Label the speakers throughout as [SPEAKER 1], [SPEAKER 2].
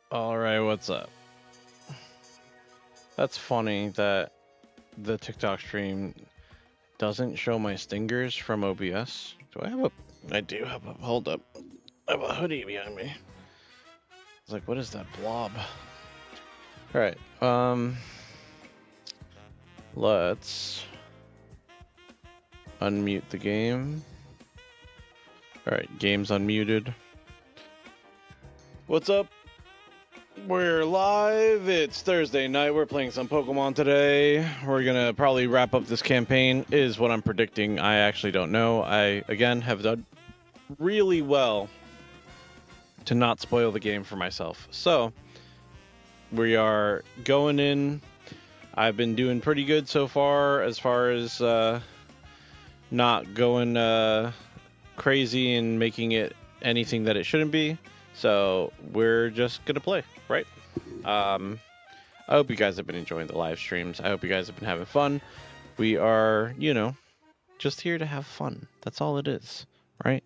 [SPEAKER 1] Alright, what's up? That's funny that the TikTok stream doesn't show my stingers from OBS. Do I have a... I do have a... Hold up. I have a hoodie behind me. It's like, what is that blob? Alright, let's unmute the game. Alright, game's unmuted. What's up? We're live. It's Thursday night. We're playing some Pokemon today. We're gonna probably wrap up this campaign, is what I'm predicting. I actually don't know. I, again, have done really well to not spoil the game for myself. So, we are going in. I've been doing pretty good so far as not going crazy and making it anything that it shouldn't be. So we're just gonna play, right? I hope you guys have been enjoying the live streams. I hope you guys have been having fun. We are, just here to have fun. That's all it is, right?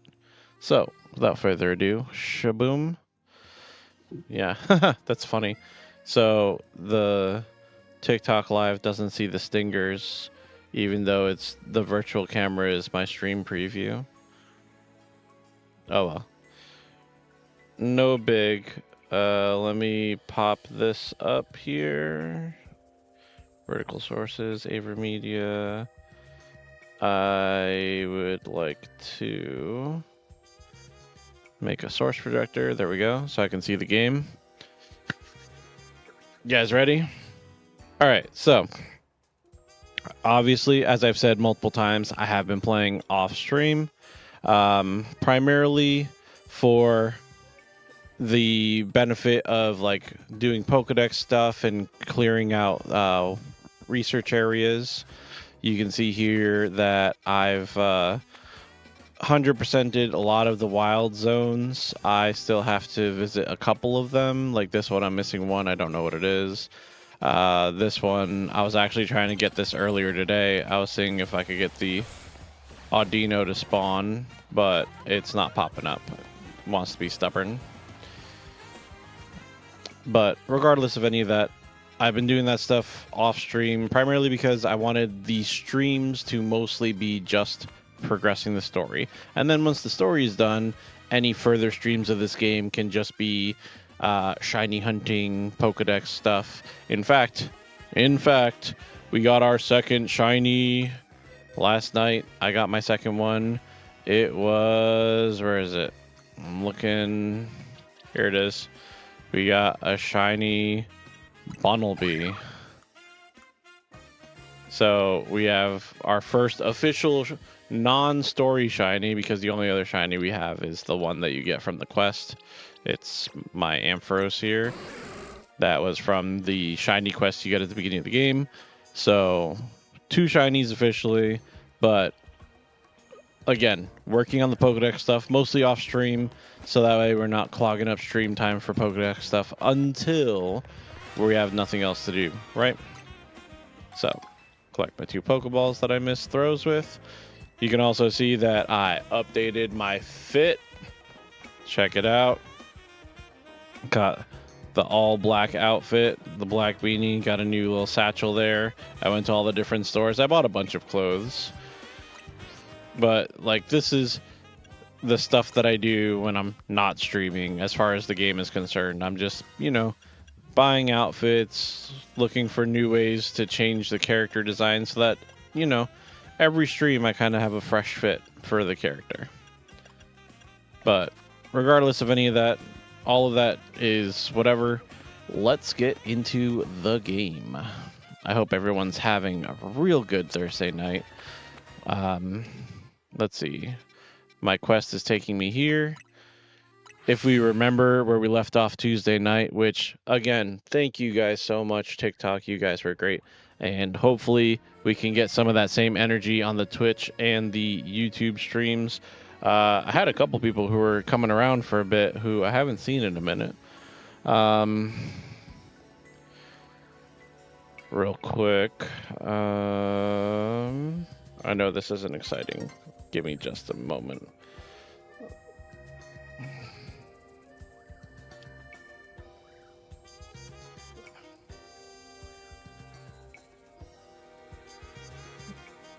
[SPEAKER 1] So, without further ado, shaboom. Yeah, that's funny. So, the TikTok live doesn't see the stingers, even though it's the virtual camera is my stream preview. Oh well. No big. Let me pop this up here. Vertical sources, AverMedia. I would like to make a source projector. There we go. So I can see the game. You guys ready? All right. So obviously, as I've said multiple times, I have been playing off stream, primarily for the benefit of like doing Pokedex stuff and clearing out research areas. You can see here that I've 100%ed a lot of the wild zones. I still have to visit a couple of them. Like this one, I'm missing one. I don't know what it is. This one, I was actually trying to get this earlier today. I was seeing if I could get the Audino to spawn, but it's not popping up. It wants to be stubborn. But regardless of any of that, I've been doing that stuff off stream primarily because I wanted the streams to mostly be just progressing the story. And then once the story is done, any further streams of this game can just be shiny hunting, Pokedex stuff. In fact, we got our second shiny last night. I got my second one. It was, where is it? I'm looking. Here it is. We got a shiny Bunnelby. So we have our first official non-story shiny, because the only other shiny we have is the one that you get from the quest. It's my Ampharos here. That was from the shiny quest you get at the beginning of the game. So 2 shinies officially, but again, working on the Pokedex stuff, mostly off stream, so that way we're not clogging up stream time for Pokedex stuff until we have nothing else to do, right? So, collect my 2 Pokeballs that I missed throws with. You can also see that I updated my fit. Check it out. Got the all black outfit, the black beanie, got a new little satchel there. I went to all the different stores. I bought a bunch of clothes. But, like, this is the stuff that I do when I'm not streaming as far as the game is concerned. I'm just, buying outfits, looking for new ways to change the character design so that, every stream I kind of have a fresh fit for the character. But regardless of any of that, all of that is whatever. Let's get into the game. I hope everyone's having a real good Thursday night. Let's see. My quest is taking me here. If we remember where we left off Tuesday night, which, again, thank you guys so much, TikTok. You guys were great. And hopefully we can get some of that same energy on the Twitch and the YouTube streams. I had a couple people who were coming around for a bit who I haven't seen in a minute. Real quick. I know this isn't exciting. Give me just a moment.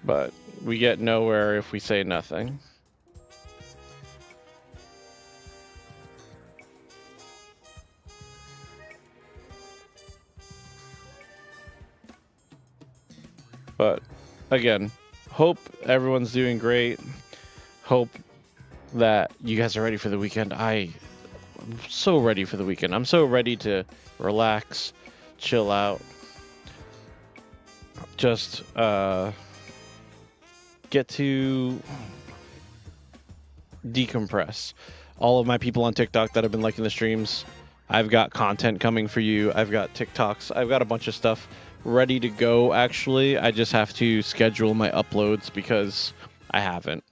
[SPEAKER 1] But we get nowhere if we say nothing. But again, hope everyone's doing great. Hope that you guys are ready for the weekend. I'm so ready for the weekend. I'm so ready to relax, chill out, just get to decompress. All of my people on TikTok that have been liking the streams, I've got content coming for you. I've got TikToks. I've got a bunch of stuff ready to go, actually. I just have to schedule my uploads because I haven't.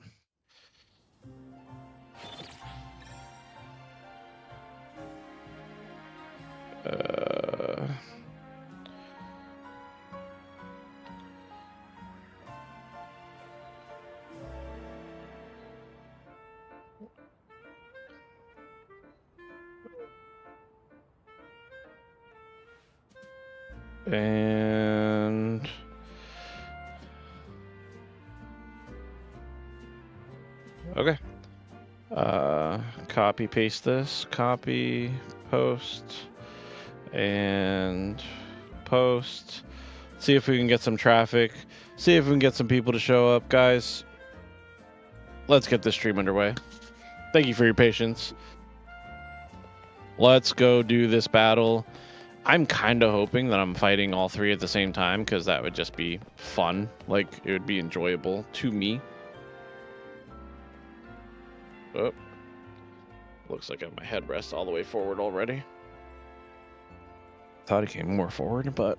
[SPEAKER 1] And okay. Copy paste this, copy, post, and post. See if we can get some traffic. See if we can get some people to show up, guys. Let's get this stream underway. Thank you for your patience. Let's go do this battle. I'm kind of hoping that I'm fighting all three at the same time, because that would just be fun. Like, it would be enjoyable to me. Oh. Looks like I have my headrest all the way forward already. Thought it came more forward, but...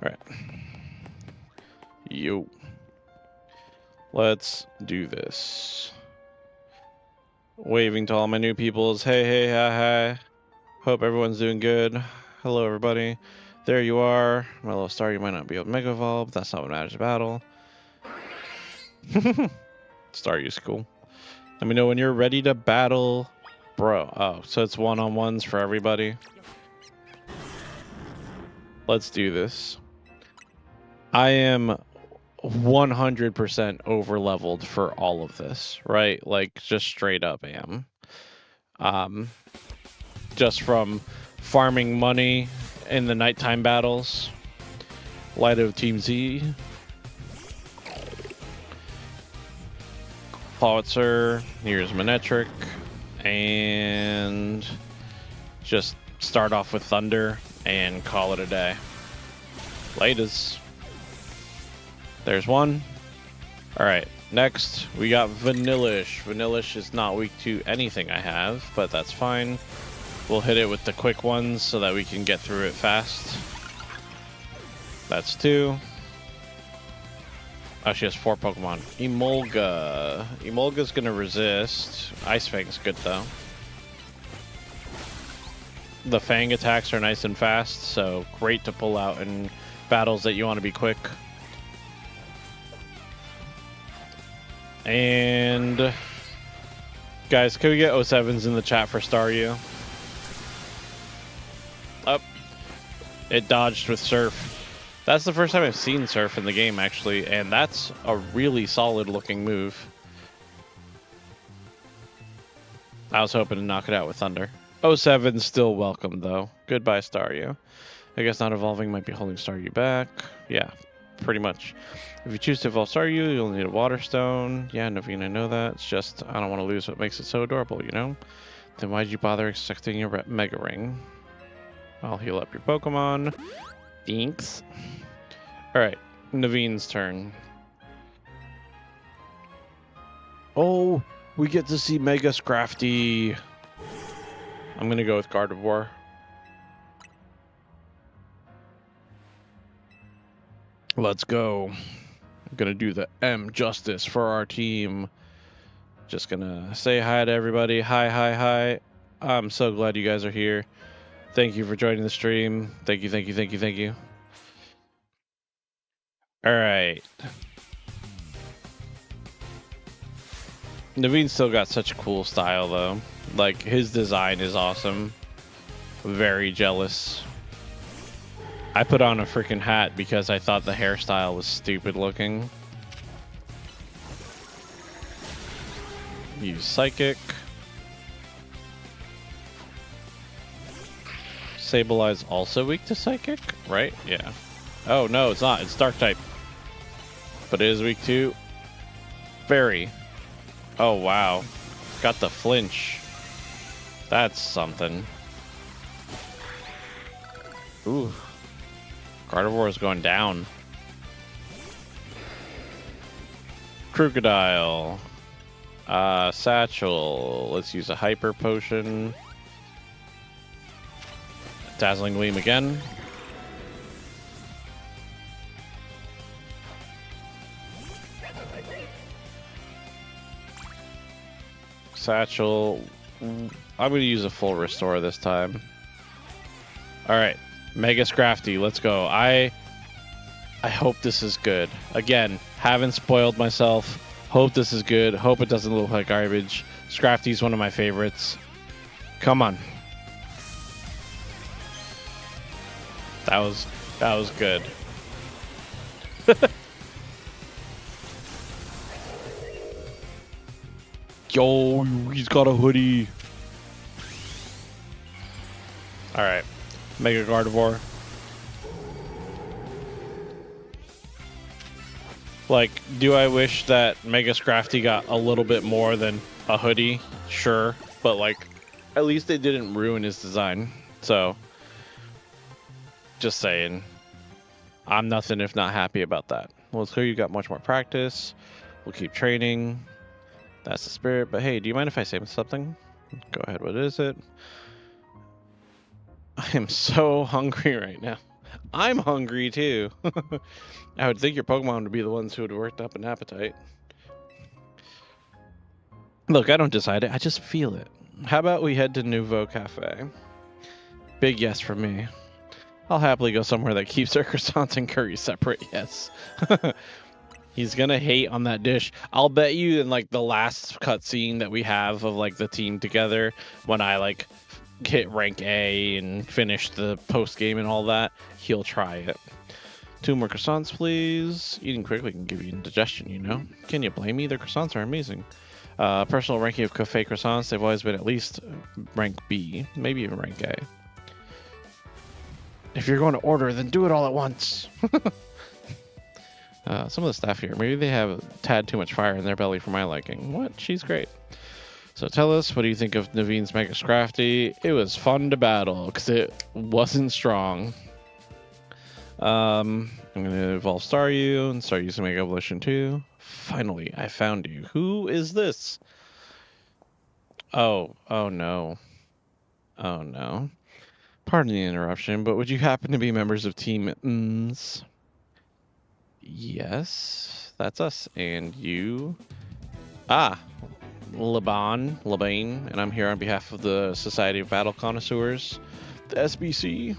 [SPEAKER 1] Alright. Yo. Let's do this. Waving to all my new peoples. Hey, hey, hi, hi. Hope everyone's doing good. Hello, everybody. There you are. My little star, you might not be able to Mega Evolve. That's not what matters in battle. Star use cool. Let me know when you're ready to battle. Bro. Oh, so it's one-on-ones for everybody. Let's do this. I am 100% over-leveled for all of this, right? Like, just straight up am. Just from farming money in the nighttime battles. Lido Team Z. Pulitzer, here's Manectric, and just start off with Thunder and call it a day. Latest. There's one. Alright, next we got Vanillish. Vanillish is not weak to anything I have, but that's fine. We'll hit it with the quick ones so that we can get through it fast. That's two. Oh, she has 4 Pokemon. Emolga. Emolga's gonna resist. Ice Fang's good though. The Fang attacks are nice and fast, so great to pull out in battles that you want to be quick. And guys, can we get 07s in the chat for Staryu? Up. It dodged with Surf. That's the first time I've seen Surf in the game, actually, and that's a really solid looking move. I was hoping to knock it out with Thunder. 07's still welcome, though. Goodbye, Staryu. I guess not evolving might be holding Staryu back. Yeah, pretty much. If you choose to evolve Staryu, you'll need a Water Stone. Yeah, Naveen, I know that. It's just, I don't want to lose what makes it so adorable, you know? Then why'd you bother accepting your Mega Ring? I'll heal up your Pokemon. Thanks. Alright, Naveen's turn. Oh, we get to see Mega Scrafty. I'm gonna go with Gardevoir. Let's go. I'm gonna do the M justice for our team. Just gonna say hi to everybody. Hi, hi, hi. I'm so glad you guys are here. Thank you for joining the stream. Thank you, thank you, thank you, thank you. Alright. Naveen's still got such a cool style, though. Like, his design is awesome. Very jealous. I put on a freaking hat because I thought the hairstyle was stupid looking. Use Psychic. Sableye also weak to Psychic, right? Yeah. Oh, no, it's not. It's Dark type. But it is weak to Fairy. Oh, wow. Got the flinch. That's something. Ooh. Gardevoir is going down. Crocodile. Satchel. Let's use a Hyper Potion. Dazzling Gleam again. Satchel. I'm going to use a full restore this time. Alright. Mega Scrafty, let's go. I hope this is good. Again, haven't spoiled myself. Hope this is good. Hope it doesn't look like garbage. Scrafty's one of my favorites. Come on. That was good. Yo, he's got a hoodie. Alright. Mega Gardevoir. Like, do I wish that Mega Scrafty got a little bit more than a hoodie? Sure. But, like, at least they didn't ruin his design. So, just saying. I'm nothing if not happy about that. Well, it's clear you got much more practice. We'll keep training. That's the spirit. But hey, do you mind if I say something? Go ahead. What is it? I am so hungry right now. I'm hungry too. I would think your Pokemon would be the ones who would have worked up an appetite. Look, I don't decide it. I just feel it. How about we head to Nouveau Cafe? Big yes for me. I'll happily go somewhere that keeps their croissants and curry separate. Yes. He's gonna hate on that dish. I'll bet you in like the last cutscene that we have of like the team together, when I like hit rank A and finish the post game and all that, he'll try it. 2 more croissants, please. Eating quickly can give you indigestion, you know. Can you blame me? The croissants are amazing. Personal ranking of cafe croissants, they've always been at least rank B, maybe even rank A. If you're going to order, then do it all at once. Some of the staff here, maybe they have a tad too much fire in their belly for my liking. What? She's great. So tell us, what do you think of Naveen's Mega Scrafty? It was fun to battle, because it wasn't strong. I'm going to evolve Staryu and start using Mega Evolution 2. Finally, I found you. Who is this? Oh no. Oh no. Pardon the interruption, but would you happen to be members of Team Mittens? Yes, that's us. And you? Ah, Labane, and I'm here on behalf of the Society of Battle Connoisseurs, the SBC.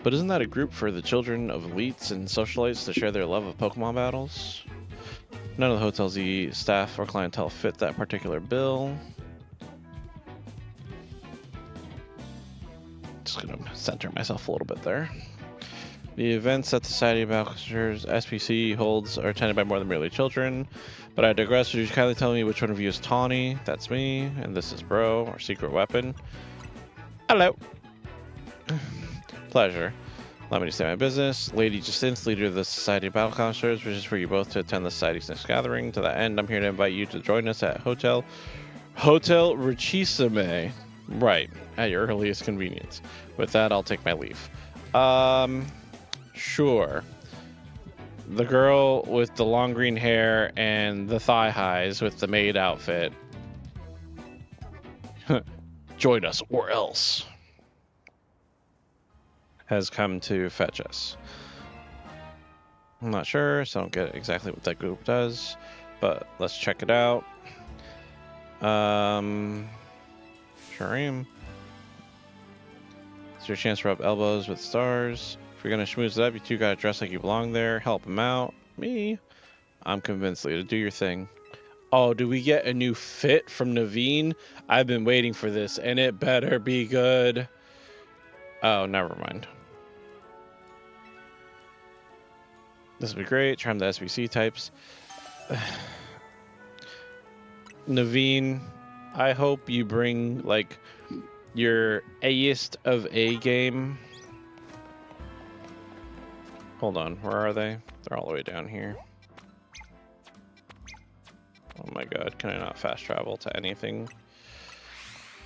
[SPEAKER 1] But isn't that a group for the children of elites and socialites to share their love of Pokemon battles? None of the Hotel Z staff or clientele fit that particular bill. Just gonna center myself a little bit there. The events that the Society of Battle Connoisseurs SPC holds are attended by more than merely children. But I digress. Would you kindly tell me which one of you is Tawny? That's me. And this is Bro, our secret weapon. Hello. Pleasure. Allow me to say my business. Lady Justine, leader of the Society of Battle Connoisseurs, wishes for you both to attend the Society's next gathering. To that end, I'm here to invite you to join us at Hotel Richisame. Right, at your earliest convenience. With that, I'll take my leave. Sure. The girl with the long green hair and the thigh highs with the maid outfit. Join us or else. Has come to fetch us. I'm not sure, so I don't get exactly what that group does, but let's check it out. Sure am. It's your chance to rub elbows with stars. If you're gonna schmooze it up, you two gotta dress like you belong there. Help them out. Me? I'm convinced, Lita. Do your thing. Oh, do we get a new fit from Naveen? I've been waiting for this, and it better be good. Oh, never mind. This would be great. Charm the SBC types. Naveen, I hope you bring like your A-ist of A game. Hold on, where are they? They're all the way down here. Oh my god, can I not fast travel to anything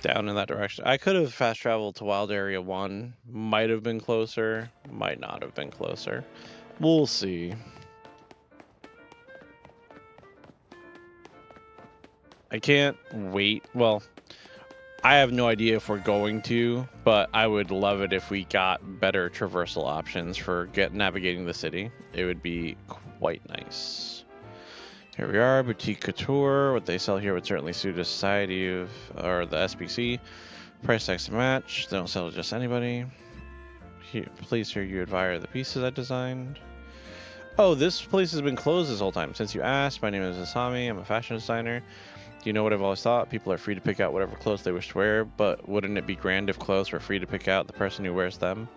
[SPEAKER 1] down in that direction? I could have fast traveled to Wild Area 1. Might have been closer, might not have been closer. We'll see. I can't wait. Well, I have no idea if we're going to, but I would love it if we got better traversal options for navigating the city. It would be quite nice. Here we are, Boutique Couture. What they sell here would certainly suit a society of, or the SBC. Price tags to match. They don't sell to just anybody. Here, please hear you admire the pieces I designed. Oh, this place has been closed this whole time. Since you asked, my name is Asami. I'm a fashion designer. Do you know what I've always thought? People are free to pick out whatever clothes they wish to wear, but wouldn't it be grand if clothes were free to pick out the person who wears them?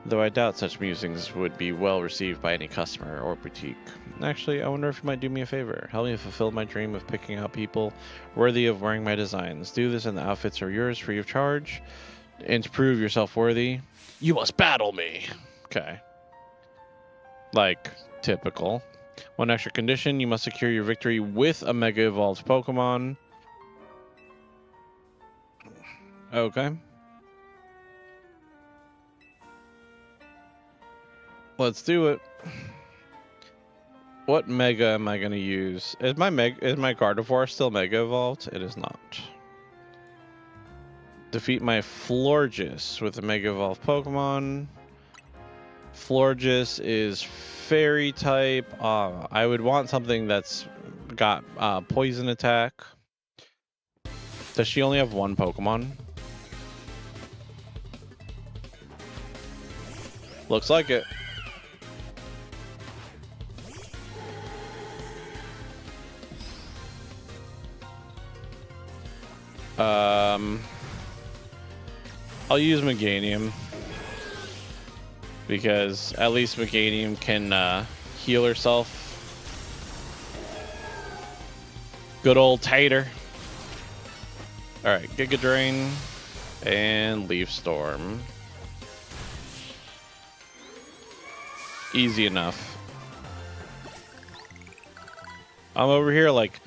[SPEAKER 1] Though I doubt such musings would be well received by any customer or boutique. Actually, I wonder if you might do me a favor. Help me fulfill my dream of picking out people worthy of wearing my designs. Do this and the outfits are yours free of charge. And to prove yourself worthy, you must battle me. Okay. Like, typical. One extra condition, you must secure your victory with a Mega Evolved Pokemon. Okay. Let's do it. What Mega am I gonna use? Is my Gardevoir still Mega Evolved? It is not. Defeat my Florges with a Mega Evolved Pokemon. Florges is Fairy type. I would want something that's got poison attack. Does she only have one Pokemon? Looks like it. I'll use Meganium. Because at least Meganium can heal herself. Good old Tater. Alright, Giga Drain and Leaf Storm. Easy enough. I'm over here like,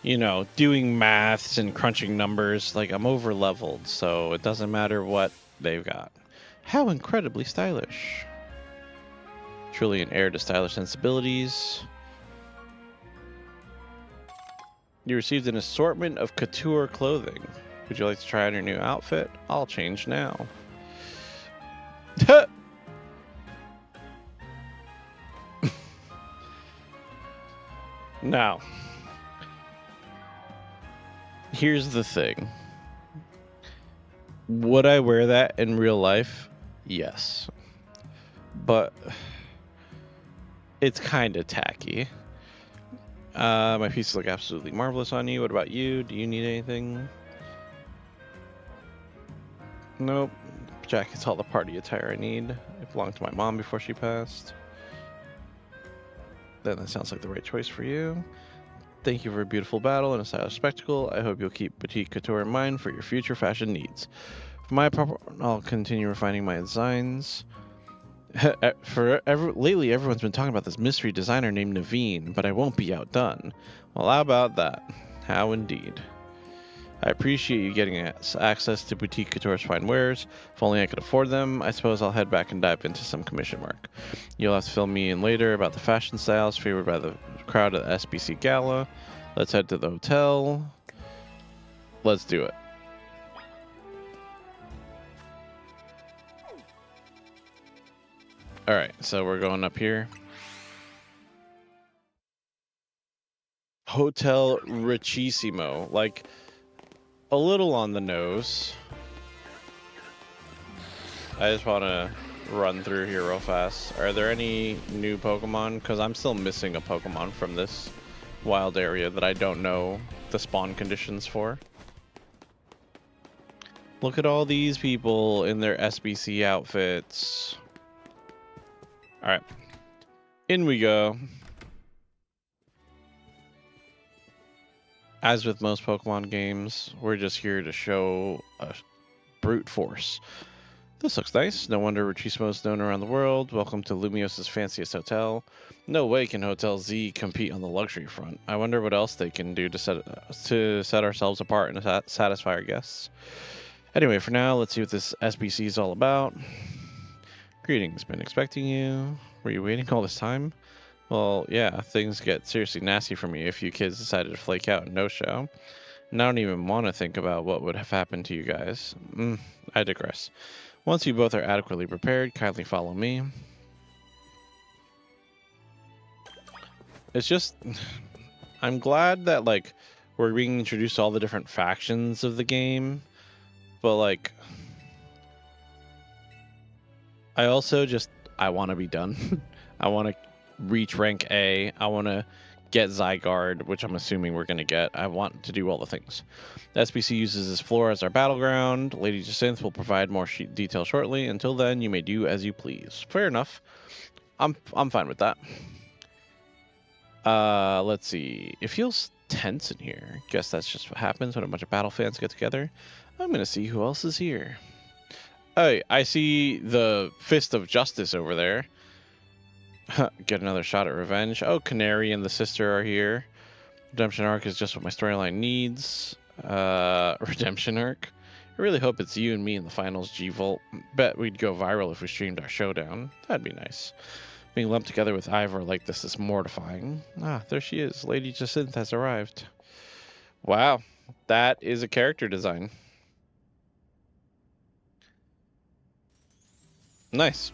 [SPEAKER 1] you know, doing maths and crunching numbers. Like, I'm over leveled, so it doesn't matter what they've got. How incredibly stylish. Truly an heir to stylish sensibilities. You received an assortment of couture clothing. Would you like to try on your new outfit? I'll change now. Now, here's the thing. Would I wear that in real life? Yes. But it's kind of tacky. My pieces look absolutely marvelous on you. What about you? Do you need anything? Nope. Jacket's all the party attire I need. It belonged to my mom before she passed. Then that sounds like the right choice for you. Thank you for a beautiful battle and a stylish spectacle. I hope you'll keep Boutique Couture in mind for your future fashion needs. For my part, I'll continue refining my designs. Lately, everyone's been talking about this mystery designer named Naveen, but I won't be outdone. Well, how about that? How indeed. I appreciate you getting access to Boutique Couture's fine wares. If only I could afford them, I suppose I'll head back and dive into some commission work. You'll have to fill me in later about the fashion styles favored by the crowd at the SBC Gala. Let's head to the hotel. Let's do it. Alright, so we're going up here. Hotel Richissimo. Like, a little on the nose. I just want to run through here real fast. Are there any new Pokemon? Because I'm still missing a Pokemon from this wild area that I don't know the spawn conditions for. Look at all these people in their SBC outfits. Alright. In we go. As with most Pokemon games, we're just here to show a brute force. This looks nice. No wonder Rechismo is known around the world. Welcome to Lumios's fanciest hotel. No way can Hotel Z compete on the luxury front. I wonder what else they can do to set ourselves apart and satisfy our guests. Anyway, for now, let's see what this SBC is all about. Greetings, been expecting you. Were you waiting all this time? Well, yeah, things get seriously nasty for me if you kids decided to flake out and no-show. And I don't even want to think about what would have happened to you guys. I digress. Once you both are adequately prepared, kindly follow me. It's just... I'm glad that, like, we're being introduced to all the different factions of the game. But, like... I also just... I want to be done. I want to reach rank A. I want to get Zygarde, which I'm assuming we're going to get. I want to do all the things. The SBC uses this floor as our battleground. Lady Jacinth will provide more detail shortly. Until then, you may do as you please. Fair enough. I'm fine with that. Let's see. It feels tense in here. Guess that's just what happens when a bunch of battle fans get together. I'm going to see who else is here. Oh, I see the Fist of Justice over there. Get another shot at revenge. Oh, Canary and the sister are here. Redemption arc is just what my storyline needs. Redemption arc. I really hope it's you and me in the finals, G-Volt. Bet we'd go viral if we streamed our showdown. That'd be nice. Being lumped together with Ivor like this is mortifying. Ah, there she is. Lady Jacinth has arrived. Wow, that is a character design. Nice.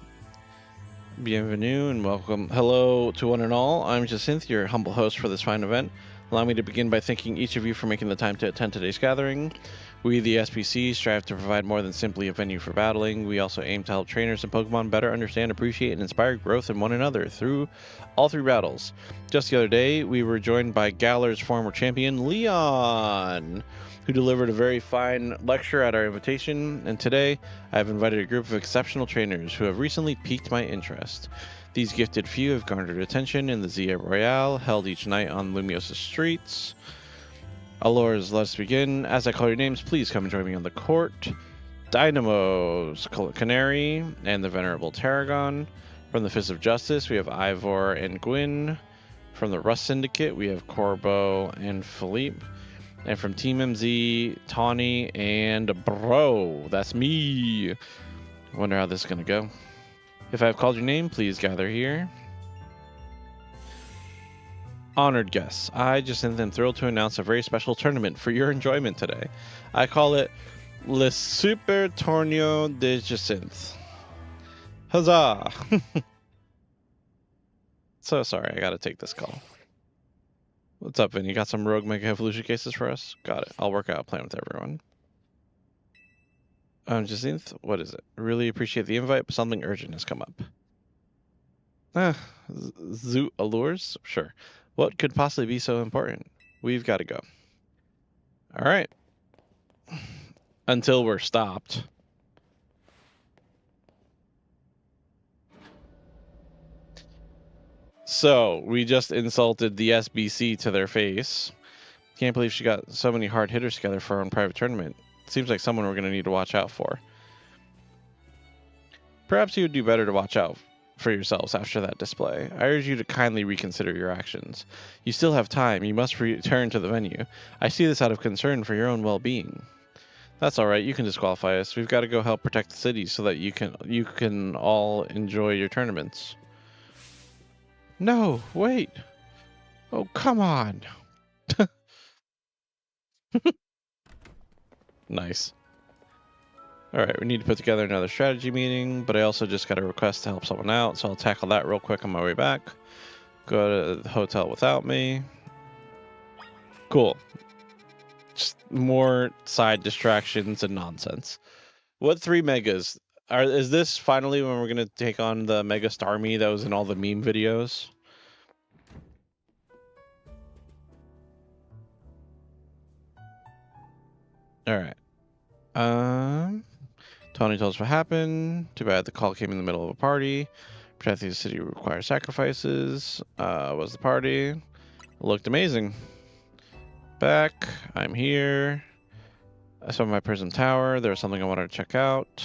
[SPEAKER 1] Bienvenue and welcome. Hello to one and all. I'm Jacinth, your humble host for this fine event. Allow me to begin by thanking each of you for making the time to attend today's gathering. We, the SBC, strive to provide more than simply a venue for battling. We also aim to help trainers and Pokemon better understand, appreciate, and inspire growth in one another through all three battles. Just the other day, we were joined by Galar's former champion, Leon, who delivered a very fine lecture at our invitation, and today I have invited a group of exceptional trainers who have recently piqued my interest. These gifted few have garnered attention in the Zia Royale, held each night on Lumios's streets. Allures, let's begin. As I call your names, please come and join me on the court. Dynamo's Canary and the Venerable Tarragon. From the Fist of Justice, we have Ivor and Gwyn. From the Rust Syndicate, we have Corbo and Philippe. And from Team MZ, Tawny and Bro. That's me. Wonder how this is going to go. If I've called your name, please gather here. Honored guests, I, Jacinth, am thrilled to announce a very special tournament for your enjoyment today. I call it Le Super Torneo de Jacinth. Huzzah! So sorry, I gotta take this call. What's up, Vin? You got some Rogue Mega Evolution cases for us? Got it. I'll work out a plan with everyone. Jacinth, what is it? Really appreciate the invite, but something urgent has come up. Zoot Allures? Sure. What could possibly be so important? We've got to go. All right. Until we're stopped. So, we just insulted the SBC to their face. Can't believe she got so many hard hitters together for her own private tournament. Seems like someone we're going to need to watch out for. Perhaps you would do better to watch out for yourselves after that display. I urge you to kindly reconsider your actions. You still have time. You must return to the venue. I see this out of concern for your own well-being. That's all right. You can disqualify us. We've got to go help protect the city so that you can all enjoy your tournaments. No, wait. Oh, come on. Nice. All right, we need to put together another strategy meeting, but I also just got a request to help someone out, so I'll tackle that real quick on my way back. Go to the hotel without me. Cool. Just more side distractions and nonsense. What 3 megas? Is this finally when we're going to take on the Mega Starmie that was in all the meme videos? All right. Tony told us what happened. Too bad the call came in the middle of a party. Protecting the city requires sacrifices. Was the party. Looked amazing. Back. I'm here. I saw my prison tower. There was something I wanted to check out.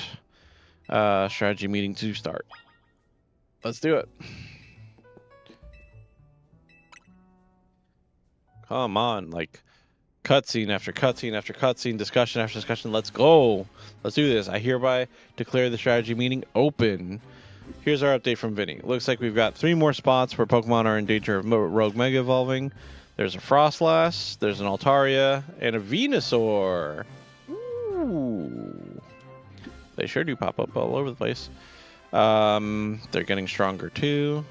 [SPEAKER 1] Strategy meeting to start. Let's do it. Come on, like cutscene after cutscene after cutscene, discussion after discussion. Let's go. Let's do this. I hereby declare the strategy meeting open. Here's our update from Vinny. Looks like we've got 3 more spots where Pokemon are in danger of Rogue Mega evolving. There's a Frostlass, there's an Altaria, and a Venusaur. Ooh. They sure do pop up all over the place. They're getting stronger too.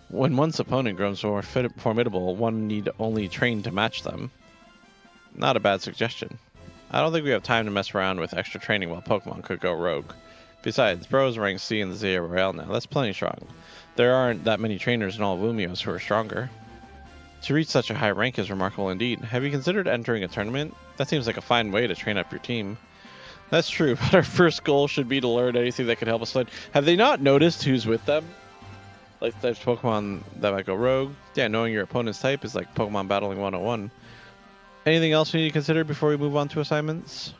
[SPEAKER 1] When one's opponent grows more formidable, one need only train to match them. Not a bad suggestion. I don't think we have time to mess around with extra training while Pokemon could go rogue. Besides, Bros rank C in the Zaya Royale now. That's plenty strong. There aren't that many trainers in all of Lumiose who are stronger. To reach such a high rank is remarkable indeed. Have you considered entering a tournament? That seems like a fine way to train up your team. That's true, but our first goal should be to learn anything that could help us fight. Have they not noticed who's with them? Like the types of Pokemon that might go rogue? Yeah, knowing your opponent's type is like Pokemon Battling 101. Anything else we need to consider before we move on to assignments?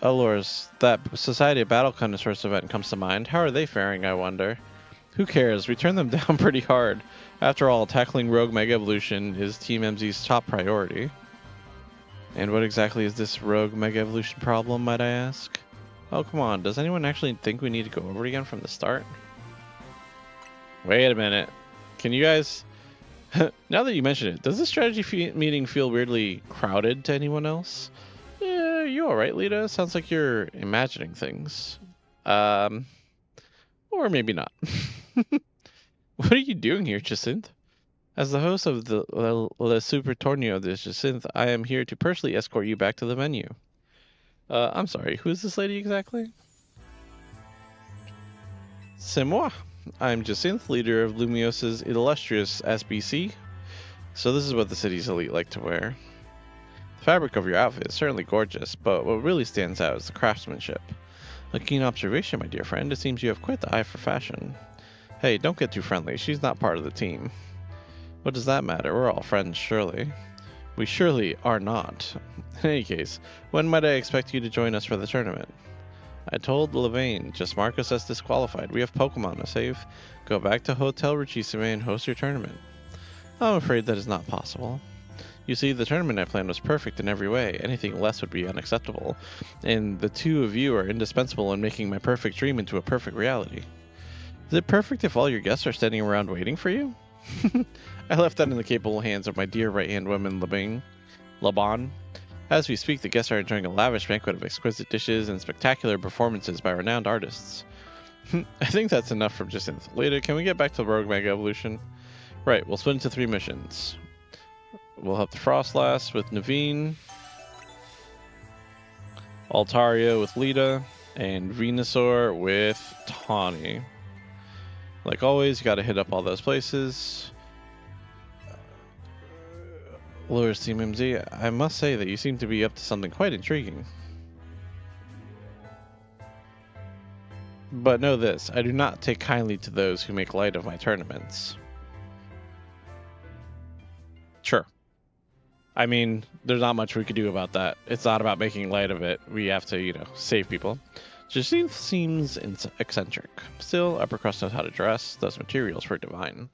[SPEAKER 1] Allures, that Society of Battle Connoisseurs event comes to mind. How are they faring, I wonder? Who cares? We turned them down pretty hard. After all, tackling Rogue Mega Evolution is Team MZ's top priority. And what exactly is this Rogue Mega Evolution problem, might I ask? Oh, come on. Does anyone actually think we need to go over it again from the start? Wait a minute. Can you guys... now that you mention it, does this strategy meeting feel weirdly crowded to anyone else? Yeah, you alright, Lita? Sounds like you're imagining things. Or maybe not. What are you doing here, Jacinth? As the host of the Le Super Torneo de Jacinth, I am here to personally escort you back to the venue. I'm sorry, who is this lady exactly? C'est moi. I'm Jacinth, leader of Lumiose's illustrious SBC. So this is what the city's elite like to wear. The fabric of your outfit is certainly gorgeous, but what really stands out is the craftsmanship. A keen observation, my dear friend. It seems you have quite the eye for fashion. Hey, don't get too friendly. She's not part of the team. What does that matter? We're all friends, surely. We surely are not. In any case, when might I expect you to join us for the tournament? I told Levain, just mark us as disqualified. We have Pokemon to save. Go back to Hotel Richisime and host your tournament. I'm afraid that is not possible. You see, the tournament I planned was perfect in every way. Anything less would be unacceptable. And the two of you are indispensable in making my perfect dream into a perfect reality. Is it perfect if all your guests are standing around waiting for you? I left that in the capable hands of my dear right-hand woman, Laban. As we speak, the guests are enjoying a lavish banquet of exquisite dishes and spectacular performances by renowned artists. I think that's enough from Jacinth. Later, can we get back to Rogue Mega Evolution? Right, we'll split into 3 missions. We'll help the Frostlass with Naveen, Altaria with Lita, and Venusaur with Tawny. Like always, you gotta hit up all those places. Lures Team MZ, I must say that you seem to be up to something quite intriguing. But know this, I do not take kindly to those who make light of my tournaments. Sure. I mean, there's not much we could do about that. It's not about making light of it. We have to, save people. Jacinth seems eccentric. Still, Upper Crust knows how to dress. Those materials were divine.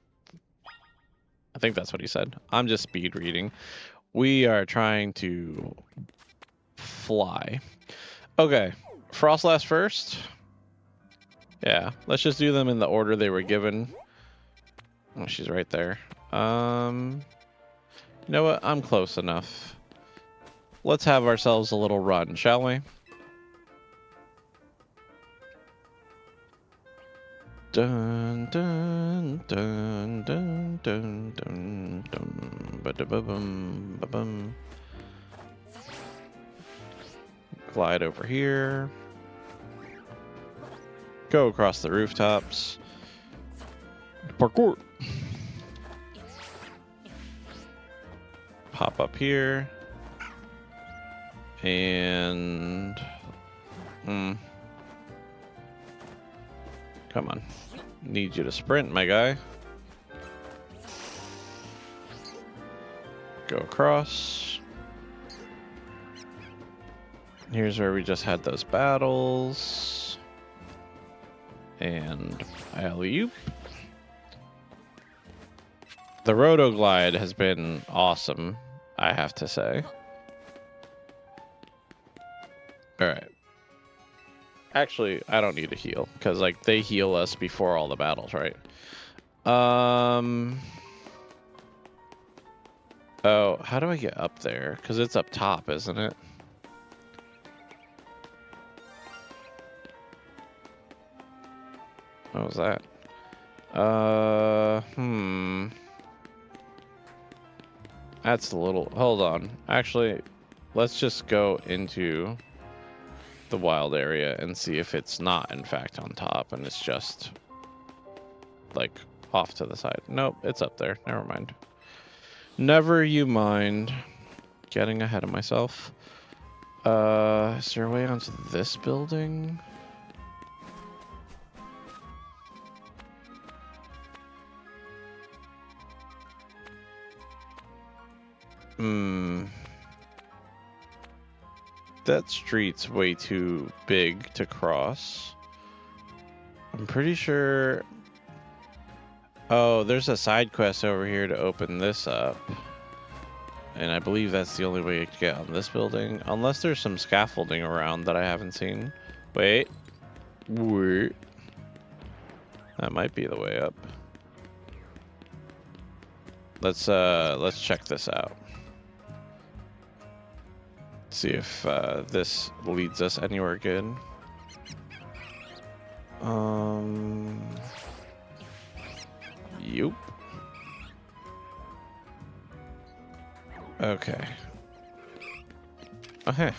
[SPEAKER 1] I think that's what he said. I'm just speed reading. We are trying to fly. Okay, Frostlass first. Yeah, let's just do them in the order they were given. Oh, she's right there. You know what? I'm close enough. Let's have ourselves a little run, shall we? Dun dun dun dun dun dun dun ba-da-ba-bum ba-bum. Glide over here. Go across the rooftops. Parkour. Pop up here. And Come on. Need you to sprint, my guy. Go across. Here's where we just had those battles. And alley-oop. The Rotoglide has been awesome, I have to say. Alright. Actually, I don't need to heal, because like they heal us before all the battles, right? Oh, how do I get up there? Because it's up top, isn't it? What was that? That's a little... Hold on. Actually, let's just go into the wild area and see if it's not, in fact, on top and it's just, like, off to the side. Nope, it's up there. Never mind. Never you mind. Getting ahead of myself. Is there a way onto this building? That street's way too big to cross. I'm pretty sure... Oh, there's a side quest over here to open this up. And I believe that's the only way to get on this building. Unless there's some scaffolding around that I haven't seen. Wait. Wait. That might be the way up. Let's check this out. See if this leads us anywhere good. Yup. Okay. Okay.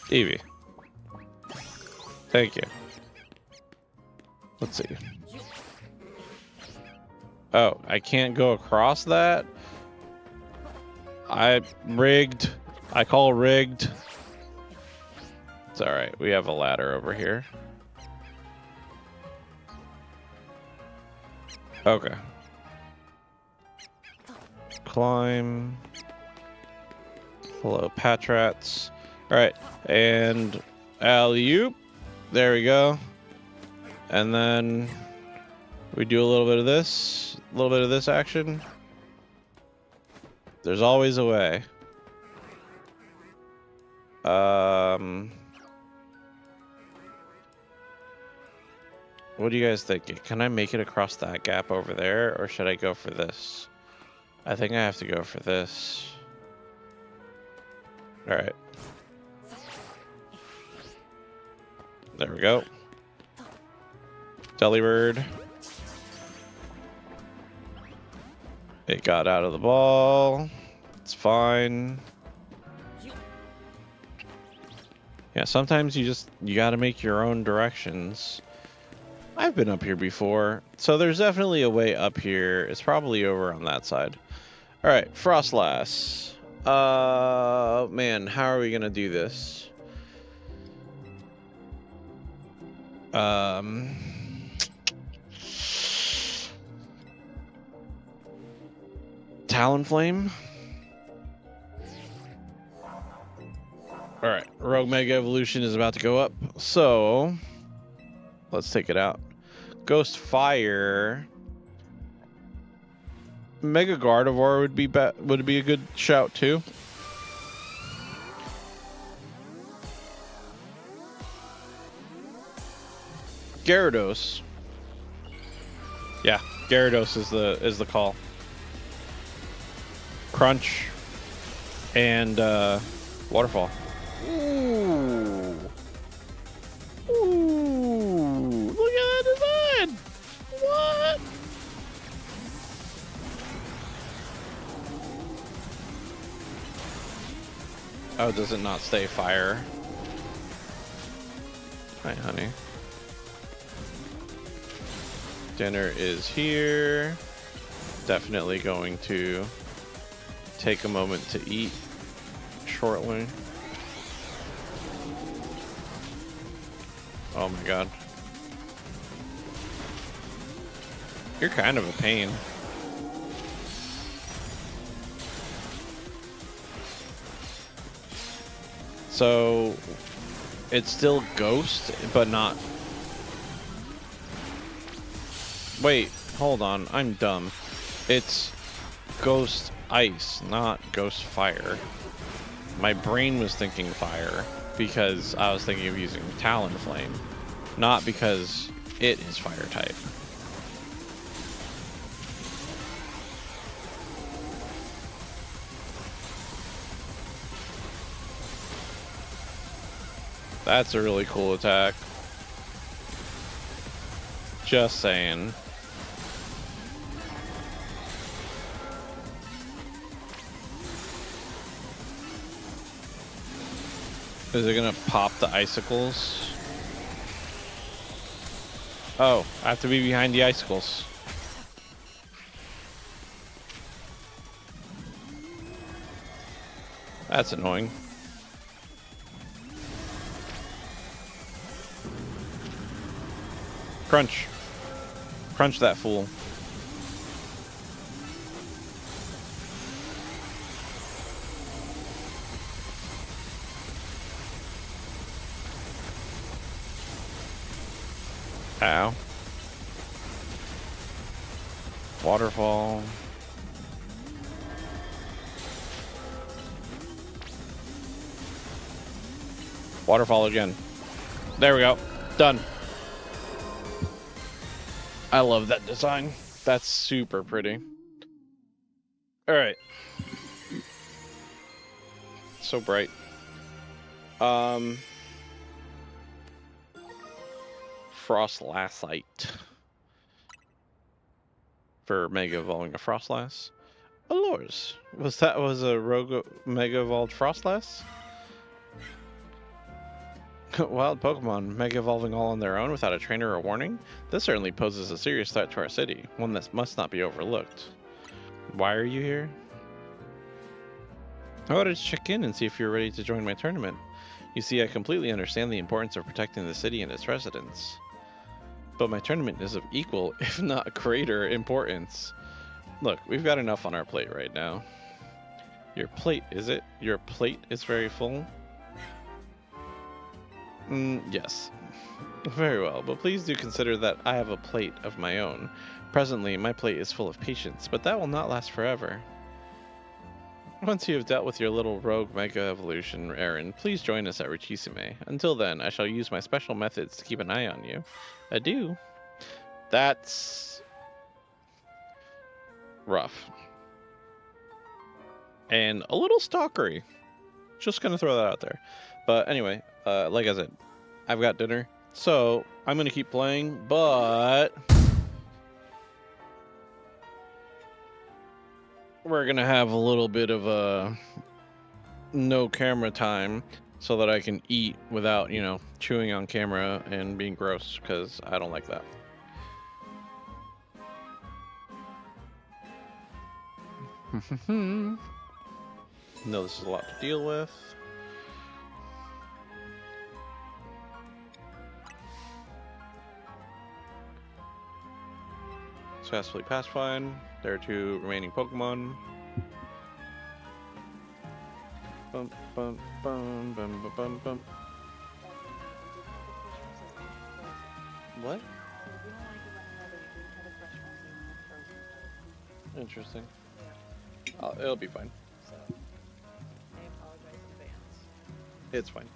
[SPEAKER 1] Evie. Thank you. Let's see. Oh, I can't go across that? I rigged. I call rigged. It's alright. We have a ladder over here. Okay. Climb. Hello, Patrats. Alright. And alley-oop. There we go. And then we do a little bit of this. A little bit of this action. There's always a way. What do you guys think? Can I make it across that gap over there, or should I go for this? I think I have to go for this. Alright. There we go. Delibird. It got out of the ball. It's fine. Yeah, sometimes you gotta make your own directions. I've been up here before, so there's definitely a way up here. It's probably over on that side. Alright, Frostlass. Man, how are we gonna do this? Talonflame. Alright, Rogue Mega Evolution is about to go up, so let's take it out. Ghost Fire. Mega Gardevoir would be a good shout too. Gyarados. Yeah, Gyarados is the call. Crunch and Waterfall. Ooh. Ooh. Look at that design. What? Oh, does it not stay fire? Hi, honey. Dinner is here. Definitely going to take a moment to eat shortly. Oh my god. You're kind of a pain. So it's still Ghost, but not... Wait, hold on. I'm dumb. It's Ghost Ice, not Ghost Fire. My brain was thinking Fire because I was thinking of using Talonflame, not because it is Fire type. That's a really cool attack. Just saying. Is it gonna pop the icicles? Oh, I have to be behind the icicles. That's annoying. Crunch. Crunch that fool. Ow. Waterfall. Waterfall again. There we go. Done. I love that design. That's super pretty. All right. So bright. Frostlassite. For Mega Evolving a Frostlass. Allures. Was a rogue Mega Evolved Frostlass? Wild Pokemon Mega Evolving all on their own without a trainer or warning? This certainly poses a serious threat to our city, one that must not be overlooked. Why are you here? I wanted to check in and see if you're ready to join my tournament. You see, I completely understand the importance of protecting the city and its residents. But my tournament is of equal, if not greater, importance. Look, we've got enough on our plate right now. Your plate, is it? Your plate is very full? Yes. Very well, but please do consider that I have a plate of my own. Presently, my plate is full of patience, but that will not last forever. Once you have dealt with your little rogue Mega Evolution errand, please join us at Richisime. Until then, I shall use my special methods to keep an eye on you. Adieu. That's... rough. And a little stalkery. Just gonna throw that out there. But anyway, like I said, I've got dinner, so I'm gonna keep playing, but we're gonna have a little bit of a no camera time so that I can eat without, you know, chewing on camera and being gross, because I don't like that. No, this is a lot to deal with. Successfully pacified. There are 2 remaining Pokemon. Bum, bum, bum, bum, bum, bum, bum. What? Interesting. It'll be fine.
[SPEAKER 2] So, I apologize in advance.
[SPEAKER 1] It's fine.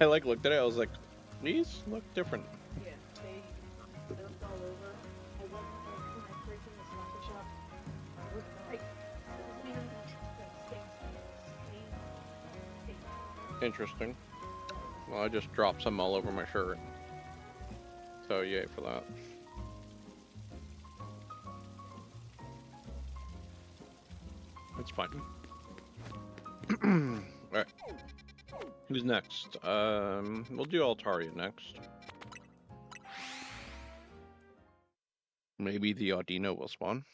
[SPEAKER 1] I looked at it, I was like, these look different.
[SPEAKER 2] Yeah, they dumped all over. I went when I freaked in the soccer shop. I was like,
[SPEAKER 1] Interesting. Well, I just dropped some all over my shirt. So yay for that. It's fine. Alright. Who's next? We'll do Altaria next. Maybe the Audino will spawn.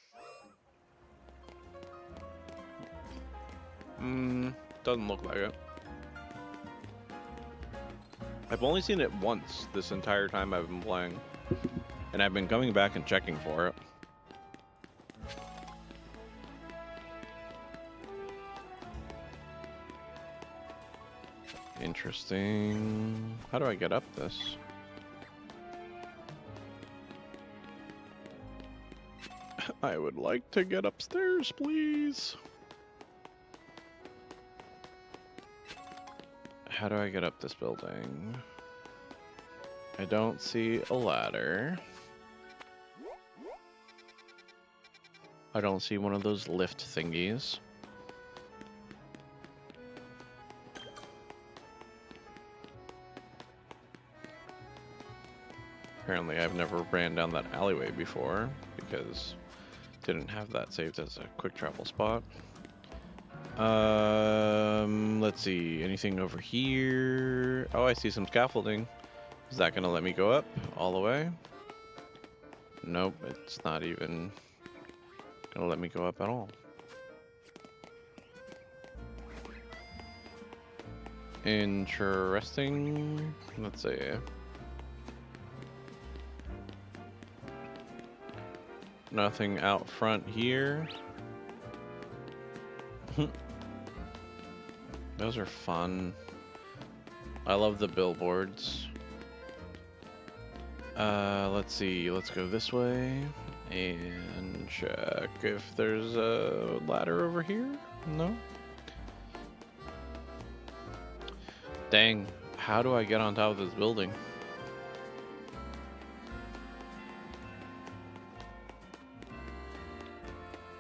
[SPEAKER 1] Doesn't look like it. I've only seen it once this entire time I've been playing. And I've been coming back and checking for it. Interesting. How do I get up this? I would like to get upstairs, please. How do I get up this building? I don't see a ladder. I don't see one of those lift thingies. Apparently I've never ran down that alleyway before because didn't have that saved as a quick travel spot. Let's see, anything over here? Oh, I see some scaffolding. Is that gonna let me go up all the way? Nope, it's not even gonna let me go up at all. Interesting. Let's see. Nothing out front here. Those are fun. I love the billboards. Let's see. Let's go this way and check if there's a ladder over here. No? Dang. How do I get on top of this building?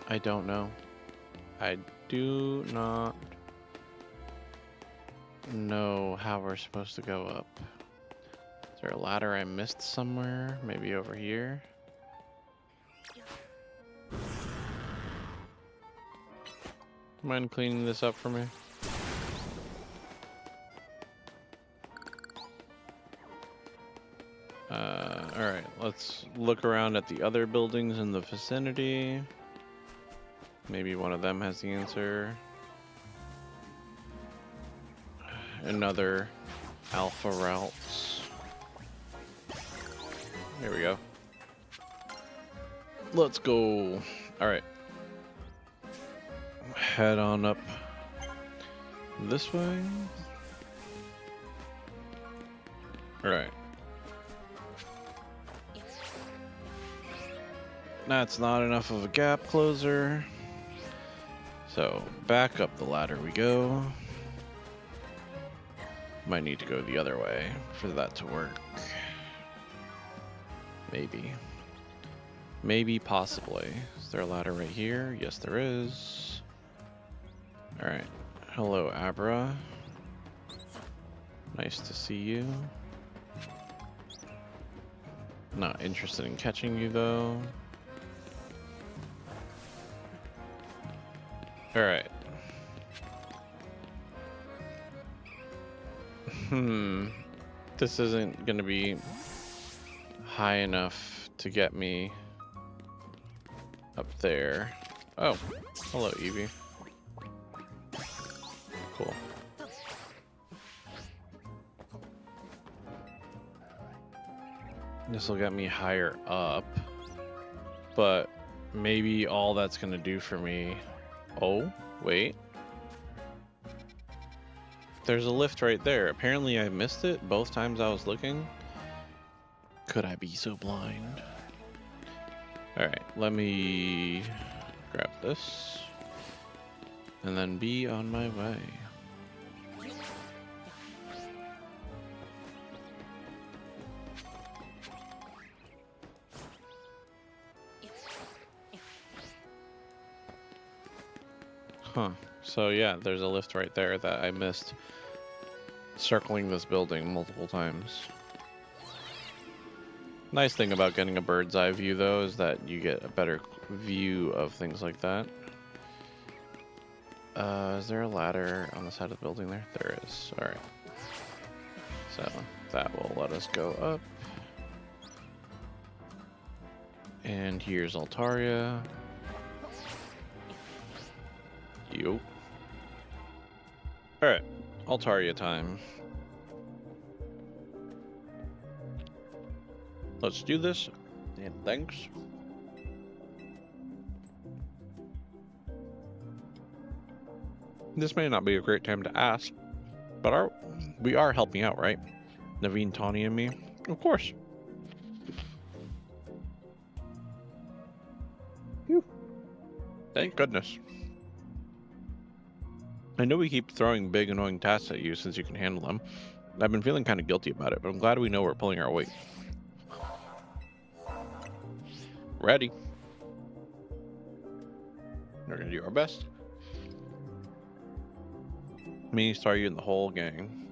[SPEAKER 1] I don't know. I do not know how we're supposed to go up. Is there a ladder I missed somewhere? Maybe over here? Mind cleaning this up for me? Alright, let's look around at the other buildings in the vicinity. Maybe one of them has the answer. Another alpha routes. Here we go. Let's go. Alright. Head on up this way. Alright. That's not enough of a gap closer. So back up the ladder we go. Might need to go the other way for that to work. Maybe. Maybe, possibly. Is there a ladder right here? Yes, there is. Alright. Hello, Abra. Nice to see you. Not interested in catching you, though. Alright. This isn't gonna be high enough to get me up there. Oh, hello, Evie. Cool. This will get me higher up, but maybe all that's gonna do for me. Oh, wait. There's a lift right there. Apparently I missed it both times I was looking. Could I be so blind? Alright, let me grab this and then be on my way. Huh. So yeah, there's a lift right there that I missed circling this building multiple times. Nice thing about getting a bird's eye view though is that you get a better view of things like that. Is there a ladder on the side of the building there? There is. Alright. So that will let us go up. And here's Altaria. Yo. Alright, Altaria time. Let's do this. And thanks. This may not be a great time to ask, but we are helping out, right? Naveen, Tawny, and me? Of course. Phew. Thank goodness. I know we keep throwing big annoying tasks at you since you can handle them. I've been feeling kind of guilty about it, but I'm glad we know we're pulling our weight. Ready. We're gonna do our best. Me, Star, you, and the whole gang.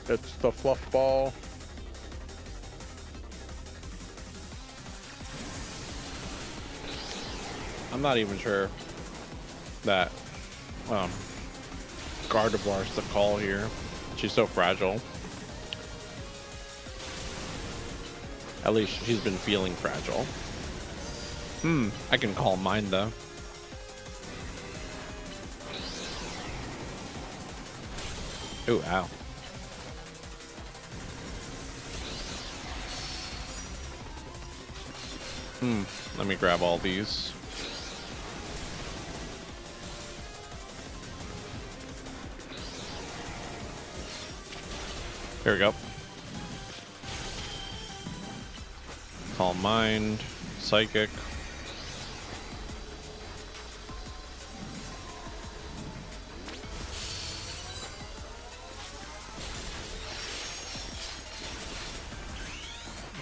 [SPEAKER 1] It's the fluff ball. I'm not even sure that Gardevoir's the call here. She's so fragile. At least she's been feeling fragile. I can call mine though. Ooh, ow. Let me grab all these. Here we go. Calm Mind, Psychic.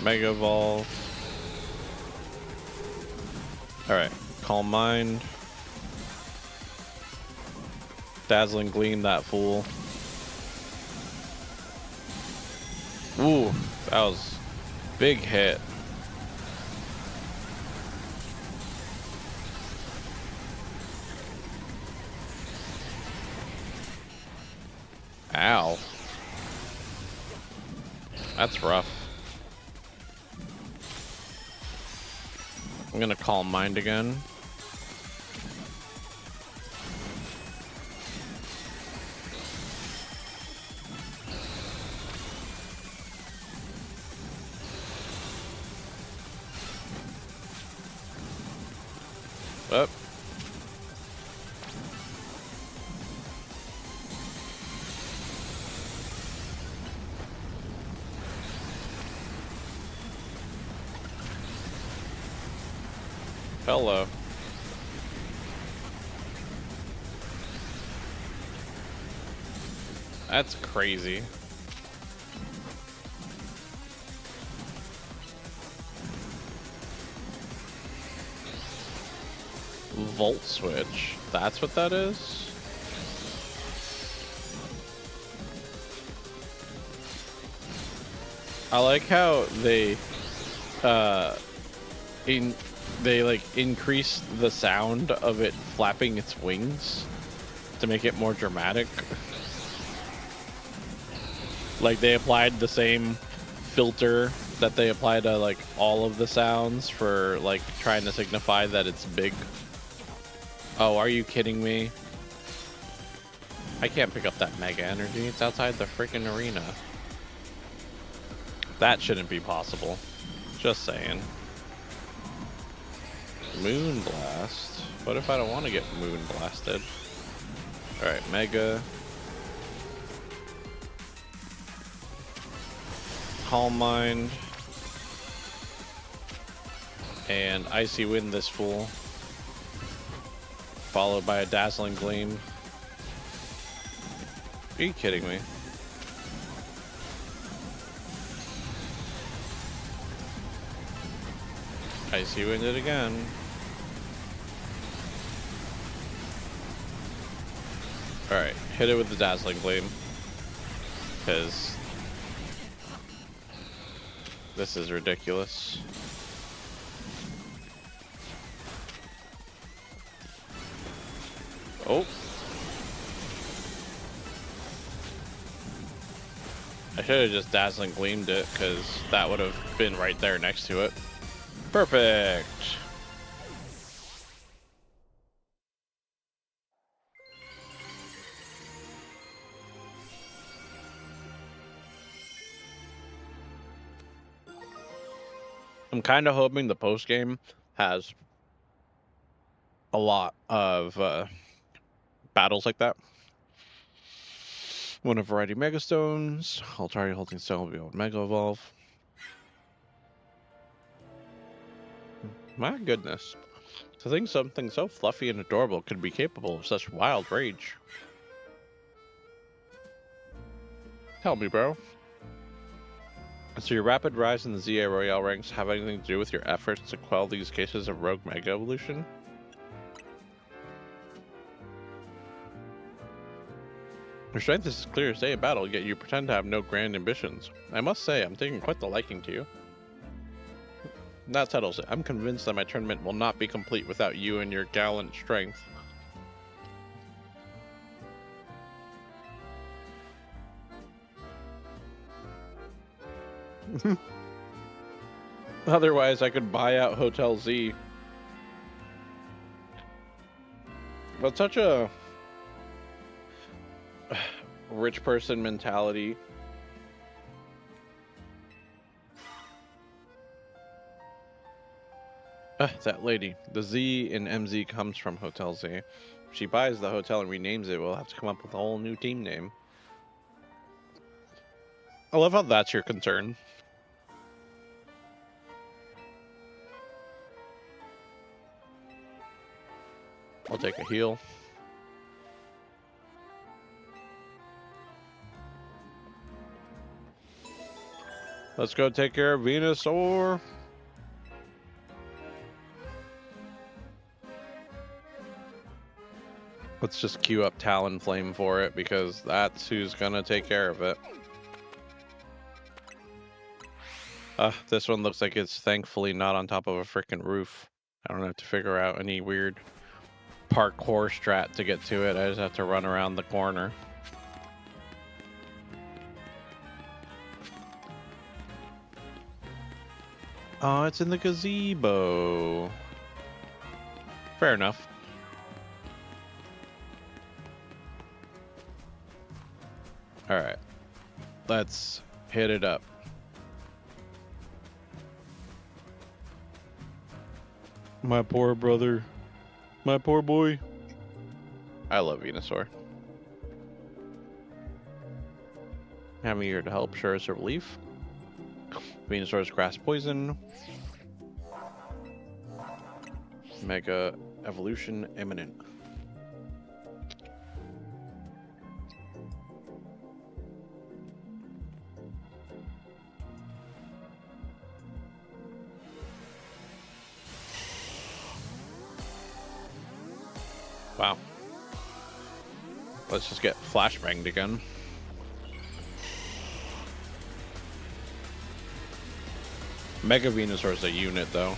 [SPEAKER 1] Mega Evolve. Alright, Calm Mind. Dazzling Gleam, that fool. Ooh, that was big hit. Ow. That's rough. I'm gonna Calm Mind again. Up. Hello. That's crazy. Volt switch. That's what that is? I like how they like increase the sound of it flapping its wings to make it more dramatic. Like they applied the same filter that they apply to like all of the sounds for like trying to signify that it's big. Oh, are you kidding me? I can't pick up that mega energy. It's outside the freaking arena. That shouldn't be possible. Just saying. Moon Blast. What if I don't want to get Moon Blasted? Alright, Mega. Calm Mind. And Icy Wind this fool. Followed by a Dazzling Gleam. Are you kidding me? Icy Wind it again. Alright, hit it with the Dazzling Gleam. Because this is ridiculous. Oh. should have just Dazzling Gleamed it, because that would have been right there next to it. Perfect. I'm kind of hoping the post game has a lot of battles like that. One of variety Megastones. I'll target holding stone will be able to Mega Evolve. My goodness. To think something so fluffy and adorable could be capable of such wild rage. Tell me, bro. So your rapid rise in the ZA Royale ranks have anything to do with your efforts to quell these cases of rogue Mega Evolution? Your strength is clear as day in battle, yet you pretend to have no grand ambitions. I must say, I'm taking quite the liking to you. That settles it. I'm convinced that my tournament will not be complete without you and your gallant strength. Otherwise, I could buy out Hotel Z. But such a rich person mentality. That lady. The Z in MZ comes from Hotel Z. If she buys the hotel and renames it, we'll have to come up with a whole new team name. I love how that's your concern. I'll take a heal. Let's go take care of Venusaur. Let's just queue up Talonflame for it, because that's who's gonna take care of it. This one looks like it's thankfully not on top of a freaking roof. I don't have to figure out any weird parkour strat to get to it. I just have to run around the corner. Oh, it's in the gazebo. Fair enough. Alright. Let's hit it up. My poor brother. My poor boy. I love Venusaur. I'm here to help, sure as a relief. Venusaur's grass poison. Mega evolution imminent. Wow. Let's just get flashbanged again. Mega Venusaur is a unit, though.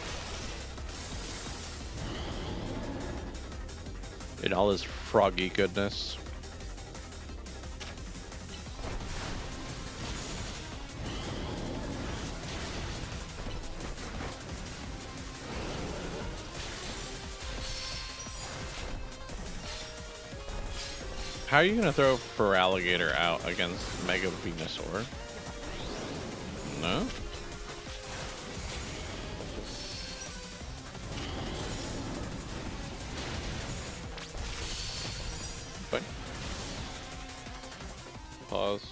[SPEAKER 1] In all his froggy goodness. How are you gonna throw Feraligatr out against Mega Venusaur? No? What? Pause.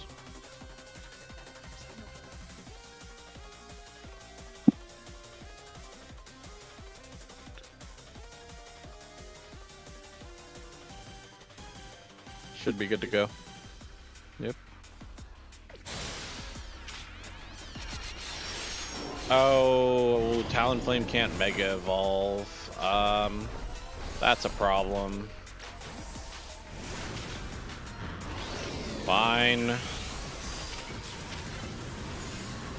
[SPEAKER 1] Should be good to go. Yep. Oh, Talonflame can't Mega Evolve. That's a problem. Fine.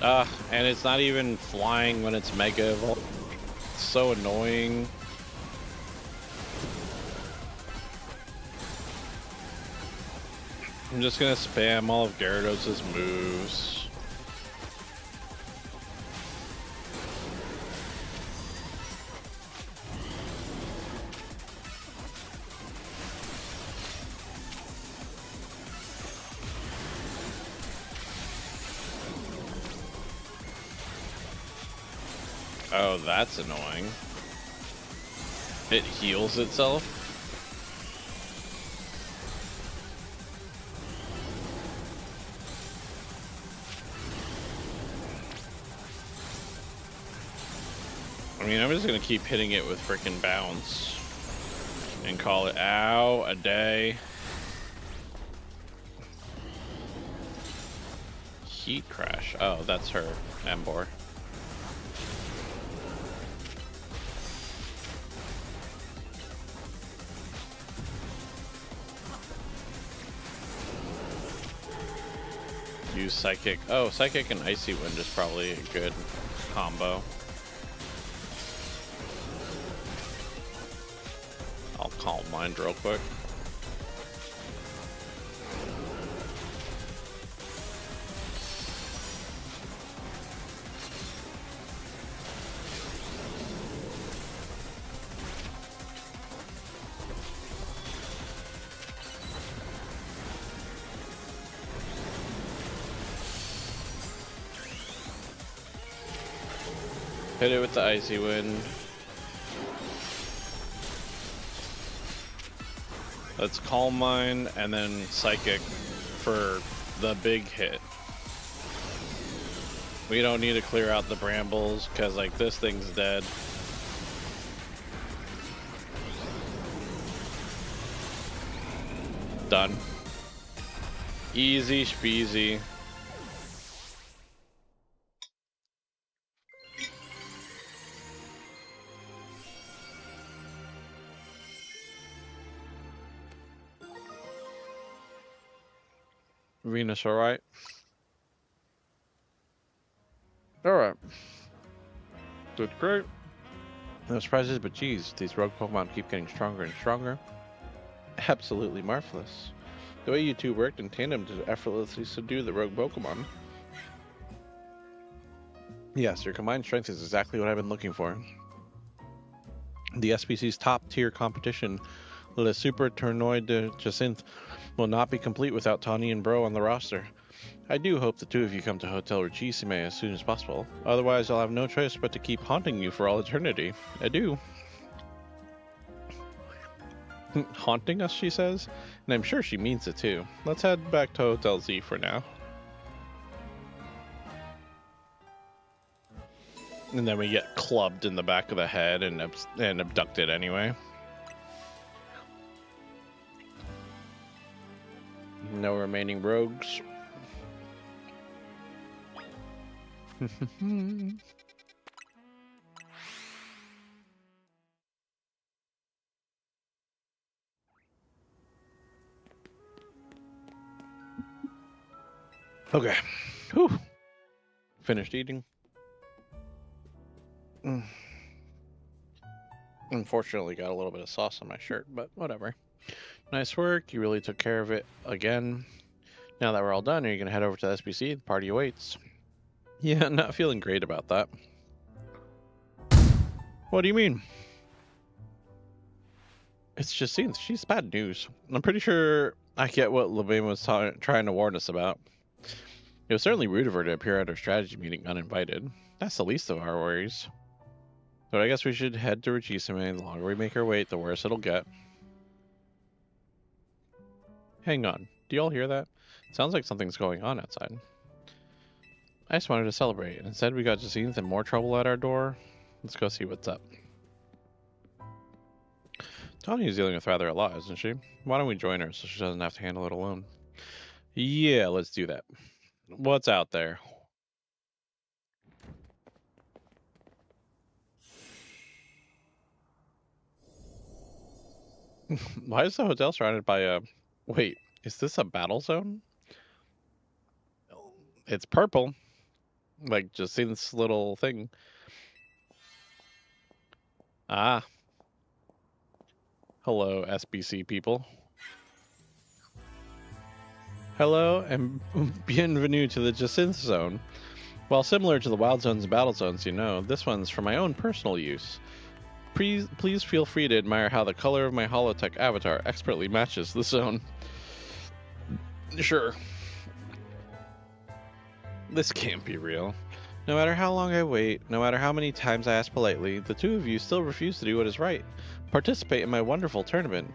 [SPEAKER 1] And it's not even flying when it's Mega Evolve. It's so annoying. I'm just gonna spam all of Gyarados' moves. Oh, that's annoying. It heals itself? I mean, I'm just gonna keep hitting it with freaking bounce and call it ow a day. Heat crash. Oh, that's her, Emboar. Use Psychic. Oh, Psychic and Icy Wind is probably a good combo. I'll Calm Mind real quick. Hit it with the Icy Wind. Let's Calm Mind and then Psychic for the big hit. We don't need to clear out the brambles because like this thing's dead. Done. Easy speasy. Venus, alright? Alright. Good, great. No surprises, but geez, these rogue Pokemon keep getting stronger and stronger. Absolutely marvelous. The way you two worked in tandem to effortlessly subdue the rogue Pokemon. Yes, your combined strength is exactly what I've been looking for. The SBC's top-tier competition, Le Super Tournoi de Jacinthe, will not be complete without Tawny and Bro on the roster. I do hope the two of you come to Hotel Richisime as soon as possible. Otherwise, I'll have no choice but to keep haunting you for all eternity. Adieu. Haunting us, she says, and I'm sure she means it too. Let's head back to Hotel Z for now. And then we get clubbed in the back of the head and abducted anyway. No remaining rogues. Okay. Whew. Finished eating. Unfortunately, got a little bit of sauce on my shirt, but whatever. Nice work. You really took care of it again. Now that we're all done, are you going to head over to the SBC? The party awaits. Yeah, not feeling great about that. What do you mean? It's Jacinthe. She's bad news. I'm pretty sure I get what Levine was trying to warn us about. It was certainly rude of her to appear at our strategy meeting uninvited. That's the least of our worries. But I guess we should head to Richisime. The longer we make our wait, the worse it'll get. Hang on. Do y'all hear that? Sounds like something's going on outside. I just wanted to celebrate, and instead we got Jacinthe and more trouble at our door. Let's go see what's up. Tawny is dealing with rather a lot, isn't she? Why don't we join her so she doesn't have to handle it alone? Yeah, let's do that. What's out there? Why is the hotel surrounded by a... Wait, is this a battle zone? It's purple. Like, Jacinthe's little thing. Ah. Hello, SBC people. Hello and bienvenue to the Jacinth Zone. While similar to the Wild Zones and Battle Zones, this one's for my own personal use. Please feel free to admire how the color of my Holotech avatar expertly matches the zone. Sure. This can't be real. No matter how long I wait, no matter how many times I ask politely, the two of you still refuse to do what is right. Participate in my wonderful tournament.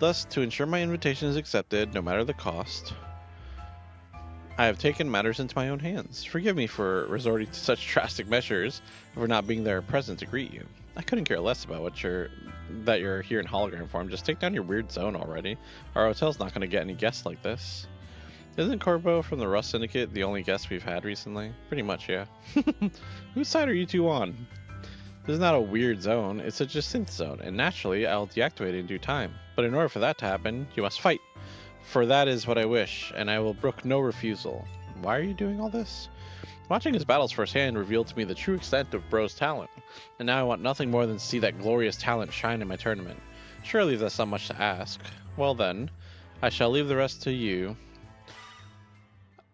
[SPEAKER 1] Thus, to ensure my invitation is accepted, no matter the cost, I have taken matters into my own hands. Forgive me for resorting to such drastic measures, for not being there present to greet you. I couldn't care less about that you're here in hologram form. Just take down your weird zone already. Our hotel's not going to get any guests like this. Isn't Corbo from the Rust Syndicate the only guest we've had recently? Pretty much, yeah. Whose side are you two on? This is not a weird zone, it's a Jacinth zone, and naturally I'll deactivate it in due time. But in order for that to happen, you must fight. For that is what I wish, and I will brook no refusal. Why are you doing all this? Watching his battles firsthand revealed to me the true extent of Bro's talent, and now I want nothing more than to see that glorious talent shine in my tournament. Surely that's not much to ask. Well then, I shall leave the rest to you.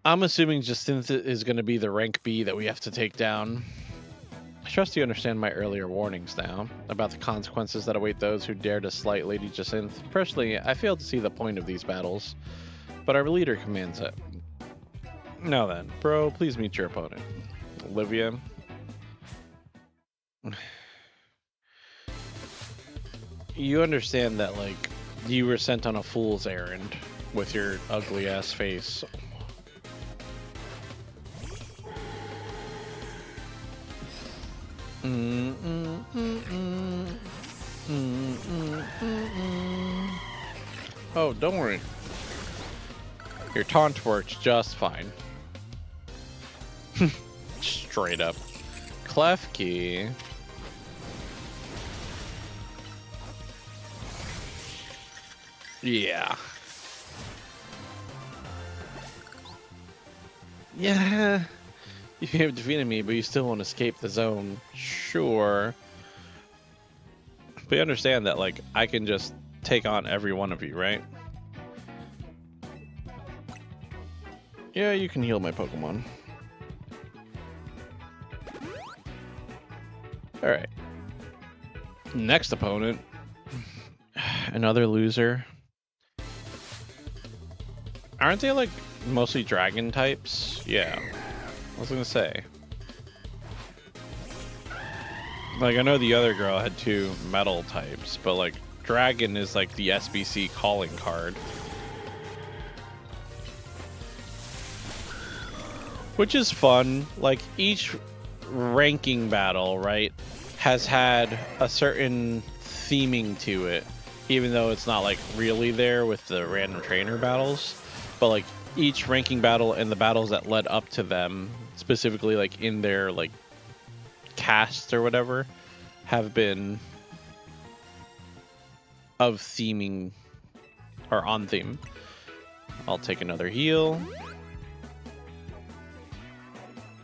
[SPEAKER 1] I'm assuming Jacinth is going to be the rank B that we have to take down. I trust you understand my earlier warnings now, about the consequences that await those who dare to slight Lady Jacinth. Personally, I fail to see the point of these battles, but our leader commands it. Now then, Bro, please meet your opponent. Olivia. You understand that, you were sent on a fool's errand with your ugly-ass face. Oh, don't worry. Your taunt works just fine. Straight up. Klefki. Yeah. Yeah. You have defeated me, but you still won't escape the zone. Sure. But you understand that, I can just take on every one of you, right? Yeah, you can heal my Pokemon. Alright. Next opponent. Another loser. Aren't they, mostly dragon types? Yeah. I was gonna say. I know the other girl had 2 metal types, but, dragon is, the SBC calling card. Which is fun. Each ranking battle, right, has had a certain theming to it, even though it's not, really there with the random trainer battles. But, each ranking battle and the battles that led up to them, specifically, in their, cast or whatever, have been of theming, or on theme. I'll take another heal.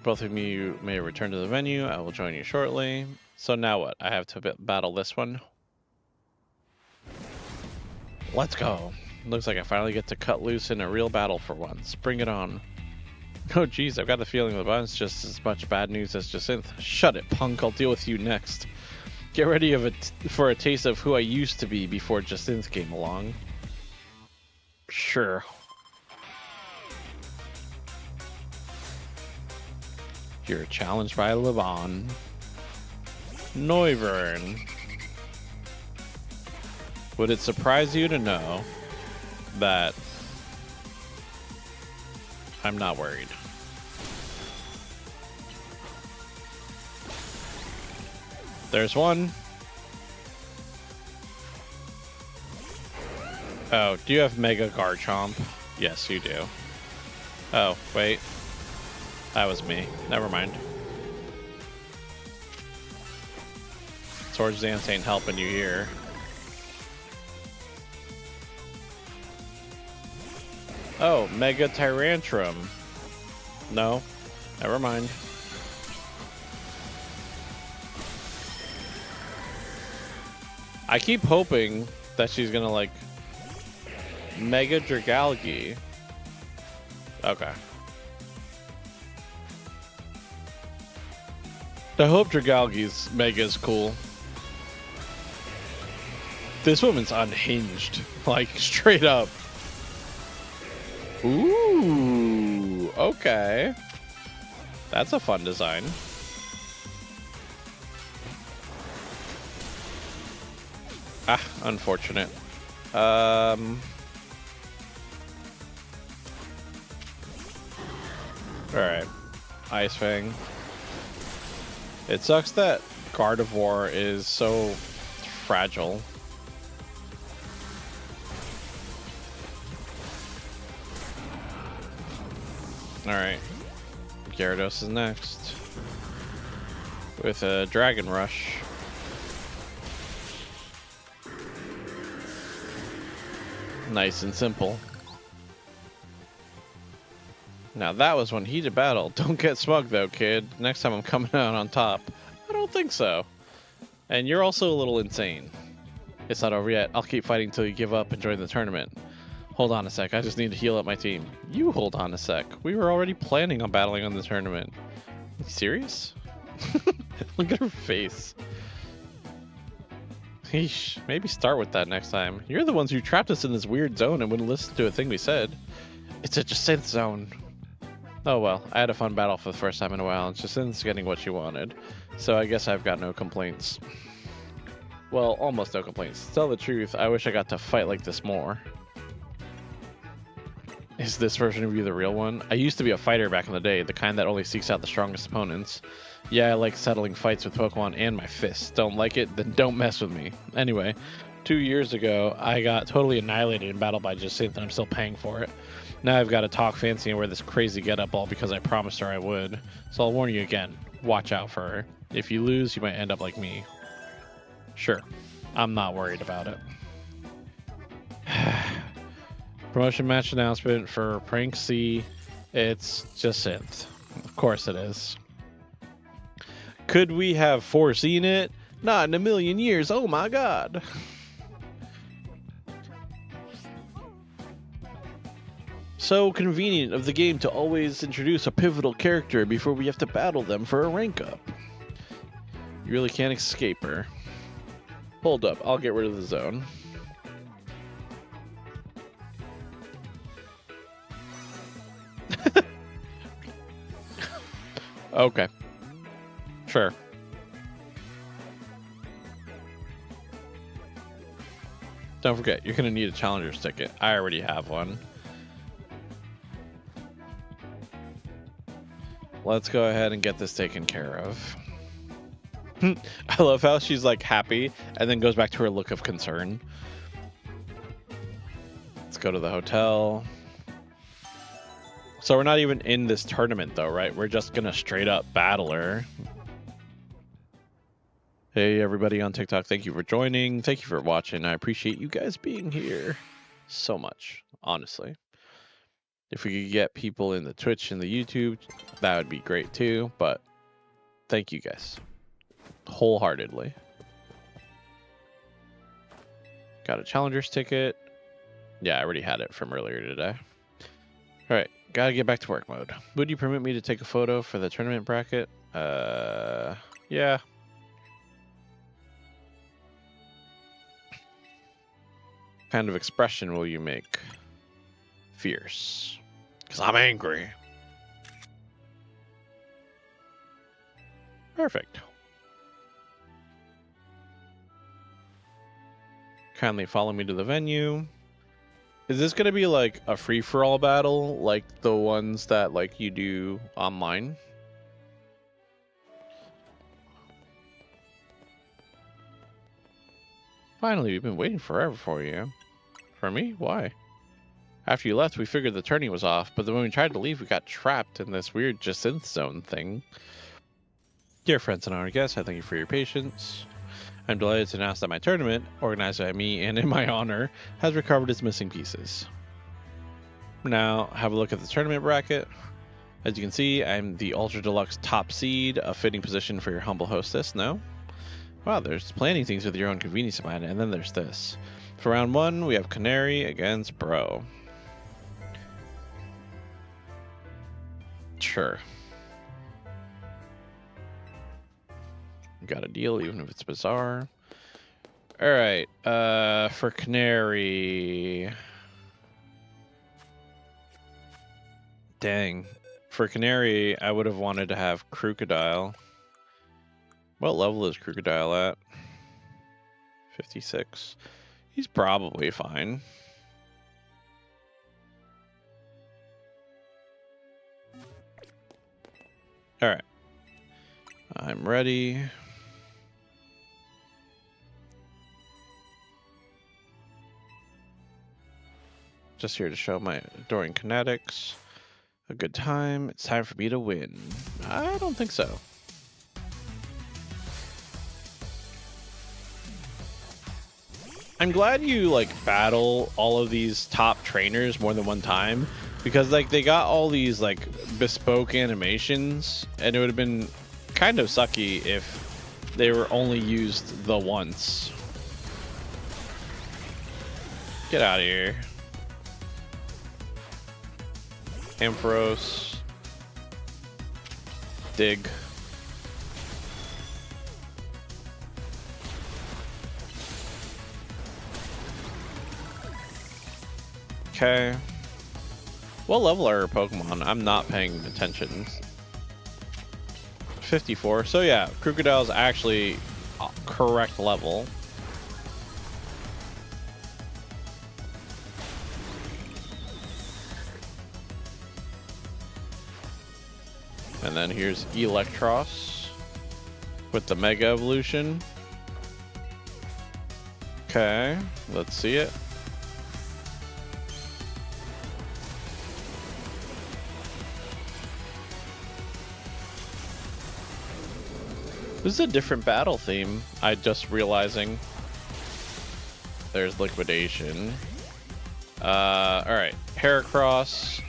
[SPEAKER 1] Both of you may return to the venue. I will join you shortly. So now what? I have to battle this one. Let's go. Looks like I finally get to cut loose in a real battle for once. Bring it on. Oh geez, I've got the feeling the button's just as much bad news as Jacinth. Shut it, punk. I'll deal with you next. Get ready for a taste of who I used to be before Jacinth came along. Sure. You're challenged by Levon. Noivern. Would it surprise you to know that I'm not worried? There's one. Oh, do you have Mega Garchomp? Yes, you do. Oh, wait. That was me. Never mind. Swords Dance ain't helping you here. Oh, Mega Tyrantrum. No, never mind. I keep hoping that she's gonna Mega Dragalge. Okay. I hope Dragalgi's Mega is cool. This woman's unhinged. Like, straight up. Ooh, okay. That's a fun design. Ah, unfortunate. Alright. Ice Fang. It sucks that Gardevoir is so fragile. Alright. Gyarados is next. With a Dragon Rush. Nice and simple. Now that was one heated battle. Don't get smug though, kid. Next time I'm coming out on top. I don't think so. And you're also a little insane. It's not over yet. I'll keep fighting until you give up and join the tournament. Hold on a sec. I just need to heal up my team. You hold on a sec. We were already planning on battling on the tournament. Are you serious? Look at her face. Eesh, maybe start with that next time. You're the ones who trapped us in this weird zone and wouldn't listen to a thing we said. It's a Jacynth zone. Oh well, I had a fun battle for the first time in a while, and Jacynth's getting what she wanted. So I guess I've got no complaints. Well, almost no complaints. To tell the truth, I wish I got to fight like this more. Is this version of you the real one? I used to be a fighter back in the day, the kind that only seeks out the strongest opponents. Yeah, I like settling fights with Pokemon and my fists. Don't like it? Then don't mess with me. Anyway, 2 years ago, I got totally annihilated in battle by Jacynth, and I'm still paying for it. Now I've got to talk fancy and wear this crazy getup all because I promised her I would. So I'll warn you again, watch out for her. If you lose, you might end up like me. Sure, I'm not worried about it. Promotion match announcement for Prank C. It's Jacynth. Of course it is. Could we have foreseen it? Not in a million years, oh my god. So convenient of the game to always introduce a pivotal character before we have to battle them for a rank up. You really can't escape her. Hold up, I'll get rid of the zone. Okay. Sure. Don't forget, you're gonna need a challenger's ticket. I already have one. Let's go ahead and get this taken care of. I love how she's like happy and then goes back to her look of concern. Let's go to the hotel. So we're not even in this tournament though, right? We're just gonna straight up battle her. Hey everybody on TikTok, thank you for joining. Thank you for watching. I appreciate you guys being here so much, honestly. If we could get people in the Twitch and the YouTube, that would be great too, but thank you guys. Wholeheartedly. Got a challenger's ticket. Yeah, I already had it from earlier today. Alright, gotta get back to work mode. Would you permit me to take a photo for the tournament bracket? Yeah. What kind of expression will you make? Fierce. Because I'm angry. Perfect. Kindly follow me to the venue. Is this going to be like a free-for-all battle, like the ones that like you do online? Finally, we've been waiting forever for you. For me? Why? After you left, we figured the tourney was off, but then when we tried to leave, we got trapped in this weird Jacynth zone thing. Dear friends and our guests, I thank you for your patience. I'm delighted to announce that my tournament, organized by me and in my honor, has recovered its missing pieces. Now, have a look at the tournament bracket. As you can see, I'm the Ultra Deluxe top seed, a fitting position for your humble hostess, no? Wow, there's planning things with your own convenience in mind, and then there's this. For round 1, we have Canary against Bro. Sure. Got a deal, even if it's bizarre. All right. For Canary. Dang. For Canary, I would have wanted to have Crocodile. What level is Crocodile at? 56. He's probably fine. All right. I'm ready. Just here to show my adoring kinetics. A good time. It's time for me to win. I don't think so. I'm glad you like battle all of these top trainers more than one time, because like they got all these like bespoke animations, and it would have been kind of sucky if they were only used the once. Get out of here. Ampharos. Dig. Okay. What level are our Pokemon? I'm not paying attention. 54. So yeah, Crocodile's actually correct level. And then here's Electros with the Mega Evolution. Okay, let's see it. This is a different battle theme. I just realizing. There's Liquidation. All right, Heracross,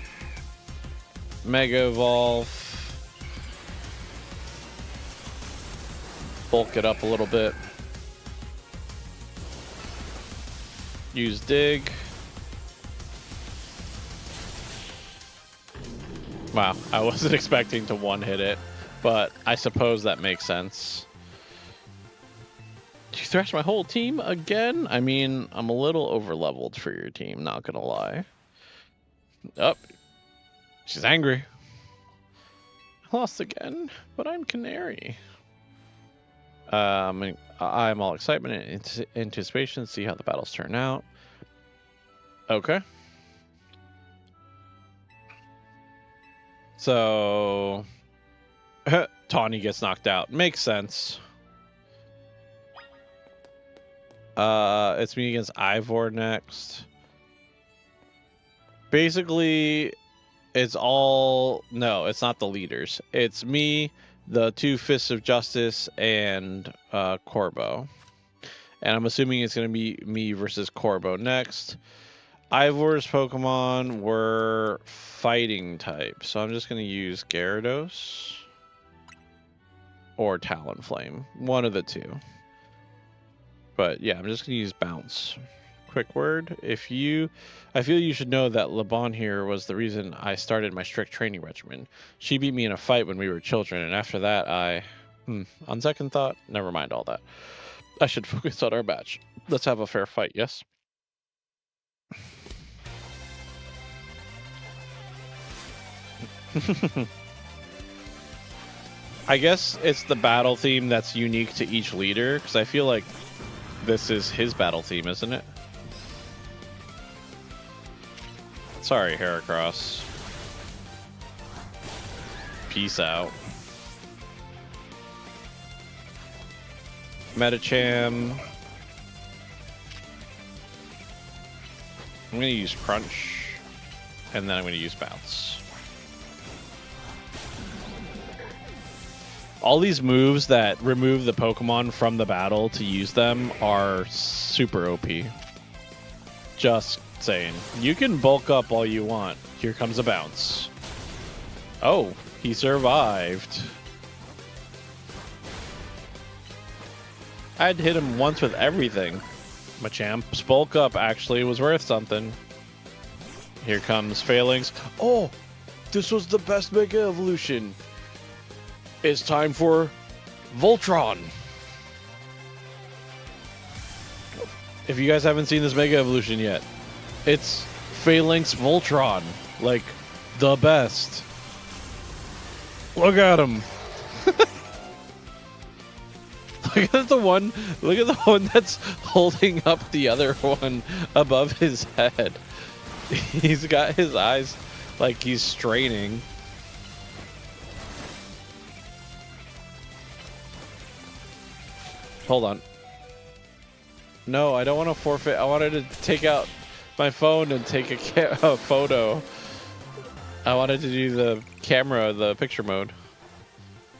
[SPEAKER 1] Mega Evolve, bulk it up a little bit. Use Dig. Wow, I wasn't expecting to one-hit it, but I suppose that makes sense. You thrash my whole team again? I mean, I'm a little over-leveled for your team, not gonna lie. Oh, she's angry. I lost again, but I'm Canary. I'm all excitement and anticipation to see how the battles turn out. Okay. So, Tawny gets knocked out. Makes sense. It's me against Ivor next. Basically, it's all... No, it's not the leaders. It's me, the two Fists of Justice, and Corbo. And I'm assuming it's going to be me versus Corbo next. Ivor's Pokemon were fighting type, so I'm just going to use Gyarados or Talonflame, one of the two. But yeah, I'm just going to use Bounce. Quick word, I feel you should know that LeBon here was the reason I started my strict training regimen. She beat me in a fight when we were children, and after that on second thought, never mind all that. I should focus on our match. Let's have a fair fight, yes? I guess it's the battle theme that's unique to each leader, because I feel like this is his battle theme, isn't it? Sorry, Heracross. Peace out. Medicham. I'm going to use Crunch, and then I'm going to use Bounce. All these moves that remove the Pokemon from the battle to use them are super OP. Just saying. You can bulk up all you want. Here comes a Bounce. Oh, he survived. I'd hit him once with everything. Machamp's bulk up actually was worth something. Here comes Phalanx. Oh, This was the best Mega Evolution. It's time for Voltron. If you guys haven't seen this Mega Evolution yet, it's Phalanx Voltron. Like, the best. Look at him. Look at the one that's holding up the other one above his head. He's got his eyes like he's straining. Hold on. No, I don't want to forfeit. I wanted to take out my phone and take a photo. I wanted to do the camera, the picture mode.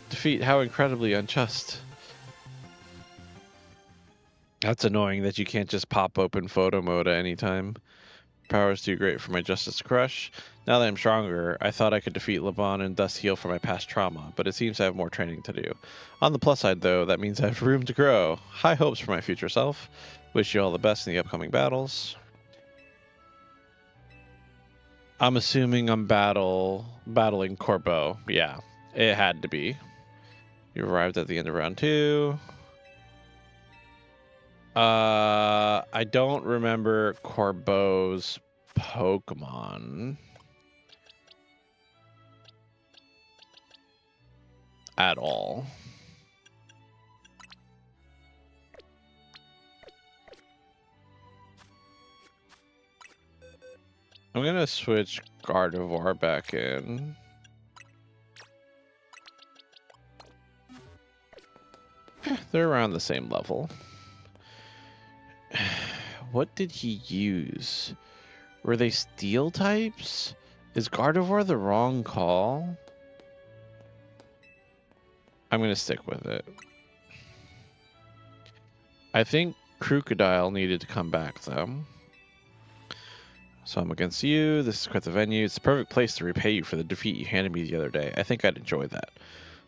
[SPEAKER 1] Defeat, how incredibly unjust. That's annoying that you can't just pop open photo mode at any time. Power is too great for my Justice Crush. Now that I'm stronger, I thought I could defeat Levon and thus heal from my past trauma, but it seems I have more training to do. On the plus side though, that means I have room to grow. High hopes for my future self. Wish you all the best in the upcoming battles. I'm assuming I'm battling Corbeau. Yeah, it had to be. You arrived at the end of round 2. I don't remember Corbeau's Pokemon at all. I'm gonna switch Gardevoir back in. They're around the same level. What did he use? Were they steel types? Is Gardevoir the wrong call? I'm gonna stick with it. I think Crocodile needed to come back though. So I'm against you. This is quite the venue. It's the perfect place to repay you for the defeat you handed me the other day. I think I'd enjoy that.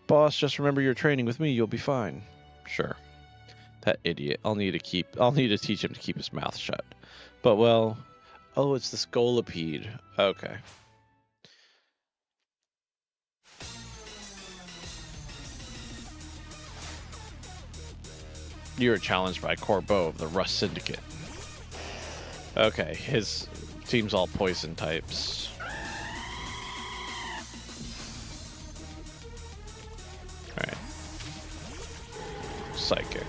[SPEAKER 1] Boss, just remember you're training with me. You'll be fine. Sure. That idiot. I'll need to teach him to keep his mouth shut. But well, oh, it's the Scolipede. Okay. You were challenged by Corbeau of the Rust Syndicate. Okay, his team's all poison types. Alright. Psychic.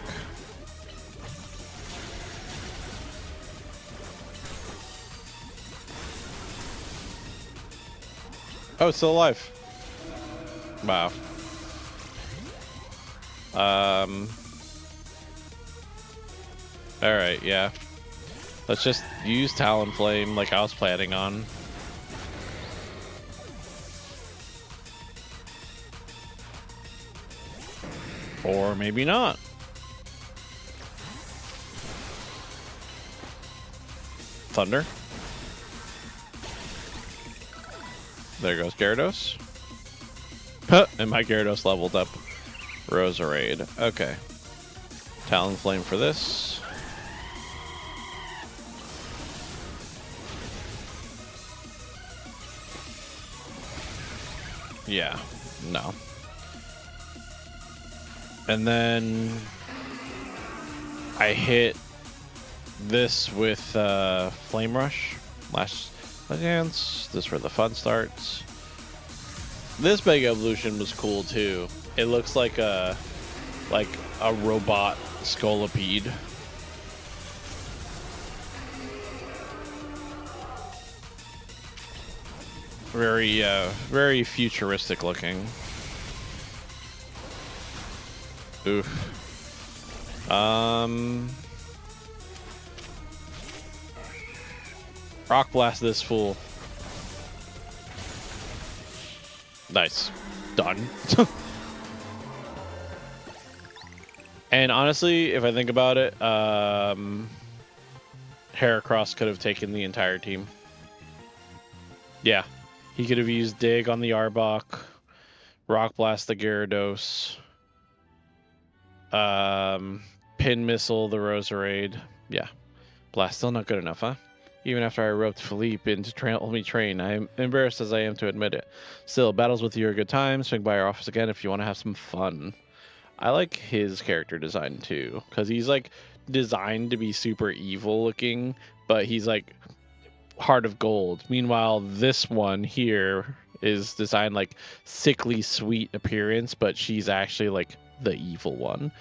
[SPEAKER 1] Oh, it's still alive. Wow. Alright, yeah. Let's just use Talonflame like I was planning on. Or maybe not. Thunder. There goes Gyarados. Huh, and my Gyarados leveled up. Roserade. Okay. Talonflame for this. Yeah, no. And then I hit this with Flame Rush. Last chance. This is where the fun starts. This Mega Evolution was cool too. It looks like a robot Scolipede. Very futuristic looking. Oof. Rock Blast this fool. Nice. Done. And honestly, if I think about it, Heracross could have taken the entire team. Yeah. He could have used Dig on the Arbok, Rock Blast the Gyarados, Pin Missile the Roserade. Yeah. Blast still not good enough, huh? even after I roped Philippe in to help me train. I'm embarrassed as I am to admit it. Still, battles with you are a good time. Swing by our office again if you want to have some fun. I like his character design too, because he's like designed to be super evil looking, but he's like heart of gold. Meanwhile, this one here is designed like sickly sweet appearance, but she's actually like the evil one.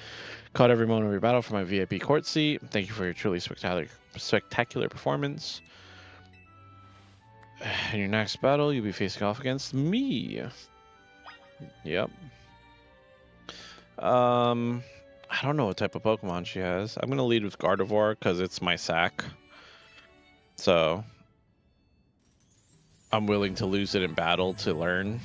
[SPEAKER 1] Caught every moment of your battle for my VIP court seat. Thank you for your truly spectacular performance. In your next battle, you'll be facing off against me. Yep. I don't know what type of Pokemon she has. I'm gonna lead with Gardevoir because it's my sack. So I'm willing to lose it in battle to learn.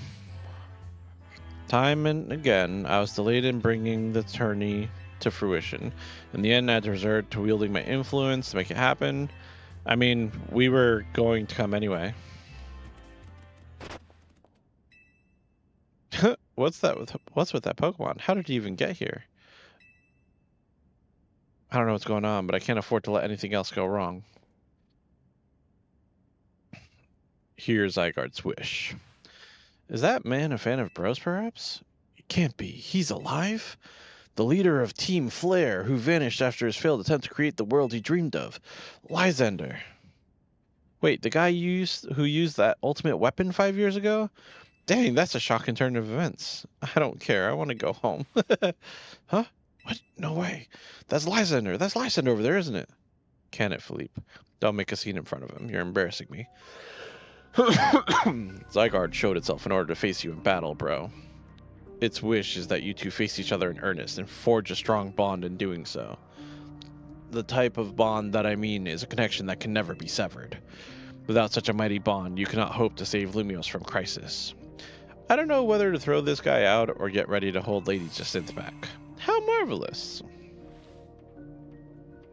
[SPEAKER 1] Time and again, I was delayed in bringing the tourney to fruition. In the end, I had to resort to wielding my influence to make it happen. I mean, we were going to come anyway. What's with that Pokemon? How did he even get here? I don't know what's going on, but I can't afford to let anything else go wrong. Here's Zygarde's wish. Is that man a fan of Bros, perhaps? It can't be. He's alive? The leader of Team Flare, who vanished after his failed attempt to create the world he dreamed of. Lysander. Wait, the guy who used that ultimate weapon 5 years ago? Dang, that's a shocking turn of events. I don't care. I want to go home. Huh? What? No way. That's Lysander. That's Lysander over there, isn't it? Can it, Philippe? Don't make a scene in front of him. You're embarrassing me. Zygarde showed itself in order to face you in battle, bro. Its wish is that you two face each other in earnest and forge a strong bond in doing so. The type of bond that I mean is a connection that can never be severed. Without such a mighty bond, you cannot hope to save Lumiose from crisis. I don't know whether to throw this guy out or get ready to hold Lady Jacinthe back. How marvelous!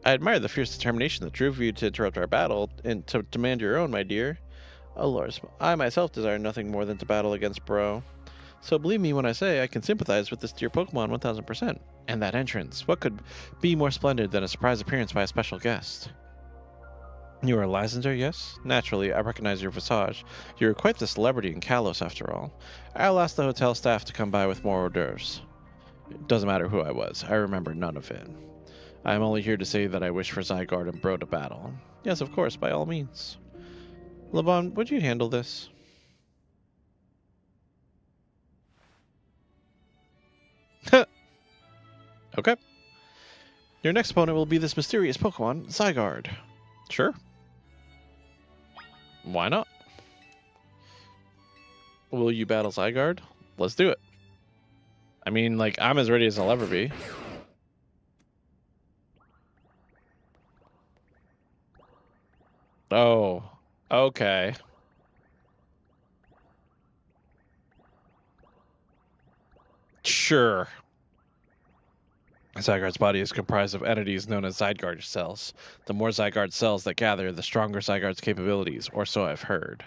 [SPEAKER 1] I admire the fierce determination that drove you to interrupt our battle and to demand your own, my dear. Alas, I myself desire nothing more than to battle against Bro. So believe me when I say I can sympathize with this dear Pokemon 1000%. And that entrance, what could be more splendid than a surprise appearance by a special guest? You are Lysander, yes? Naturally, I recognize your visage. You are quite the celebrity in Kalos, after all. I'll ask the hotel staff to come by with more hors d'oeuvres. It doesn't matter who I was. I remember none of it. I am only here to say that I wish for Zygarde and Bro to battle. Yes, of course, by all means. Lebon, would you handle this? Okay. Your next opponent will be this mysterious Pokemon, Zygarde. Sure. Why not? Will you battle Zygarde? Let's do it. I mean, like, I'm as ready as I'll ever be. Oh, okay. Sure. Zygarde's body is comprised of entities known as Zygarde cells. The more Zygarde cells that gather, the stronger Zygarde's capabilities, or so I've heard.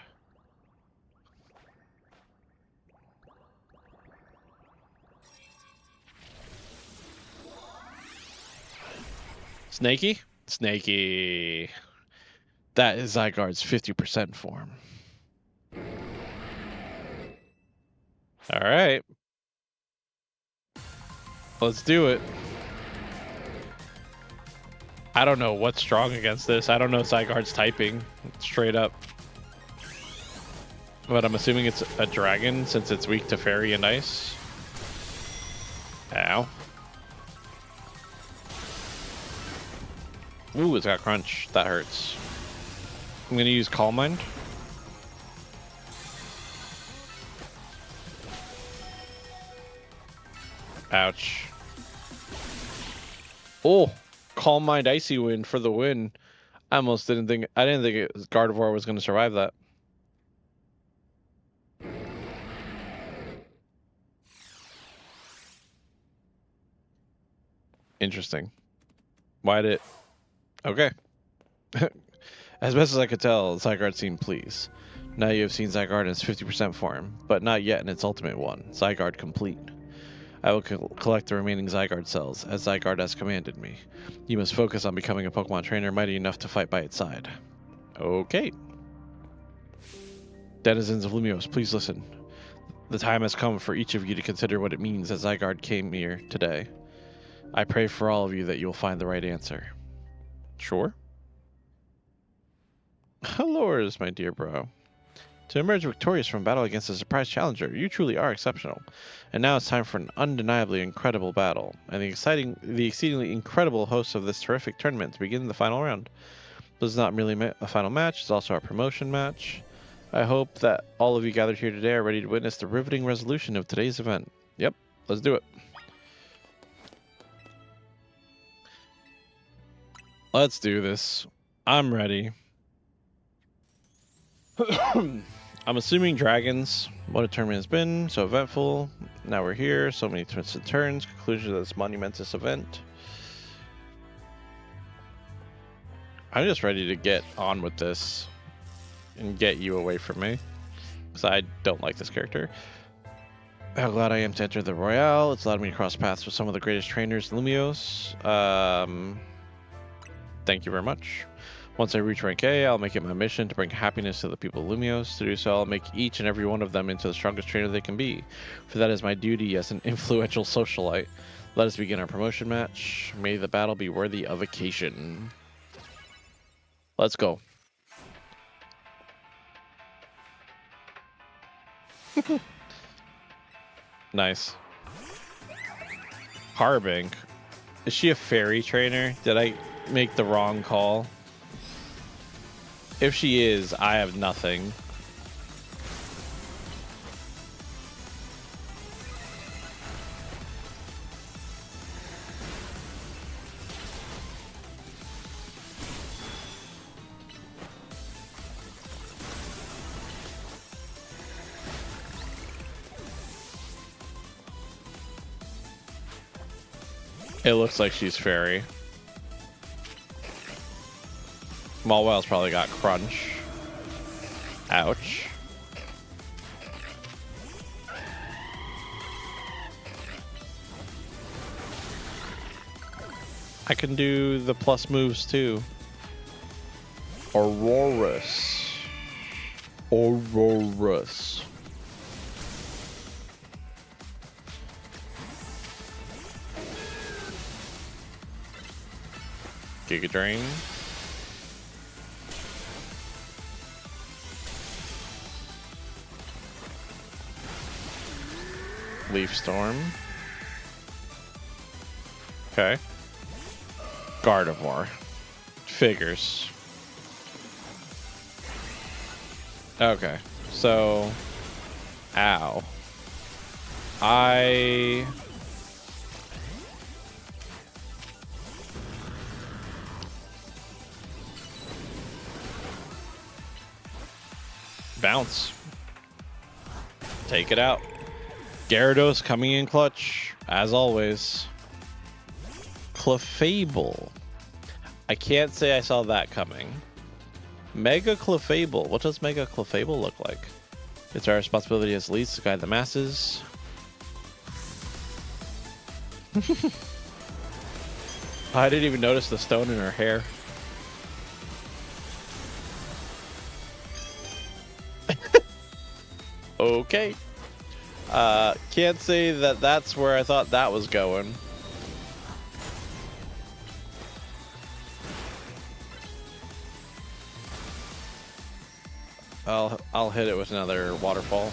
[SPEAKER 1] Snaky? Snaky. That is Zygarde's 50% form. Alright. Let's do it. I don't know what's strong against this. I don't know Zygarde's typing, straight up. But I'm assuming it's a dragon since it's weak to fairy and ice. Ow. Ooh, it's got crunch. That hurts. I'm gonna use Calm Mind. Ouch. Oh, Calm Mind Icy Wind for the win. I didn't think Gardevoir was gonna survive that. Interesting. Why did... Okay. As best as I could tell, Zygarde seemed pleased. Now you have seen Zygarde in its 50% form, but not yet in its ultimate one, Zygarde Complete. I will collect the remaining Zygarde cells, as Zygarde has commanded me. You must focus on becoming a Pokemon trainer mighty enough to fight by its side. Okay. Denizens of Lumios, please listen. The time has come for each of you to consider what it means that Zygarde came here today. I pray for all of you that you will find the right answer. Sure? Hello, my dear bro. To emerge victorious from battle against a surprise challenger, you truly are exceptional. And now it's time for an undeniably incredible battle, and the exceedingly incredible hosts of this terrific tournament to begin the final round. This is not merely a final match, it's also our promotion match. I hope that all of you gathered here today are ready to witness the riveting resolution of today's event. Yep, let's do it. Let's do this. I'm ready. I'm assuming dragons. What a tournament has been. So eventful. Now we're here. So many twists and turns. Conclusion of this monumentous event. I'm just ready to get on with this and get you away from me, because I don't like this character. How glad I am to enter the Royale. It's allowed me to cross paths with some of the greatest trainers in Lumios. Thank you very much. Once I reach rank A, I'll make it my mission to bring happiness to the people of Lumios. To do so, I'll make each and every one of them into the strongest trainer they can be, for that is my duty as an influential socialite. Let us begin our promotion match. May the battle be worthy of occasion. Let's go. Nice. Harbank. Is she a fairy trainer? Did I make the wrong call? If she is, I have nothing. It looks like she's fairy. Mawwell's probably got crunch. Ouch. I can do the plus moves too. Aurorus. Aurorus. Giga Drain. Leaf Storm. Okay. Gardevoir. Figures. Okay. So. Ow. Bounce. Take it out. Gyarados coming in clutch, as always. Clefable. I can't say I saw that coming. Mega Clefable. What does Mega Clefable look like? It's our responsibility as leads to guide the masses. I didn't even notice the stone in her hair. Okay. Can't say that that's where I thought that was going. I'll hit it with another waterfall.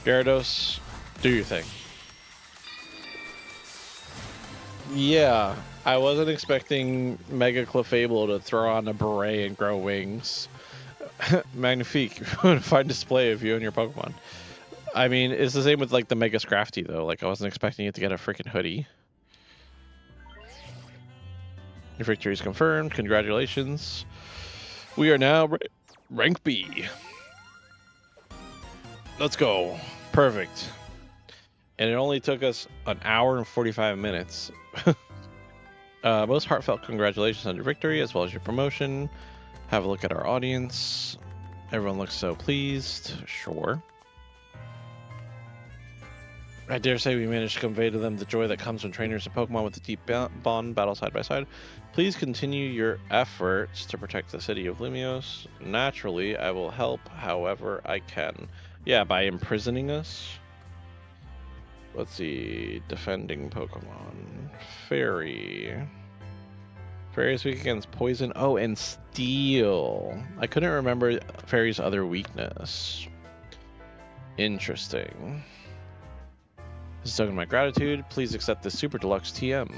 [SPEAKER 1] Gyarados, do your thing. Yeah, I wasn't expecting Mega Clefable to throw on a beret and grow wings. Magnifique. Fine display of you and your Pokemon. I mean, it's the same with like the Mega Scrafty though. Like I wasn't expecting it to get a freaking hoodie. Your victory is confirmed. Congratulations. We are now rank B. Let's go. Perfect. And it only took us an hour and 45 minutes. Most heartfelt congratulations on your victory as well as your promotion. Have a look at our audience. Everyone looks so pleased. Sure. I dare say we managed to convey to them the joy that comes when trainers and Pokemon with a deep bond battle side by side. Please continue your efforts to protect the city of Lumios. Naturally, I will help however I can. Yeah, by imprisoning us. Let's see. Defending Pokemon. Fairy. Fairy is weak against poison. Oh, and steel. I couldn't remember Fairy's other weakness. Interesting. This is token of my gratitude. Please accept this Super Deluxe TM.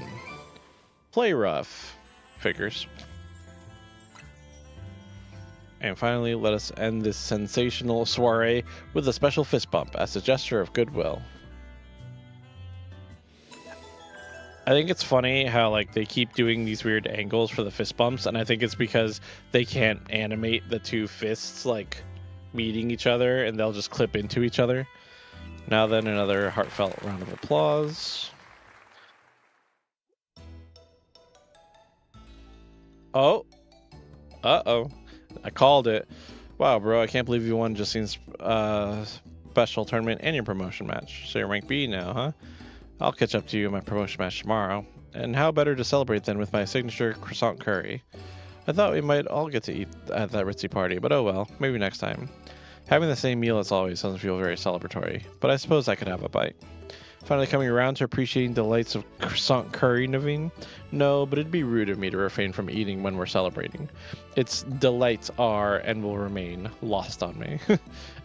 [SPEAKER 1] Play rough. Figures. And finally, let us end this sensational soiree with a special fist bump as a gesture of goodwill. I think it's funny how like they keep doing these weird angles for the fist bumps, and I think it's because they can't animate the two fists like meeting each other, and they'll just clip into each other. Now then, another heartfelt round of applause. Oh. Uh-oh. I called it. Wow, bro, I can't believe you won Justine's special tournament and your promotion match. So you're rank B now, huh? I'll catch up to you in my promotion match tomorrow. And how better to celebrate than with my signature croissant curry? I thought we might all get to eat at that ritzy party, but oh well, maybe next time. Having the same meal as always doesn't feel very celebratory, but I suppose I could have a bite. Finally coming around to appreciating the delights of croissant curry, Naveen? No, but it'd be rude of me to refrain from eating when we're celebrating. Its delights are, and will remain, lost on me.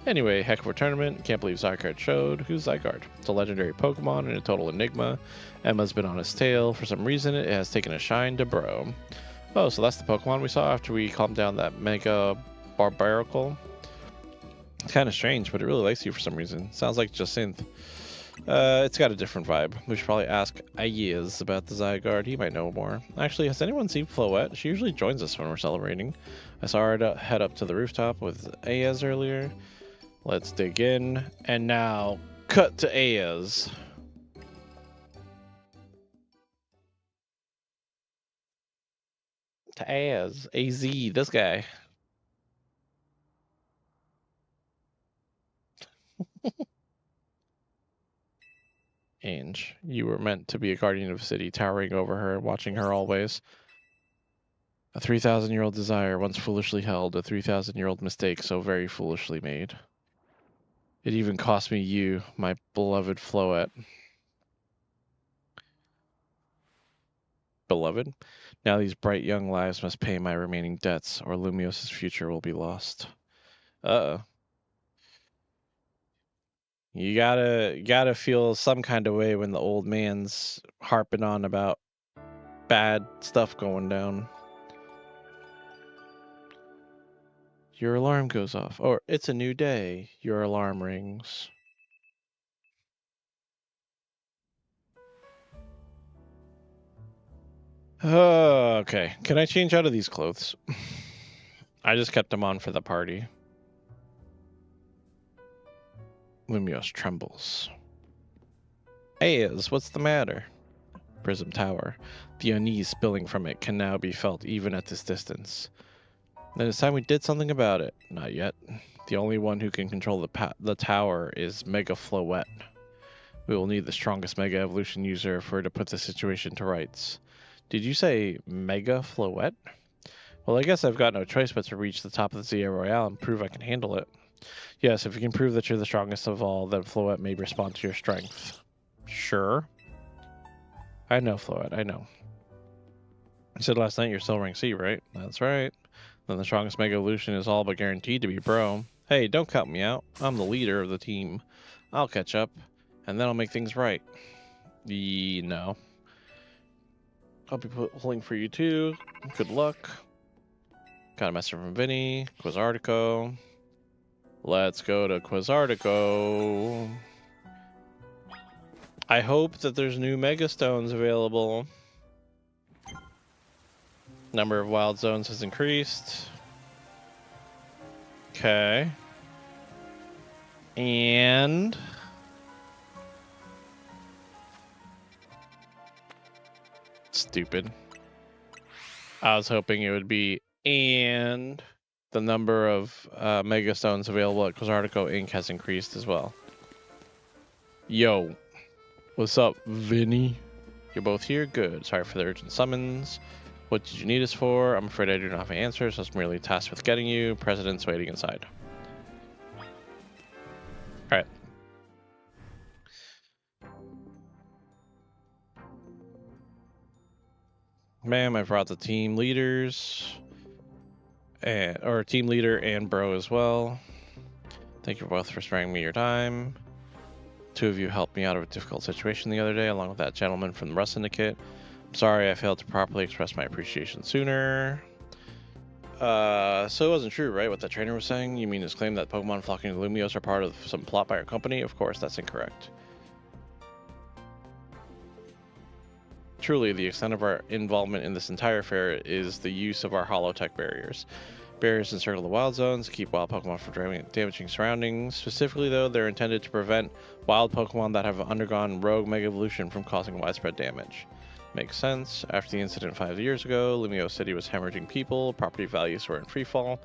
[SPEAKER 1] Anyway, heck of a tournament. Can't believe Zygarde showed. Who's Zygarde? It's a legendary Pokemon and a total enigma. Emma's been on his tail. For some reason, it has taken a shine to Bro. Oh, so that's the Pokemon we saw after we calmed down that Mega Barbaracle. It's kind of strange, but it really likes you for some reason. Sounds like Jacinthe. It's got a different vibe. We should probably ask Ayaz about the Zygarde. He might know more. Actually, has anyone seen Floette? She usually joins us when we're celebrating. I saw her head up to the rooftop with Ayaz earlier. Let's dig in. And now, cut to Ayaz. To Ayaz. AZ, this guy. Ange, you were meant to be a guardian of a city, towering over her, watching her always. A 3,000-year-old desire once foolishly held, a 3,000-year-old mistake so very foolishly made. It even cost me you, my beloved Floette. Beloved? Now these bright young lives must pay my remaining debts, or Lumios' future will be lost. Uh-oh. You gotta feel some kind of way when the old man's harping on about bad stuff going down. Your alarm goes off. Or it's a new day. Your alarm rings. Okay. Can I change out of these clothes? I just kept them on for the party. Lumios trembles. Ayaz, what's the matter? Prism Tower. The unease spilling from it can now be felt even at this distance. Then it's time we did something about it. Not yet. The only one who can control the tower is Mega Floette. We will need the strongest Mega Evolution user for her to put the situation to rights. Did you say Mega Floette? Well, I guess I've got no choice but to reach the top of the Zia Royale and prove I can handle it. Yes, if you can prove that you're the strongest of all, then Floette may respond to your strength. Sure. I know, Floette, I know. I said last night you're still rank C, right? That's right. Then the strongest Mega Evolution is all but guaranteed to be Bro. Hey, don't count me out. I'm the leader of the team. I'll catch up, and then I'll make things right. No. I'll be pulling for you too. Good luck. Got a message from Vinny. Quizartico. Let's go to Quizartico. I hope that there's new Mega Stones available. Number of wild zones has increased. Okay. And stupid. I was hoping it would be and the number of Mega Stones available at Quizartico Inc. has increased as well. Yo. What's up, Vinny? You're both here? Good. Sorry for the urgent summons. What did you need us for? I'm afraid I do not have answers. I was merely tasked with getting you. President's waiting inside. Alright. Ma'am, I brought the team leaders. Or team leader and bro as well. Thank you both for sparing me your time. Two of you helped me out of a difficult situation the other day, along with that gentleman from the Rust Syndicate. I'm sorry I failed to properly express my appreciation sooner. So it wasn't true, right, what that trainer was saying? You mean his claim that Pokemon flocking to Lumiose are part of some plot by our company? Of course, that's incorrect. Truly, the extent of our involvement in this entire affair is the use of our holotech barriers. Barriers encircle the wild zones to keep wild Pokemon from damaging surroundings. Specifically, though, they're intended to prevent wild Pokemon that have undergone rogue Mega Evolution from causing widespread damage. Makes sense. After the incident 5 years ago, Lumiose City was hemorrhaging people, property values were in freefall.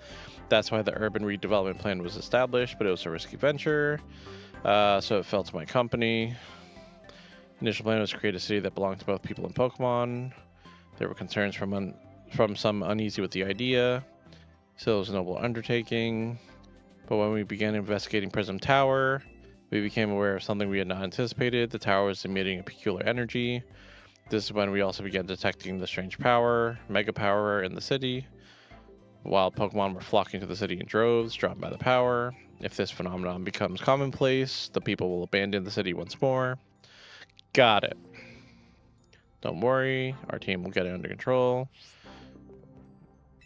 [SPEAKER 1] That's why the urban redevelopment plan was established, but it was a risky venture, so it fell to my company. Initial plan was to create a city that belonged to both people and Pokemon. There were concerns from some uneasy with the idea. Still, it was a noble undertaking. But when we began investigating Prism Tower, we became aware of something we had not anticipated. The tower was emitting a peculiar energy. This is when we also began detecting the strange power, mega power in the city. Wild Pokemon were flocking to the city in droves, drawn by the power. If this phenomenon becomes commonplace, the people will abandon the city once more. Got it. Don't worry, our team will get it under control.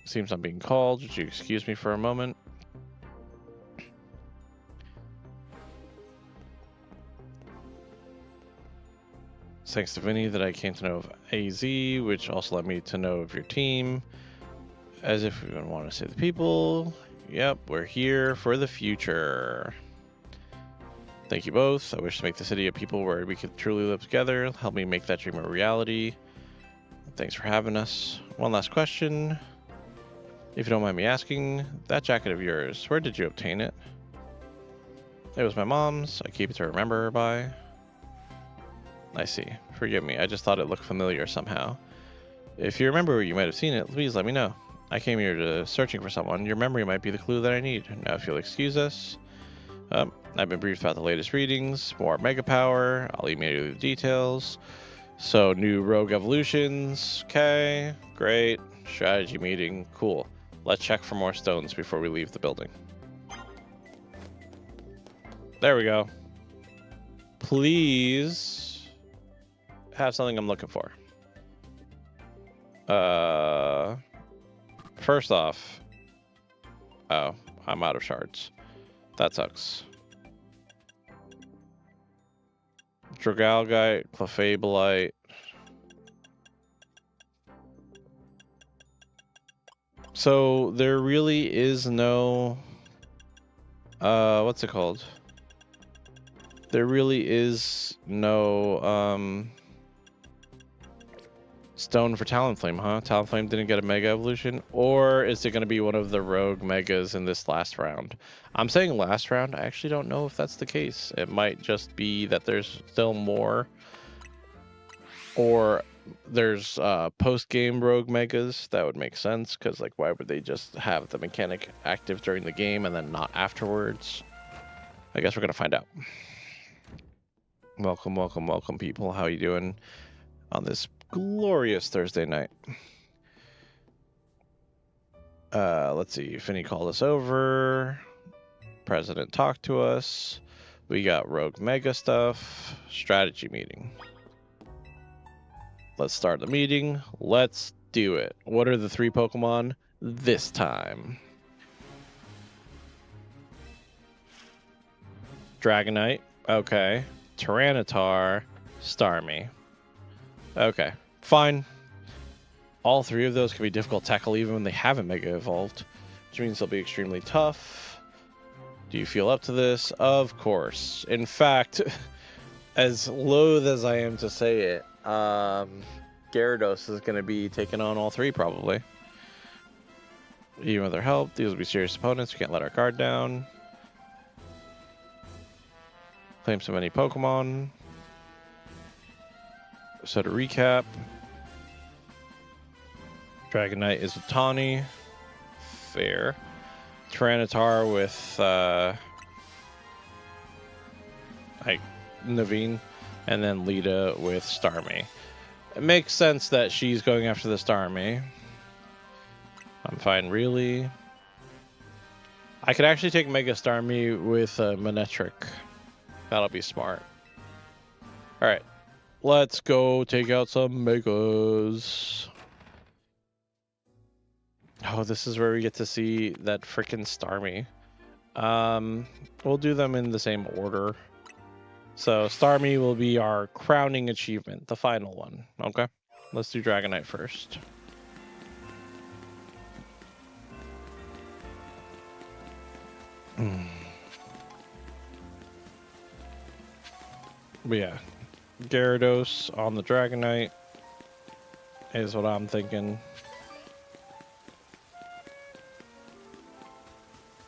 [SPEAKER 1] Seems I'm being called. Would you excuse me for a moment? Thanks to Vinny that I came to know of AZ, which also led me to know of your team. As if we would want to save the people. Yep, we're here for the future. Thank you both. I wish to make the city a people where we could truly live together. Help me make that dream a reality. Thanks for having us. One last question. If you don't mind me asking, that jacket of yours, where did you obtain it? It was my mom's. I keep it to remember her by. I see. Forgive me. I just thought it looked familiar somehow. If you remember where you might have seen it, please let me know. I came here to searching for someone. Your memory might be the clue that I need. Now, if you'll excuse us. I've been briefed about the latest readings. More Mega Power. I'll email you the details. So, new Rogue Evolutions. Okay. Great. Strategy meeting. Cool. Let's check for more stones before we leave the building. There we go. Please have something I'm looking for. First off. Oh, I'm out of shards. That sucks. Dragalgite, Clefabulite. So there really is no what's it called? There really is no stone for Talonflame, huh? Talonflame didn't get a Mega Evolution? Or is it going to be one of the rogue Megas in this last round? I'm saying last round. I actually don't know if that's the case. It might just be that there's still more. Or there's post-game rogue Megas. That would make sense, because like, why would they just have the mechanic active during the game and then not afterwards? I guess we're going to find out. Welcome, welcome, welcome, people. How you doing on this glorious Thursday night? Let's see. Finny called us over. President talked to us. We got rogue mega stuff. Strategy meeting. Let's start the meeting. Let's do it. What are the 3 Pokemon this time? Dragonite. Okay. Tyranitar. Starmie. Okay, fine. All 3 of those can be difficult to tackle even when they haven't Mega Evolved, which means they'll be extremely tough. Do you feel up to this? Of course. In fact, as loath as I am to say it, Gyarados is going to be taking on all 3 probably. Even with their help, these will be serious opponents. We can't let our guard down. Claim so many Pokemon. So to recap, Dragonite is a Tawny. Fair. Tyranitar with like Naveen, and then Lita with Starmie. It makes sense that she's going after the Starmie. I'm fine, really. I could actually take Mega Starmie with Manectric. That'll be smart. Alright, let's go take out some Megas. Oh, this is where we get to see that frickin' Starmie. We'll do them in the same order. So Starmie will be our crowning achievement, the final one. Okay, let's do Dragonite first. But yeah, Gyarados on the Dragonite is what I'm thinking.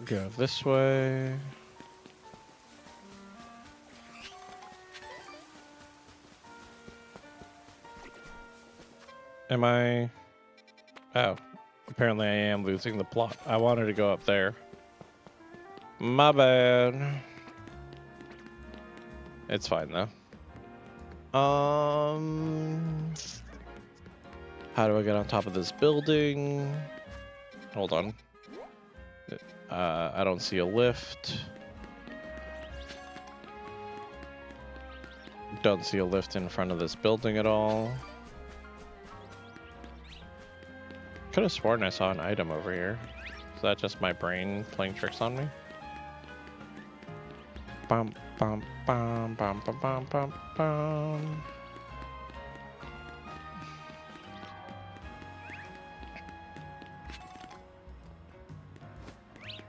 [SPEAKER 1] Go this way. Am I? Oh, apparently I am losing the plot. I wanted to go up there. My bad. It's fine though. How do I get on top of this building? Hold on. I don't see a lift. Don't see a lift in front of this building at all. Could have sworn I saw an item over here. Is that just my brain playing tricks on me? Bum bum bum bum bum bum bum bum.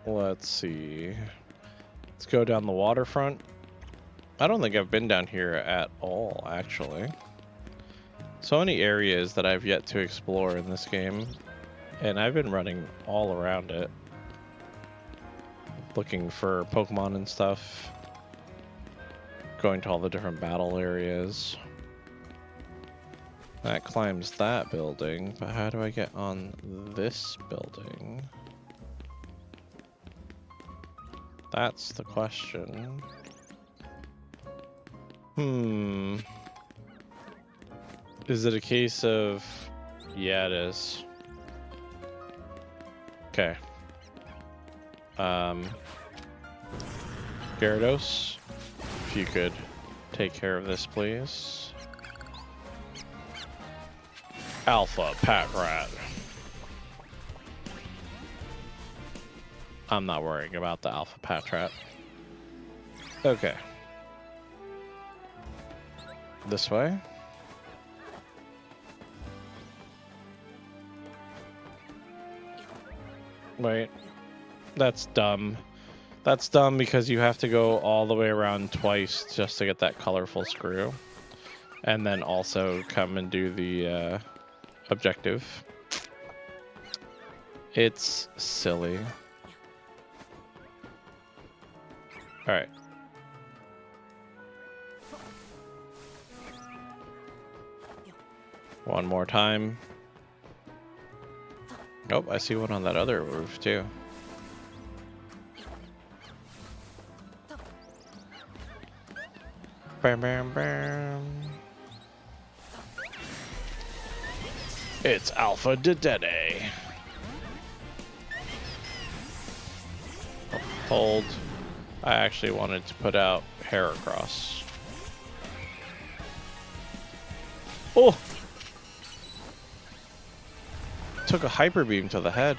[SPEAKER 1] Let's see. Let's go down the waterfront. I don't think I've been down here at all, actually. So many areas that I've yet to explore in this game, and I've been running all around it, looking for Pokemon and stuff, going to all the different battle areas. That climbs that building, but how do I get on this building? That's the question. Is it a case of... Yeah, it is. Okay. Gyarados, if you could take care of this, please. Alpha Patrat. I'm not worrying about the Alpha Patrat. Okay. This way. Wait. That's dumb. That's dumb because you have to go all the way around twice just to get that colorful screw. And then also come and do the objective. It's silly. Alright. One more time. Nope, I see one on that other roof too. Bam, bam, bam. It's Alpha Dedede. Hold. I actually wanted to put out Heracross. Oh! Took a Hyper Beam to the head.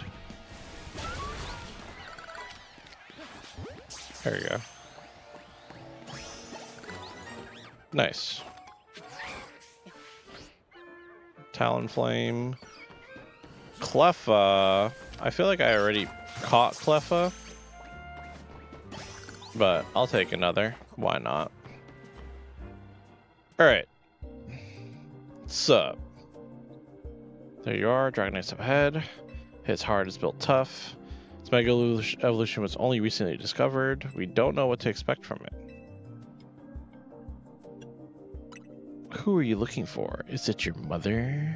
[SPEAKER 1] There you go. Nice. Talonflame. Cleffa. I feel like I already caught Cleffa. But I'll take another. Why not? Alright. Sup? There you are. Dragonite's up ahead. Hits hard, is built tough. Its Mega Evolution was only recently discovered. We don't know what to expect from it. Who are you looking for? Is it your mother?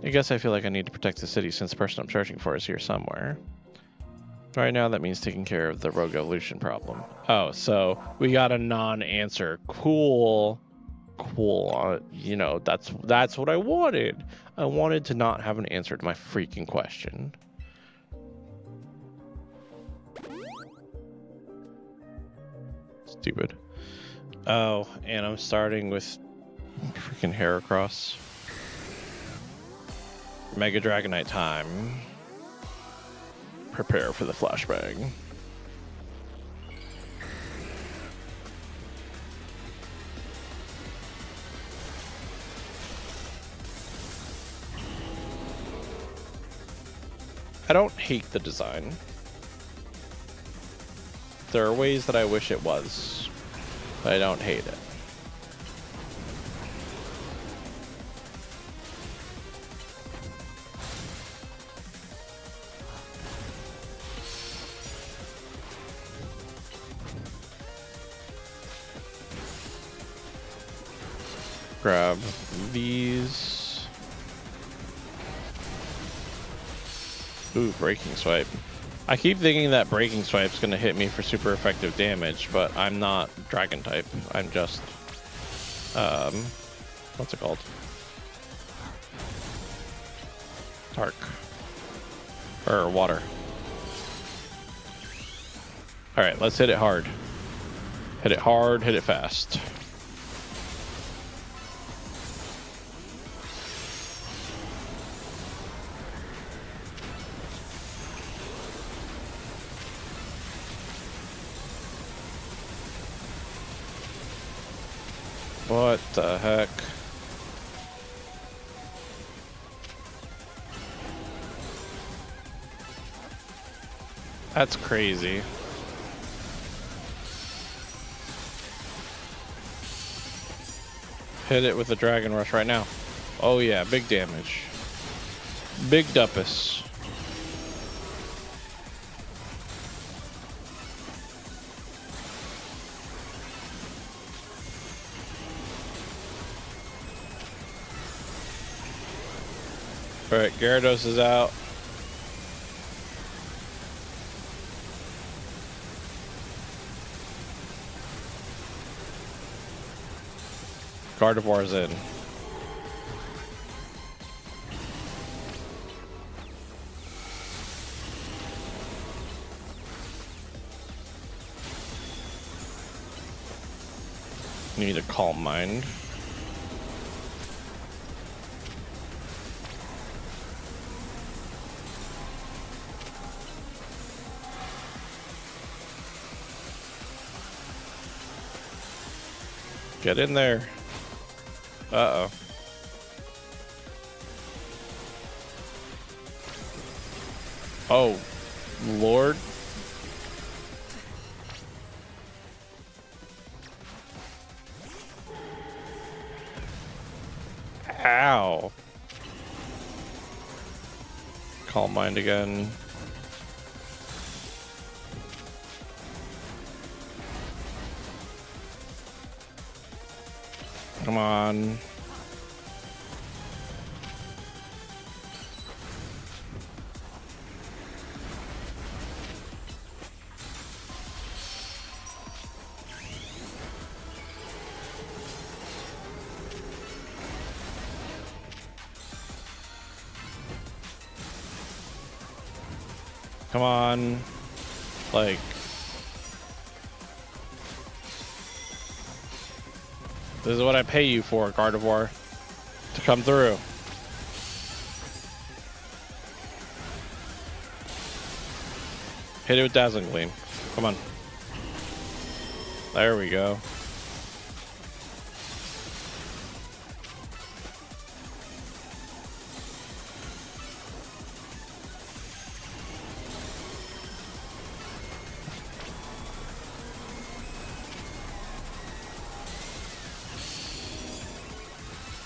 [SPEAKER 1] I guess I feel like I need to protect the city since the person I'm searching for is here somewhere. Right now, that means taking care of the rogue evolution problem. Oh, so we got a non-answer. Cool. Cool. You know, that's what I wanted. I wanted to not have an answer to my freaking question. Stupid. Oh, and I'm starting with freaking Heracross. Mega Dragonite time. Prepare for the flashbang. I don't hate the design. There are ways that I wish it was, but I don't hate it. Grab these. Ooh, Breaking Swipe. I keep thinking that Breaking Swipe's gonna hit me for super effective damage, but I'm not Dragon type. I'm just, what's it called? Dark. Or water. Alright, let's hit it hard. Hit it hard, hit it fast. What the heck? That's crazy. Hit it with the Dragon Rush right now. Oh yeah, big damage. Big duppus. Alright, Gyarados is out. Gardevoir's in. Need a Calm Mind. Get in there. Uh-oh. Oh, Lord. Ow. Calm Mind again. Come on. Come on. Like... This is what I pay you for, Gardevoir. To come through. Hit it with Dazzling Gleam. Come on. There we go.